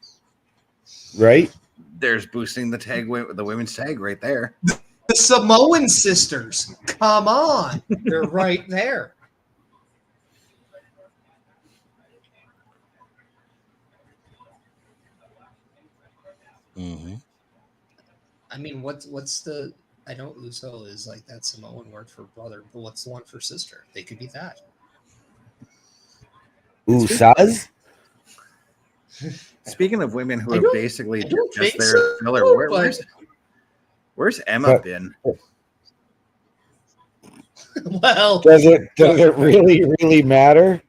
Right? There's boosting the women's tag right there. The Samoan sisters. Come on. They're right there. Mm-hmm. I mean, what's the... I know Uso is like that Samoan word for brother, but what's the one for sister? They could be that. Usas? Speaking of women who I have don't- basically I don't just think their so, filler, but- where's Emma But- been? Well, Does it really matter?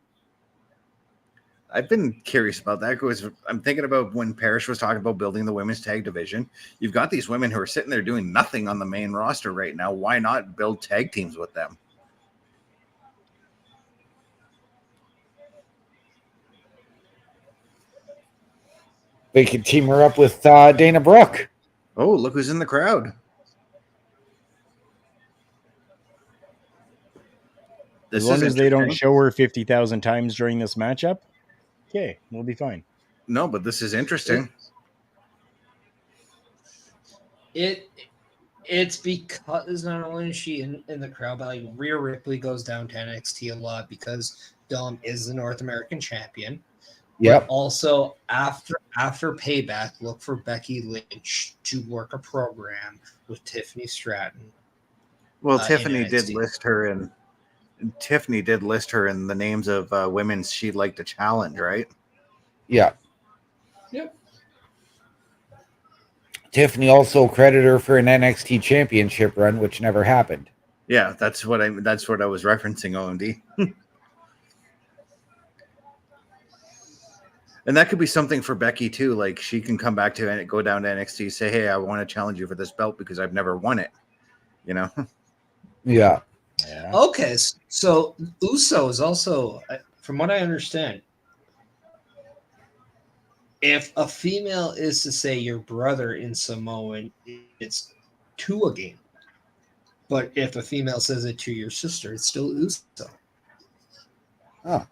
I've been curious about that because I'm thinking about when Parrish was talking about building the women's tag division. You've got these women who are sitting there doing nothing on the main roster right now. Why not build tag teams with them? They could team her up with Dana Brooke. Oh, look who's in the crowd. As This long is as they don't interesting. show her 50,000 times during this matchup, okay, we'll be fine. No, but this is interesting. It's because not only is she in the crowd, but like Rhea Ripley goes down to NXT a lot because Dom is the North American champion. Yep. But also after Payback, look for Becky Lynch to work a program with Tiffany Stratton. Well, in Tiffany did NXT. list her in. Tiffany did list her in the names of women she'd like to challenge, right? Yeah. Yep. Tiffany also credited her for an NXT championship run, which never happened. Yeah, that's what I was referencing, OMD. And that could be something for Becky too. Like she can come back to it, go down to NXT, say, "Hey, I want to challenge you for this belt because I've never won it." You know? Yeah. Yeah. Okay, so Uso is also, from what I understand, if a female is to say your brother in Samoan, it's two again. But if a female says it to your sister, it's still Uso. Oh.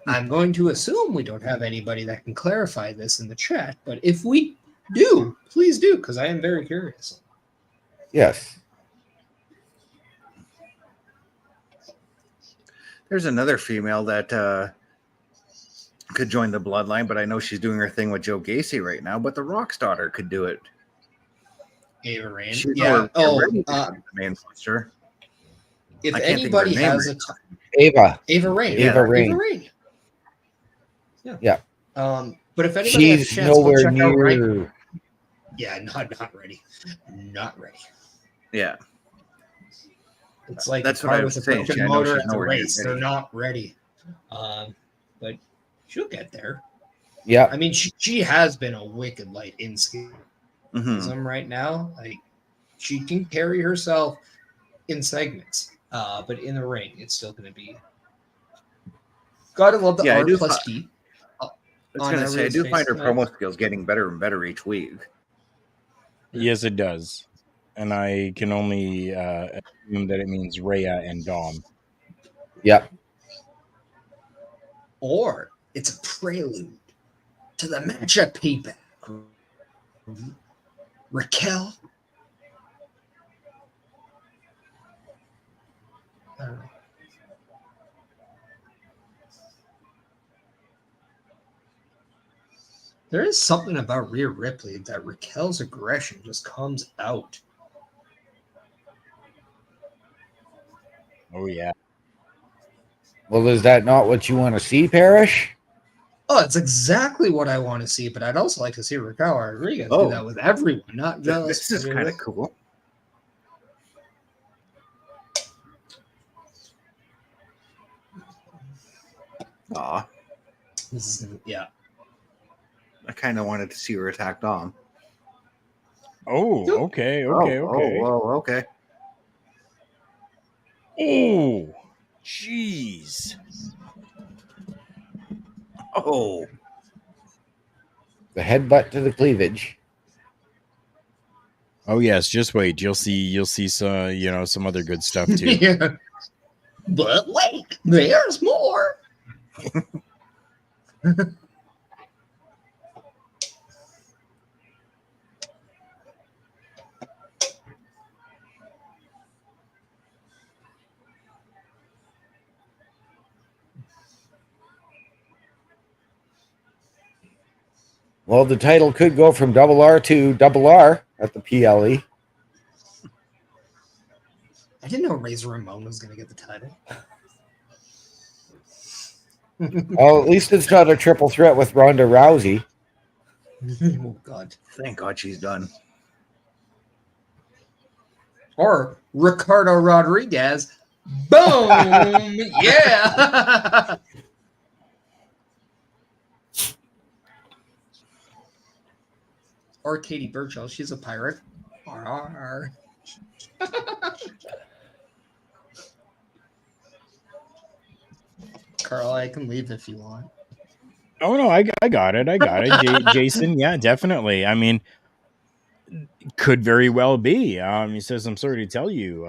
I'm going to assume we don't have anybody that can clarify this in the chat, but if we do, please do, because I am very curious. Yes. There's another female that could join the bloodline, but I know she's doing her thing with Joe Gacy right now. But the Rock's daughter could do it. Ava Rain. She's Yeah. already the main roster. If I can't think of her anybody name has right Ava. Ava Rain. Yeah, Ava Rain. Ava Rain. Yeah. But if anybody has a She's chance, go nowhere check out Rank. near. Yeah, not ready. Not ready. Yeah, It's like That's a what car I with was a saying. broken I know motor she's at the nowhere near race. They're ready. not ready. But she'll get there. Yeah. I mean, she has been a wicked light in schism Mhm. right now. Like she can carry herself in segments, but in the ring, it's still going to be. Gotta love the Yeah, I R do plus fi- D. I was on gonna say I everyone's do face find her tonight. promo skills getting better and better each week. Yes, it does. And I can only assume that it means Rhea and Dom. Yeah. Or it's a prelude to the match at Payback. Raquel. I don't know. There is something about Rhea Ripley that Raquel's aggression just comes out. Oh, yeah. Well, is that not what you want to see, Parrish? Oh, it's exactly what I want to see, but I'd also like to see Raquel Rodriguez do Oh. that with everyone, not just. This is kind of cool. Aw, This is, yeah. I kind of wanted to see her attack Dom. Oh, okay. Oh, okay. Oh, jeez. Oh, The headbutt to the cleavage. Oh yes, just wait. You'll see some, some other good stuff too. Yeah. But wait, there's more. Well, the title could go from double R to double R at the PLE. I didn't know Razor Ramon was going to get the title. Well, at least it's not a triple threat with Ronda Rousey. Oh, God. Thank God she's done. Or Ricardo Rodriguez. Boom! Yeah! Or Katie Burchill. She's a pirate. Arr. Karl, I can leave if you want. Oh no, I got it. Jason, yeah, definitely. I mean, could very well be. He says, "I'm sorry to tell you,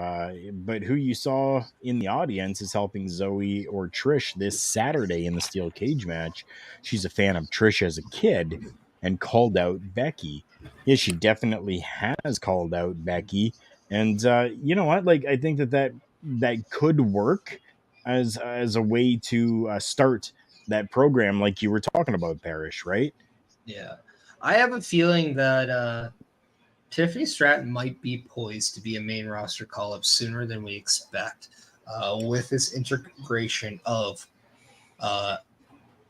but who you saw in the audience is helping Zoe or Trish this Saturday in the steel cage match. She's a fan of Trish as a kid and called out Becky. Yeah, she definitely has called out Becky, and you know what? Like, I think that could work as a way to start that program, like you were talking about, Parrish, right? Yeah. I have a feeling that Tiffany Stratton might be poised to be a main roster call-up sooner than we expect with this integration of the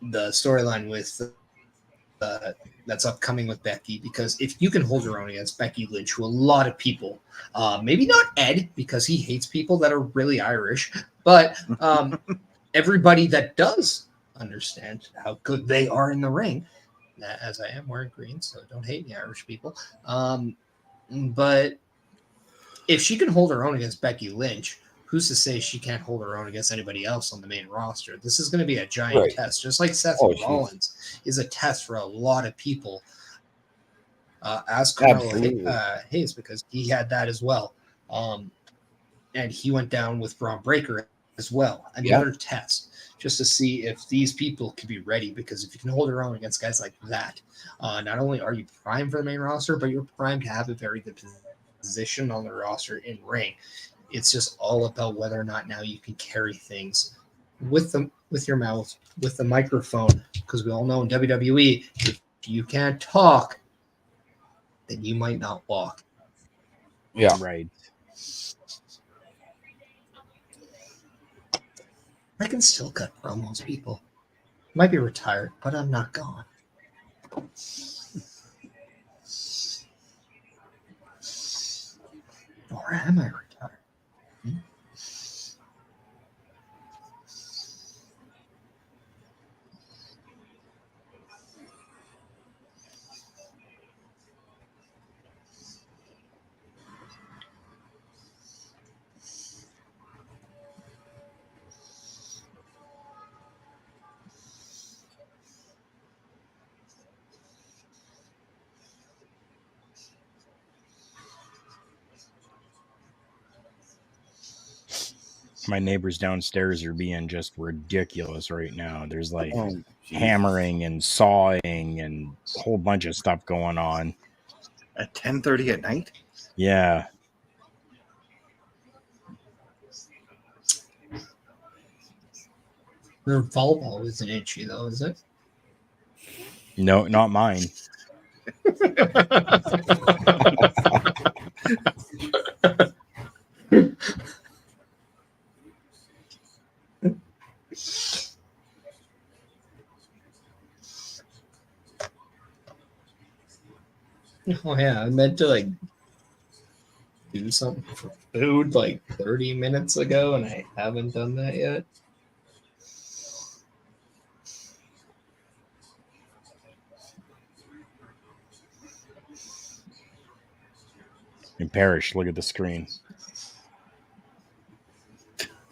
storyline with that's upcoming with Becky, because if you can hold her own against Becky Lynch, who a lot of people, maybe not Ed, because he hates people that are really Irish, but everybody that does understand how good they are in the ring, as I am wearing green, so don't hate me, Irish people. But if she can hold her own against Becky Lynch, who's to say she can't hold her own against anybody else on the main roster? This is going to be a giant test, just like Seth Rollins is a test for a lot of people. Ask Carmelo Hayes, because he had that as well. And he went down with Braun Breaker as well. Another test, just to see if these people can be ready, because if you can hold your own against guys like that, not only are you primed for the main roster, but you're primed to have a very good position on the roster in ring. It's just all about whether or not now you can carry things with your mouth, with the microphone, because we all know in WWE, if you can't talk, then you might not walk. Yeah. Right. I can still cut promos, people. Might be retired, but I'm not gone. Or am I retired? My neighbors downstairs are being just ridiculous right now. There's like hammering and sawing and a whole bunch of stuff going on. At 10:30 at night? Yeah. Their volleyball isn't itchy, though, is it? No, not mine. Oh yeah, I meant to like do something for food like 30 minutes ago, and I haven't done that yet. And Parrish, look at the screen.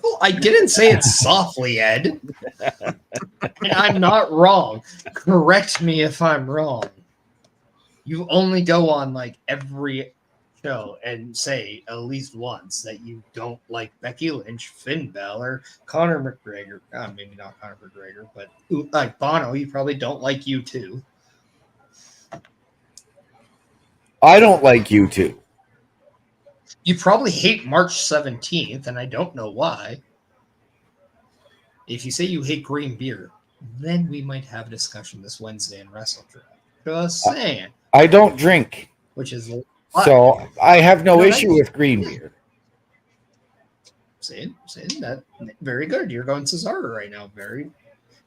Well, I didn't say it softly, Ed. I'm not wrong. Correct me if I'm wrong. You only go on like every show and say at least once that you don't like Becky Lynch, Finn Balor, Conor McGregor. Maybe not Conor McGregor, but like Bono, you probably don't like you too. I don't like you too. You probably hate March 17th, and I don't know why. If you say you hate green beer, then we might have a discussion this Wednesday in Wrestle Draft. Just saying. I don't drink. Which is so I have no issue that's, with green beer. Saying that very good. You're going Cesaro right now. Very,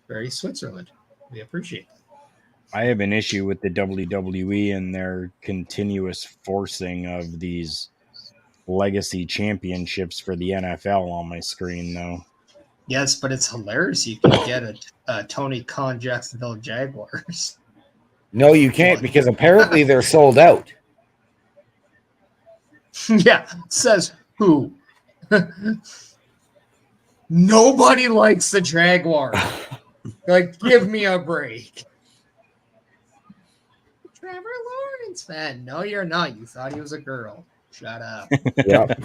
very Switzerland. We appreciate that. I have an issue with the WWE and their continuous forcing of these legacy championships for the NFL on my screen, though. Yes, but it's hilarious. You can get a Tony Khan Jacksonville Jaguars. No, you can't because apparently they're sold out. Yeah, says who? Nobody likes the Jaguars. Like, give me a break. Trevor Lawrence fan. No, you're not. You thought he was a girl. Shut up. Yep.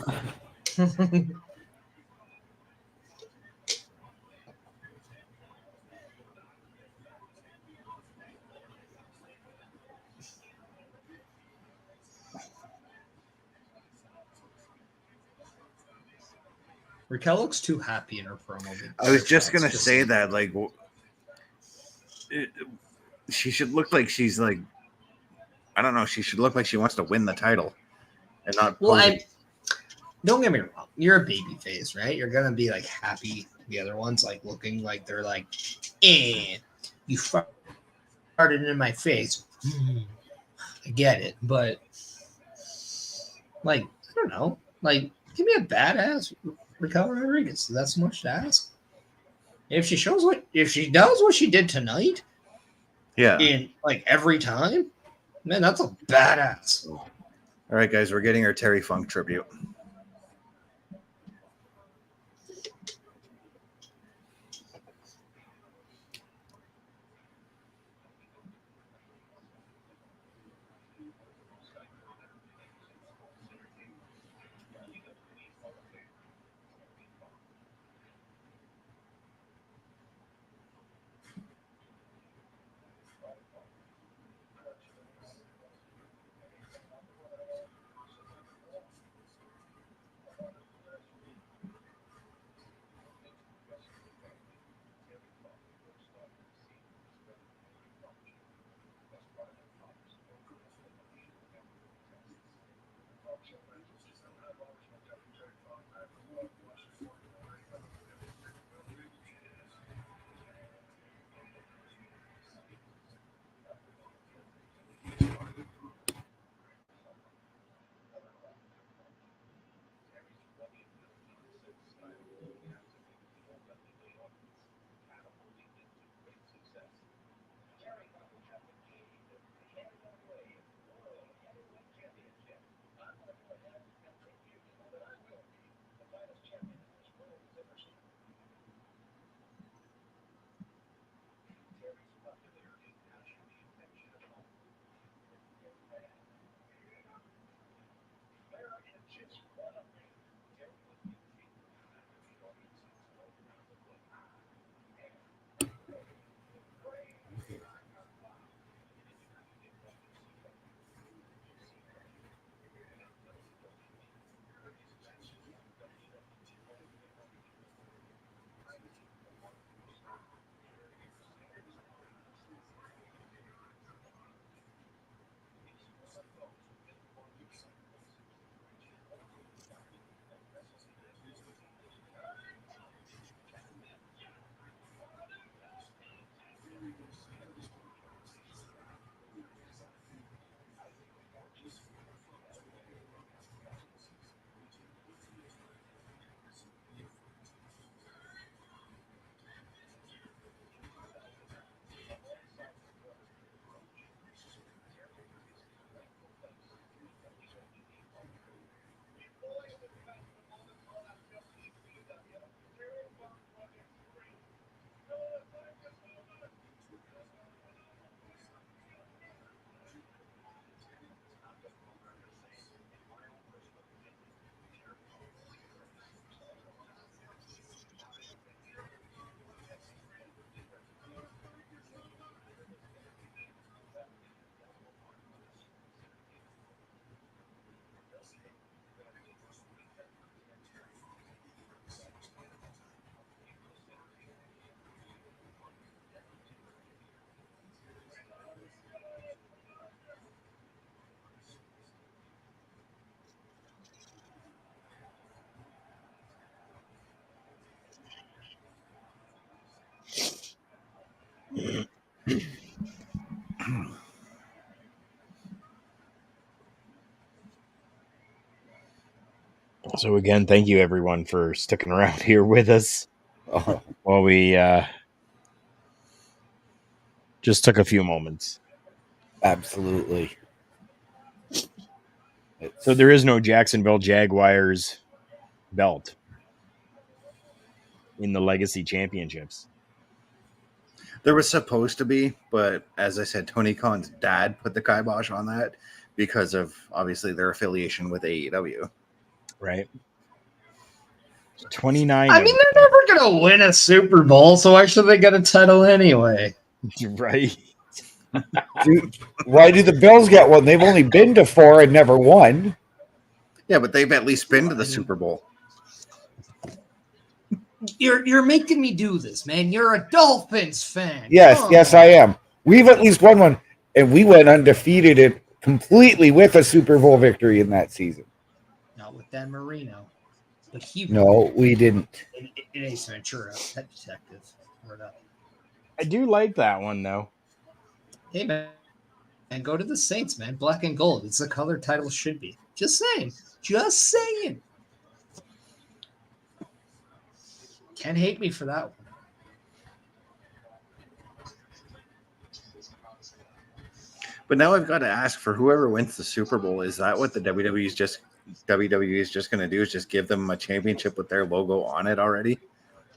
Raquel looks too happy in her promo. I was just gonna say that, like, she should look like she's like, I don't know. She should look like she wants to win the title, and not. Well, don't get me wrong. You're a baby face, right? You're gonna be like happy. The other ones like looking like they're like, you farted in my face. I get it, but like, I don't know. Like, give me a badass Raquel Rodriguez. Is that so much to ask? If she does what she did tonight, Yeah. in like every time, man, that's a badass. All right, guys, we're getting our Terry Funk tribute. So again, thank you everyone for sticking around here with us while we just took a few moments. Absolutely. So there is no Jacksonville Jaguars belt in the Legacy Championships. There was supposed to be, but as I said, Tony Khan's dad put the kibosh on that because of obviously their affiliation with AEW. Right. 29. I mean, they're never going to win a Super Bowl, so why should they get a title anyway? Right. Why do the Bills get one? They've only been to 4 and never won. Yeah, but they've at least been to the Super Bowl. You're making me do this, man. You're a Dolphins fan. Yes, I am. We've at least won one, and we went undefeated it completely with a Super Bowl victory in that season. Not with Dan Marino, but he. No, we didn't. In Ace Ventura, Pet Detective. I do like that one though. Hey man, and go to the Saints, man. Black and gold. It's the color title should be. Just saying. Just saying. Can't hate me for that one. But now I've got to ask, for whoever wins the Super Bowl, is that what the WWE is just going to do? Is just give them a championship with their logo on it already?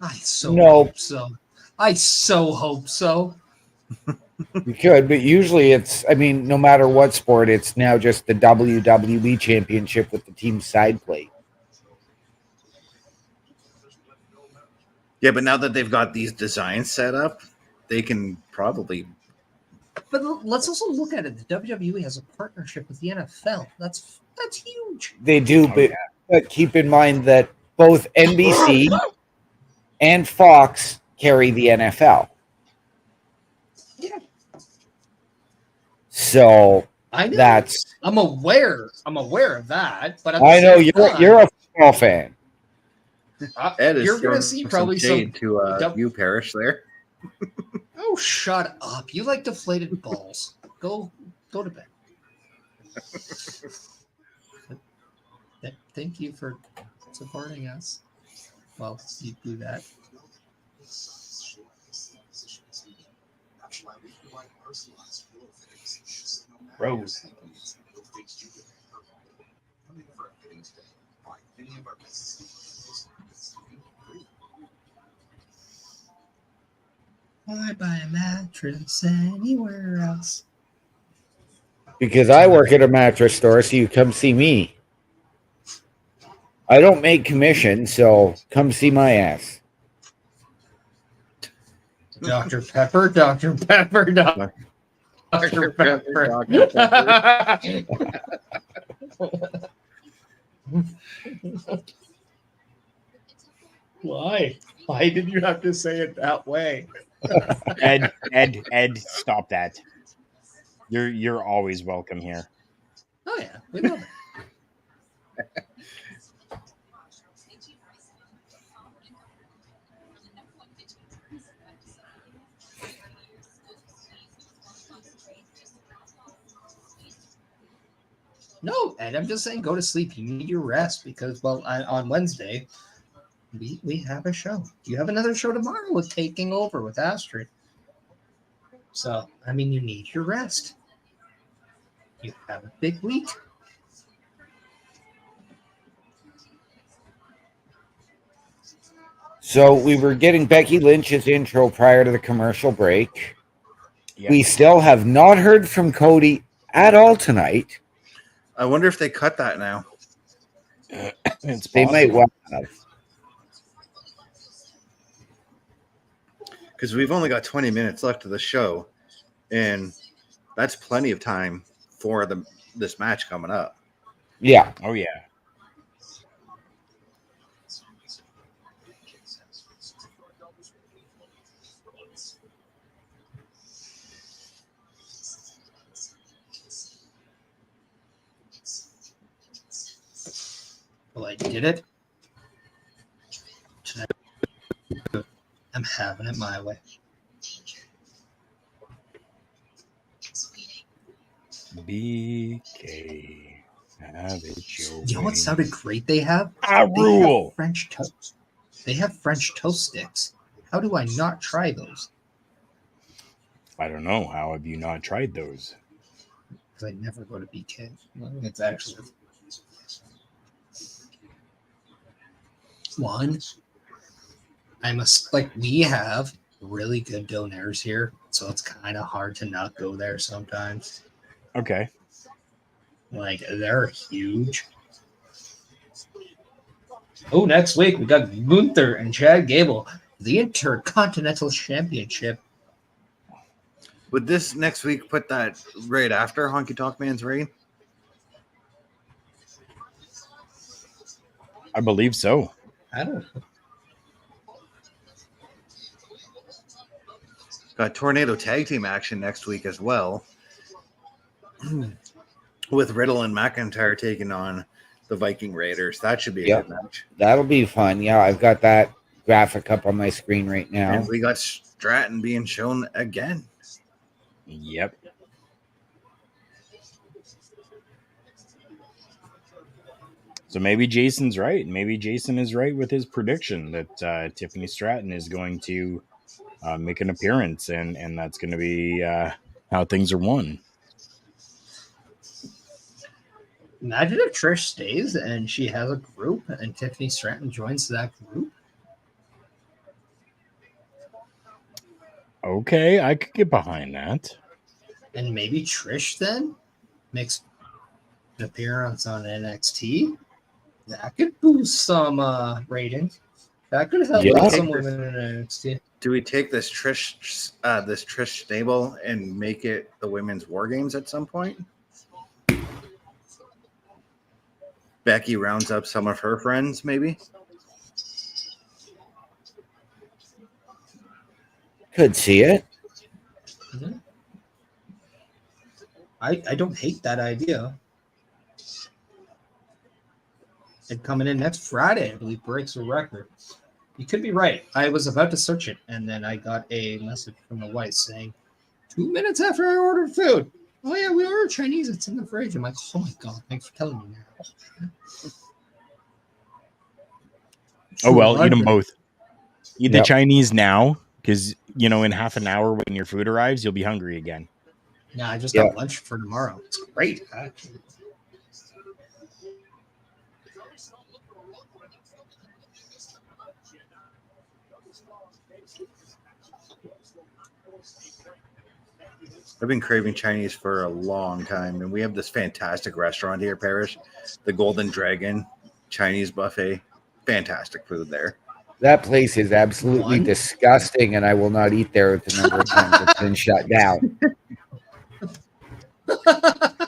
I hope so. I so hope so. You could, but usually it's, I mean, no matter what sport, it's now just the WWE championship with the team's side plate. Yeah, but now that they've got these designs set up, they can probably. But let's also look at it. The WWE has a partnership with the NFL. That's huge. They do, but keep in mind that both NBC and Fox carry the NFL. Yeah. So I know. that's. I'm aware of that. But I know you're a football fan. Ed is you're going to see probably some to you, Parrish there. Oh, shut up! You like deflated balls. Go to bed. Thank you for supporting us. Well, you do that. Rose. Why buy a mattress anywhere else? Because I work at a mattress store, so you come see me. I don't make commission, so come see my ass. Dr. Pepper, Dr. Pepper, Dr. Pepper. Why? Why did you have to say it that way? Ed, stop that. You're always welcome here. Oh yeah, we love it. No, Ed, I'm just saying go to sleep. You need your rest because, well, on Wednesday, we have a show. You have another show tomorrow with Taking Over with Astrid. So, I mean, you need your rest. You have a big week. So we were getting Becky Lynch's intro prior to the commercial break. Yep. We still have not heard from Cody at all tonight. I wonder if they cut that now. They might well have. Because we've only got 20 minutes left of the show, and that's plenty of time for this match coming up. Yeah. Oh, yeah. Well, I did it. I'm having it my way. BK Have it your You know what way. sounded great? They have I rule. French toast. They have French toast sticks. How do I not try those? I don't know. How have you not tried those? Because I never go to BK. It's actually one. I must we have really good donaires here, so it's kind of hard to not go there sometimes. Okay. Like they're huge. Oh, next week we got Gunther and Chad Gable, the Intercontinental Championship. Would this next week put that right after Honky Tonk Man's reign? I believe so. I don't know. Got Tornado Tag Team action next week as well. With Riddle and McIntyre taking on the Viking Raiders. That should be a good match. That'll be fun. Yeah, I've got that graphic up on my screen right now. And we got Stratton being shown again. Yep. So maybe Jason's right. Maybe Jason is right with his prediction that Tiffany Stratton is going to make an appearance, and that's going to be how things are won. Imagine if Trish stays and she has a group and Tiffany Stratton joins that group. Okay, I could get behind that. And maybe Trish then makes an appearance on NXT. That could boost some ratings. That could help out some women in NXT. Do we take this Trish stable and make it the women's War Games at some point? Becky rounds up some of her friends, maybe. Could see it. Mm-hmm. I don't hate that idea. And coming in next Friday, I believe, breaks a record. You could be right. I was about to search it, and then I got a message from the wife saying, 2 minutes after I ordered food. Oh, yeah, we ordered Chinese. It's in the fridge. I'm like, oh, my God. Thanks for telling me now. Oh, well, eat them both. Eat the Chinese now, because, in half an hour when your food arrives, you'll be hungry again. Yeah, I just got lunch for tomorrow. It's great, actually. I've been craving Chinese for a long time, and we have this fantastic restaurant here, Parrish, the Golden Dragon Chinese buffet. Fantastic food there. That place is absolutely disgusting, and I will not eat there with the number of times it's been shut down.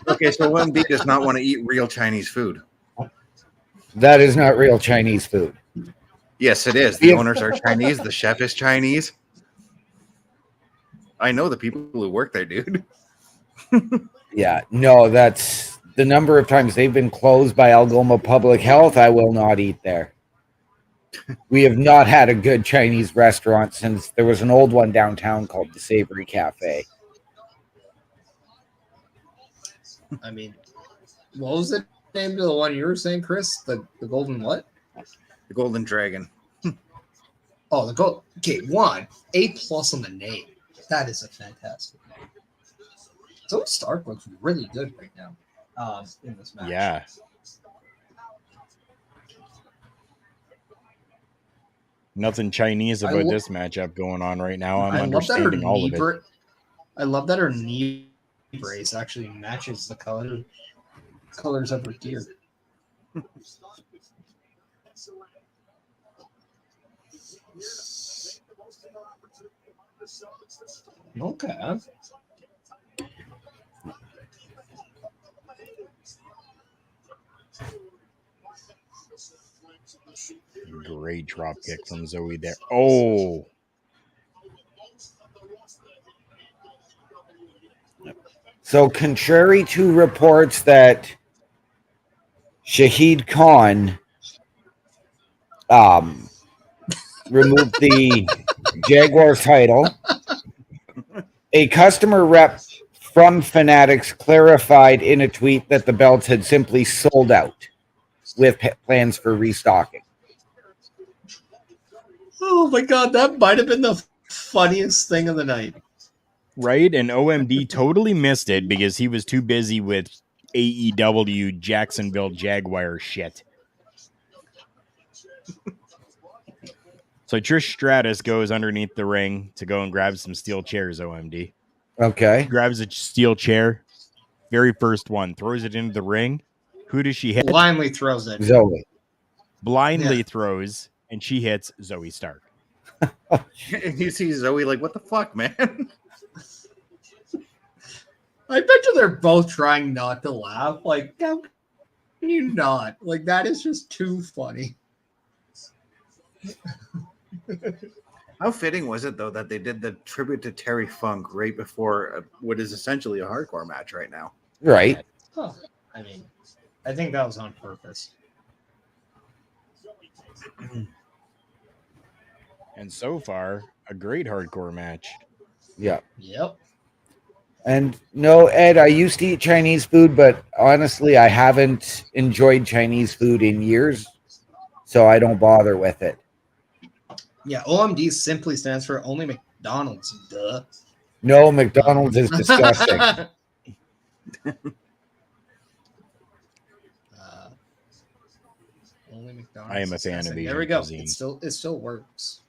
Okay, so OMB does not want to eat real Chinese food. That is not real Chinese food. Yes, it is. The owners are Chinese. The chef is Chinese. I know the people who work there, dude. Yeah, no, that's the number of times they've been closed by Algoma Public Health. I will not eat there. We have not had a good Chinese restaurant since there was an old one downtown called the Savory Cafe. I mean, what was the name of the one you were saying, Chris? The Golden what? The Golden Dragon. Oh, the gold. Okay, A+ on the name. That is a fantastic name. Zoe Stark looks really good right now in this match. Yeah. Nothing Chinese about this matchup going on right now. I'm understanding all of it. I love that her knee brace actually matches the colors of her gear. Okay. Great drop kick from Zoe there. Oh. So, contrary to reports that Shahid Khan removed the Jaguars title, a customer rep from Fanatics clarified in a tweet that the belts had simply sold out with plans for restocking. Oh my god, that might have been the funniest thing of the night. Right? And OMD totally missed it because he was too busy with AEW Jacksonville Jaguar shit. So Trish Stratus goes underneath the ring to go and grab some steel chairs, OMD. Okay. Grabs a steel chair. Very first one. Throws it into the ring. Who does she hit? Blindly throws it. Zoe. Blindly throws, and she hits Zoe Stark. And you see Zoe like, what the fuck, man? I bet you they're both trying not to laugh. Like, how can you not? Like, that is just too funny. How fitting was it, though, that they did the tribute to Terry Funk right before what is essentially a hardcore match right now? Right. Oh, I mean, I think that was on purpose. And so far, a great hardcore match. Yeah. Yep. And no, Ed, I used to eat Chinese food, but honestly, I haven't enjoyed Chinese food in years, so I don't bother with it. Yeah, OMD simply stands for only McDonald's. Duh. No, McDonald's is disgusting. Only McDonald's. I am a fan of Asian There we go. cuisine. It still works.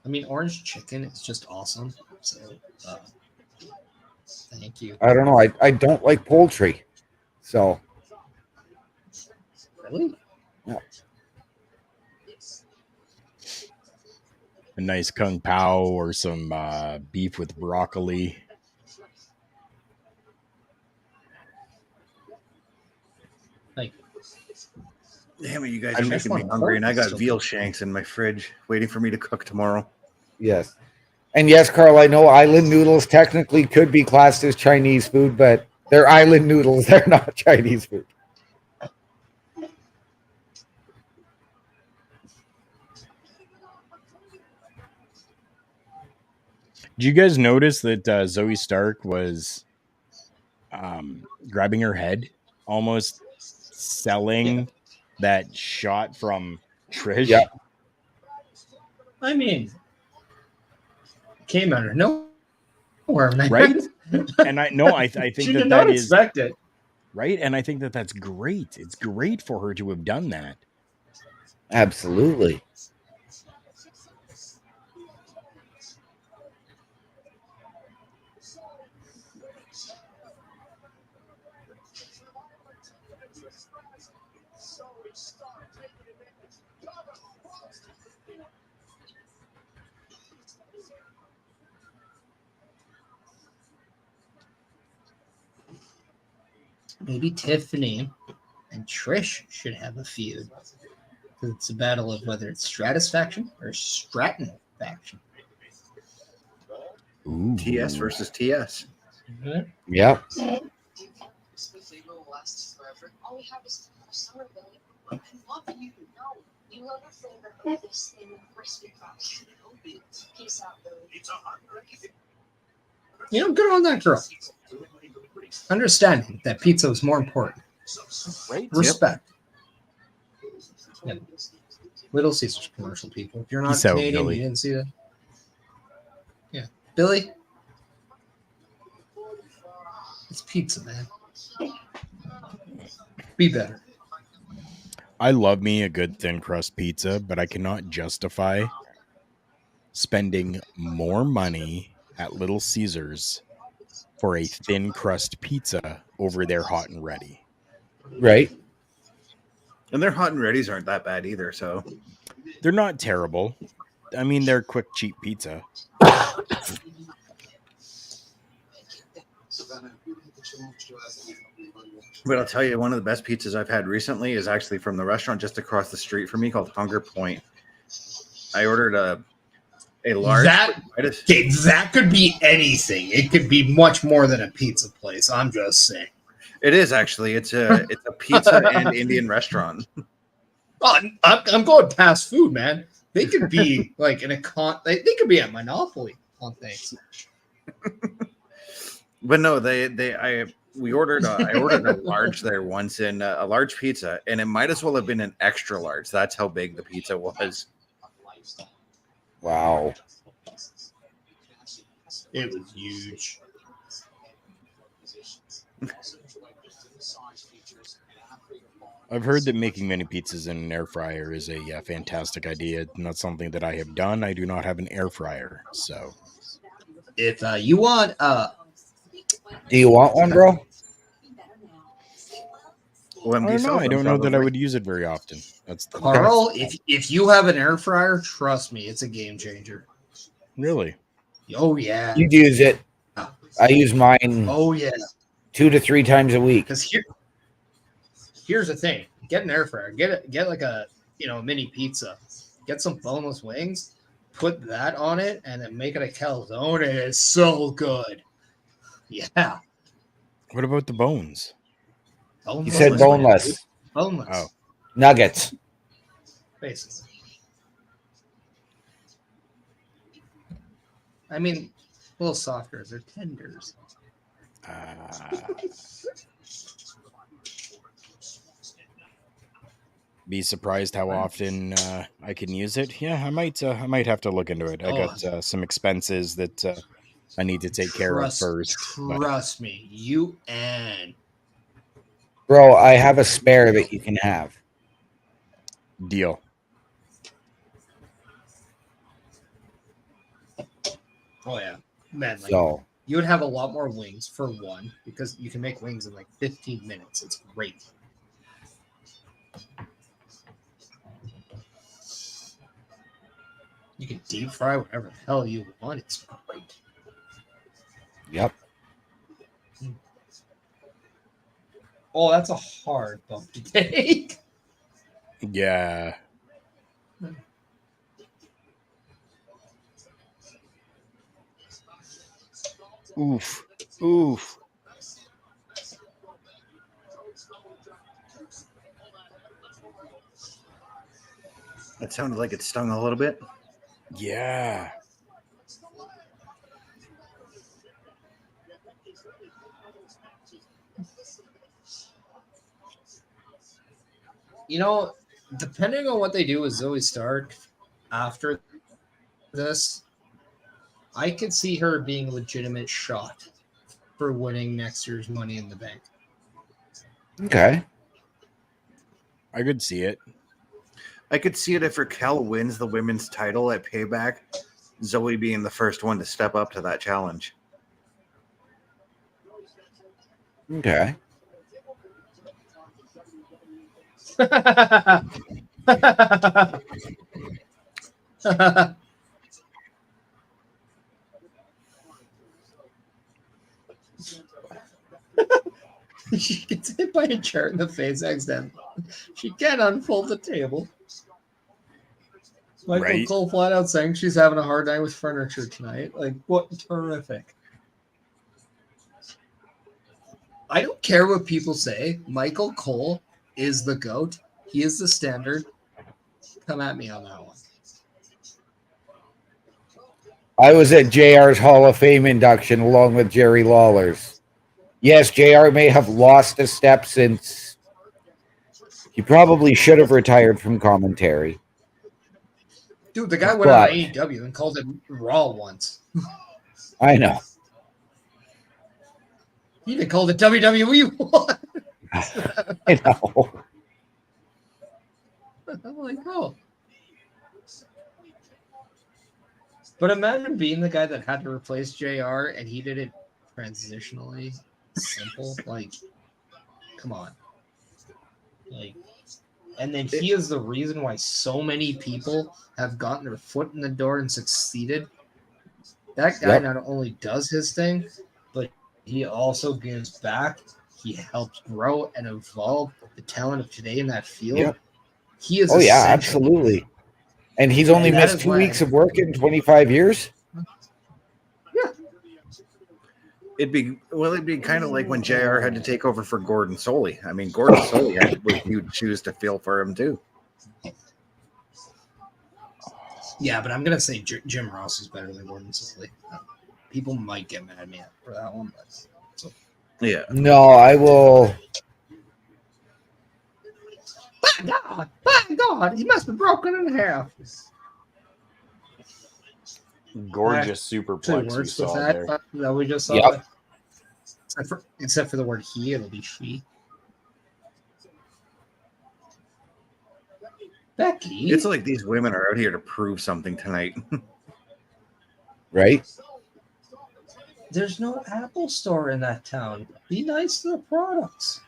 I mean, orange chicken is just awesome. So, thank you. I don't know. I don't like poultry, so Really? A nice kung pao or some beef with broccoli. Like, Damn it, you guys I are just making me want hungry, and I got pork. veal shanks in my fridge waiting for me to cook tomorrow. yes. And yes, Karl, I know island noodles technically could be classed as Chinese food, but they're island noodles. They're not Chinese food. Did you guys notice that Zoe Stark was grabbing her head, almost selling that shot from Trish? Yeah. I mean, came out of nowhere, man. Right? And I think She that did not that is expect it. right, and I think that that's great. It's great for her to have done that. Absolutely. Maybe Tiffany and Trish should have a feud. It's a battle of whether it's Stratus faction or Stratton faction. Ooh. TS versus TS. Yep. You know, good on that girl. Understanding that pizza is more important. Right? Respect. Yep. Little Caesars commercial, people. If you're not Peace out, Canadian, Billy. you didn't see that. Yeah. Billy? It's pizza, man. Be better. I love me a good thin crust pizza, but I cannot justify spending more money at Little Caesars for a thin crust pizza over their hot and ready. Right. And their hot and readies aren't that bad either, so. They're not terrible. I mean, they're quick, cheap pizza. But I'll tell you, one of the best pizzas I've had recently is actually from the restaurant just across the street from me called Hunger Point. I ordered a large. That could be anything. It could be much more than a pizza place. I'm just saying. It is actually. It's a pizza and Indian restaurant. Oh, I'm going fast food, man. They could be like they could be at Monopoly on things. But no, I ordered a large there once, in a large pizza, and it might as well have been an extra large. That's how big the pizza was. Wow. It was huge. I've heard that making mini pizzas in an air fryer is a fantastic idea. Not something that I have done. I do not have an air fryer, so If you want, Do you want one, bro? I don't know that I would use it very often. That's the Karl, if you have an air fryer, trust me, it's a game changer. Really. Oh yeah. You'd use it. I use mine. Oh yeah. 2 to 3 times a week. Because here's the thing: get an air fryer, get like a mini pizza, get some boneless wings, put that on it, and then make it a calzone. It's so good. Yeah. What about the bones? You said boneless. Boneless. Oh. Nuggets. Basically. I mean, a little softer. They're tenders. Be surprised how often I can use it. Yeah, I might have to look into it. I got some expenses that I need to take care of first. Trust me, you and Bro, I have a spare that you can have. Deal. oh yeah, man. Like, So you would have a lot more wings for one because you can make wings in like 15 minutes. It's great. You can deep fry whatever the hell you want. It's great. yep. Oh, that's a hard bump to take. Yeah. Oof. Oof. It sounded like it stung a little bit. Yeah. Depending on what they do with Zoe Stark after this, I could see her being a legitimate shot for winning next year's Money in the Bank. Okay. I could see it. I could see it if Raquel wins the women's title at Payback, Zoe being the first one to step up to that challenge. Okay. She gets hit by a chair in the face accidentally. She can't unfold the table. Michael Cole flat out saying she's having a hard night with furniture tonight. Like, what terrific. I don't care what people say. Michael Cole is the GOAT. He is the standard. Come at me on that one. I was at JR's Hall of Fame induction along with Jerry Lawler's. Yes, JR may have lost a step since he probably should have retired from commentary. Dude, the guy went on AEW and called it Raw once. I know. He even called it WWE once. I know. I'm like, oh. But imagine being the guy that had to replace JR and he did it transitionally simple. Like, come on. Like, and then he is the reason why so many people have gotten their foot in the door and succeeded. That guy not only does his thing, but he also gives back. He helps grow and evolve the talent of today in that field. Yep. He is yeah, absolutely. And he's only missed 2 weeks of work in 25 years. Yeah. It'd be kind of like when JR had to take over for Gordon Soley. I mean, Gordon Soley had huge shoes to fill for him too. Yeah, but I'm gonna say Jim Ross is better than Gordon Solie. People might get mad at me for that one, but Yeah. No, I will. by God, he must be broken in half. Gorgeous Two superplex we words with saw that there. that we just saw. Yep. Except for the word he, it'll be she. Becky. It's like these women are out here to prove something tonight. Right? There's no Apple store in that town. Be nice to the products.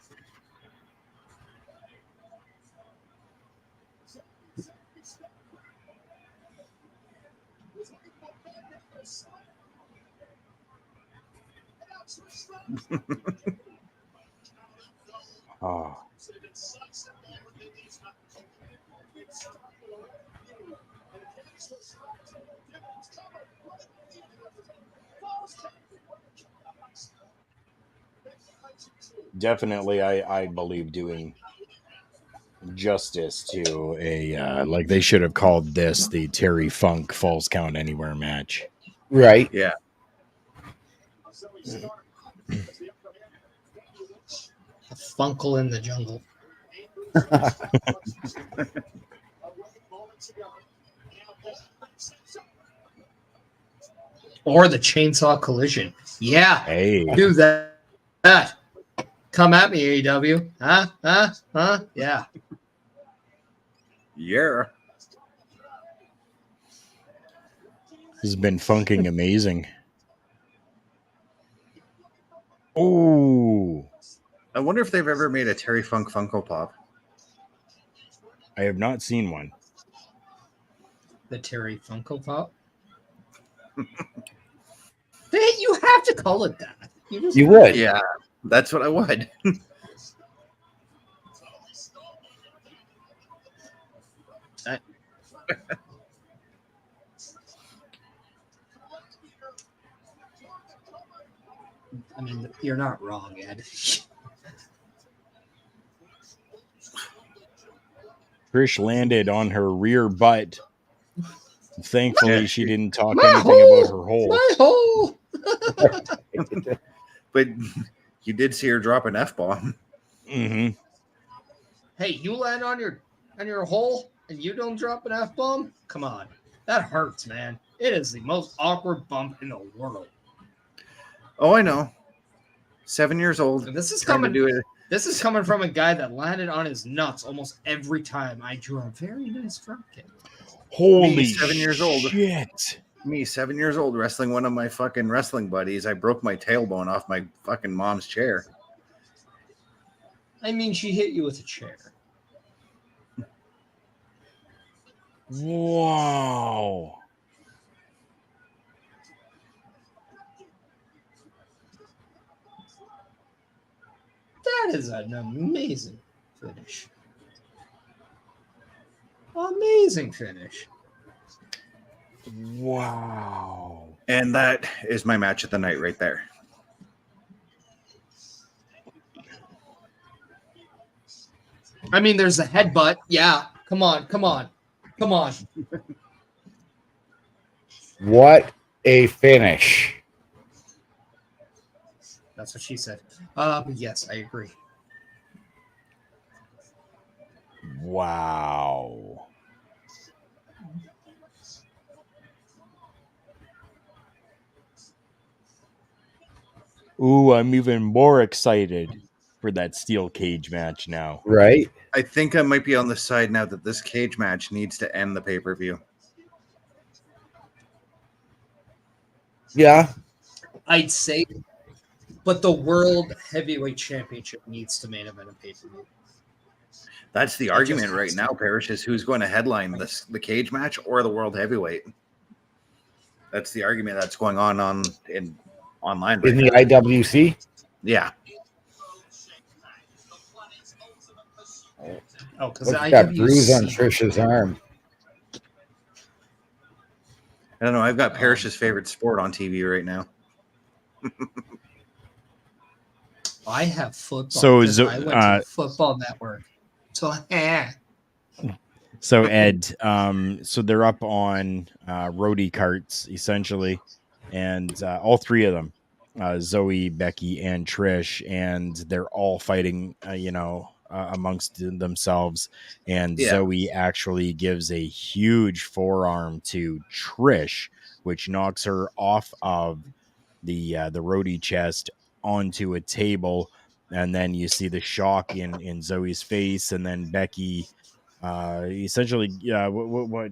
Oh. Definitely, I believe doing justice to a like they should have called this the Terry Funk Falls Count Anywhere match. Right. Yeah. A funkle in the jungle. Or the chainsaw collision. Yeah. Hey, Do that. Come at me, AEW. Huh? Yeah. Yeah. this has been funking amazing. Oh, I wonder if they've ever made a Terry Funk Funko Pop. I have not seen one. The Terry Funko Pop. You have to call it that. You would. Yeah, that's what I would. I mean, you're not wrong, Ed. Trish landed on her rear butt. Thankfully, she didn't talk My anything hole! about her hole. My hole. But you did see her drop an F-bomb. Mm-hmm. Hey, you land on your hole and you don't drop an F-bomb? Come on. That hurts, man. It is the most awkward bump in the world. Oh, I know. 7 years old. And this is trying to coming do it. This is coming from a guy that landed on his nuts almost every time I drew a very nice drop kick. Holy Me, 7 years old. shit. Me, 7 years old, wrestling one of my fucking wrestling buddies. I broke my tailbone off my fucking mom's chair. I mean, she hit you with a chair. Wow. That is an amazing finish. Amazing finish. Wow. And that is my match of the night right there. I mean, there's a headbutt. Yeah. Come on. What a finish. That's what she said. Yes, I agree. Wow. Ooh, I'm even more excited for that steel cage match now. Right? I think I might be on the side now that this cage match needs to end the pay-per-view. Yeah. I'd say, but the World Heavyweight Championship needs to main event a pay-per-view. That's the argument right now, Parrish, is who's going to headline the cage match or the World Heavyweight. That's the argument that's going on online right In the now. IWC? Yeah. Oh, because Look at that bruise on Trish's arm. I don't know. I've got Parrish's favorite sport on TV right now. I have football. So I went to the Football Network. So So Ed, so they're up on roadie carts essentially, and all three of them, Zoe, Becky, and Trish, and they're all fighting, amongst themselves. And Yeah. Zoe actually gives a huge forearm to Trish, which knocks her off of the roadie chest onto a table, and then you see the shock in Zoe's face, and then Becky essentially what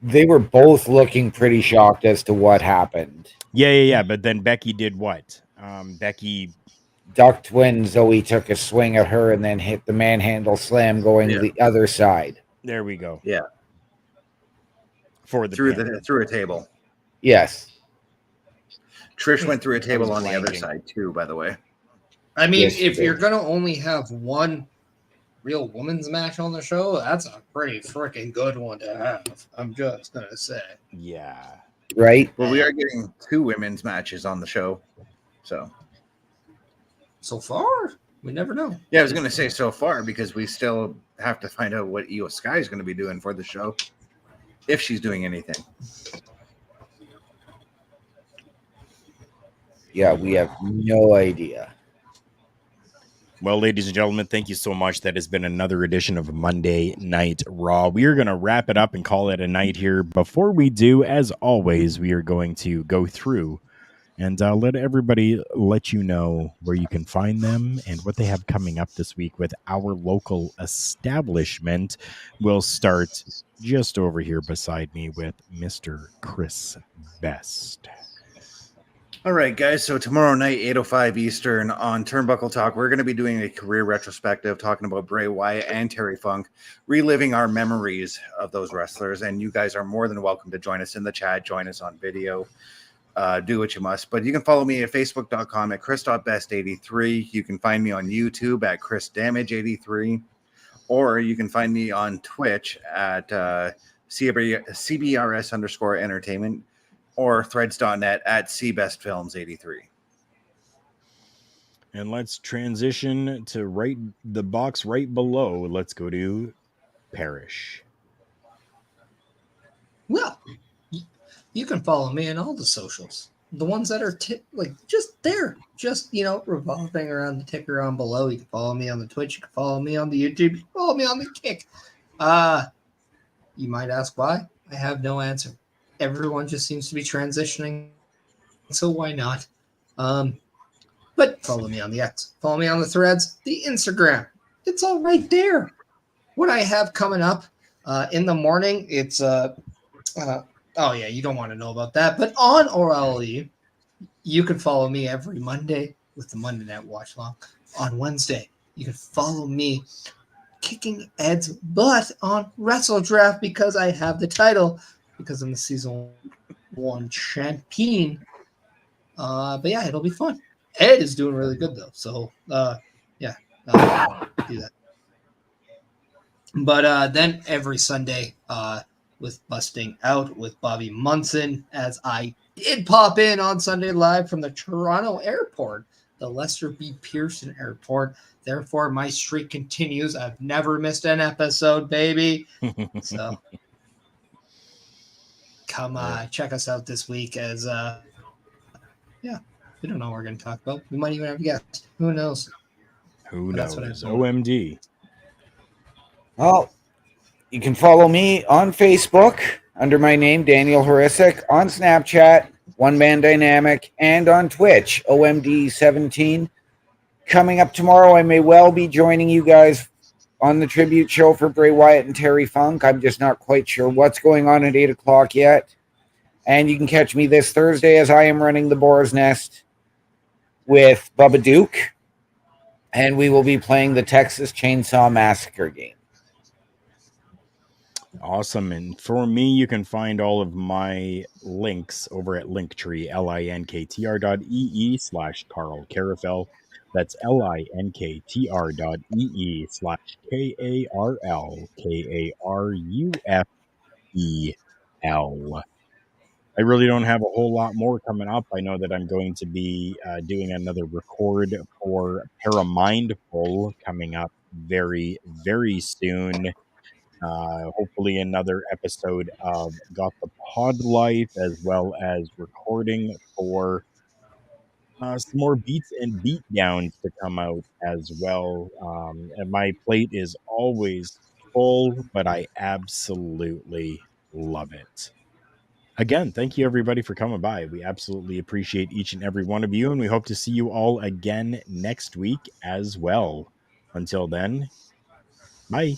They were both looking pretty shocked as to what happened. yeah, but then Becky did what? Becky Ducked when Zoe took a swing at her and then hit the manhandle slam going Yeah. the other side. there we go. Yeah. For the Through a table. Yes. Trish went through a I table was on the other blanking. side too, by the way. I mean, Yes, if they you're did. gonna only have one real women's match on the show, that's a pretty freaking good one to have. I'm just gonna say. Yeah. Right? Well, we are getting 2 women's matches on the show. So So far, we never know. yeah, I was gonna say so far because we still have to find out what Io Sky is gonna be doing for the show. If she's doing anything. Yeah, we have no idea. Well, ladies and gentlemen, thank you so much. That has been another edition of Monday Night Raw. We are going to wrap it up and call it a night here. Before we do, as always, we are going to go through and let you know where you can find them and what they have coming up this week with our local establishment. We'll start just over here beside me with Mr. Chris Best. All right, guys. So tomorrow night, 8:05 Eastern on Turnbuckle Talk, we're going to be doing a career retrospective, talking about Bray Wyatt and Terry Funk, reliving our memories of those wrestlers. And you guys are more than welcome to join us in the chat, join us on video, do what you must. But you can follow me at facebook.com at chris.best83. You can find me on YouTube at chrisdamage83, or you can find me on Twitch at CBRS_entertainment. Or threads.net at cbestfilms83. And let's transition to the box right below. Let's go to Parrish. Well, you can follow me on all the socials. The ones that are just there, just revolving around the ticker on below. You can follow me on the Twitch. You can follow me on the YouTube. You can follow me on the Kick. You might ask why. I have no answer. Everyone just seems to be transitioning, so why not? But follow me on the X. Follow me on the Threads, the Instagram. It's all right there. What I have coming up in the morning, it's oh yeah, you don't want to know about that. But on ORLE, you can follow me every Monday with the Monday Night Watch Long. On Wednesday, you can follow me kicking Ed's butt on Wrestle Draft because I have the title, because I'm the season 1 champion. But yeah, it'll be fun. Ed is doing really good though, so yeah, do that. But then every Sunday, with Busting Out with Bobby Munson, as I did pop in on Sunday live from the Toronto airport, the Lester B. Pearson airport. Therefore, my streak continues. I've never missed an episode, baby. So come check us out this week as yeah, we don't know what we're going to talk about. We might even have a guest. Who knows? Who But that's knows? what I thought. OMD. Well, you can follow me on Facebook under my name, Daniel Horisic, on Snapchat, One Man Dynamic, and on Twitch, OMD17. Coming up tomorrow, I may well be joining you guys on the tribute show for Bray Wyatt and Terry Funk. I'm just not quite sure what's going on at 8 o'clock yet. And you can catch me this Thursday as I am running the Boar's Nest with Bubba Duke. And we will be playing the Texas Chainsaw Massacre game. Awesome. And for me, you can find all of my links over at Linktree, linktr.ee/Karl Karafel. That's linktr.ee/KarlKarufel. I really don't have a whole lot more coming up. I know that I'm going to be doing another record for Paramindful coming up very, very soon. Hopefully another episode of Got the Pod Life, as well as recording for some more beats and beat downs to come out as well. And my plate is always full, but I absolutely love it. Again, thank you everybody for coming by. We absolutely appreciate each and every one of you, and we hope to see you all again next week as well. Until then, bye.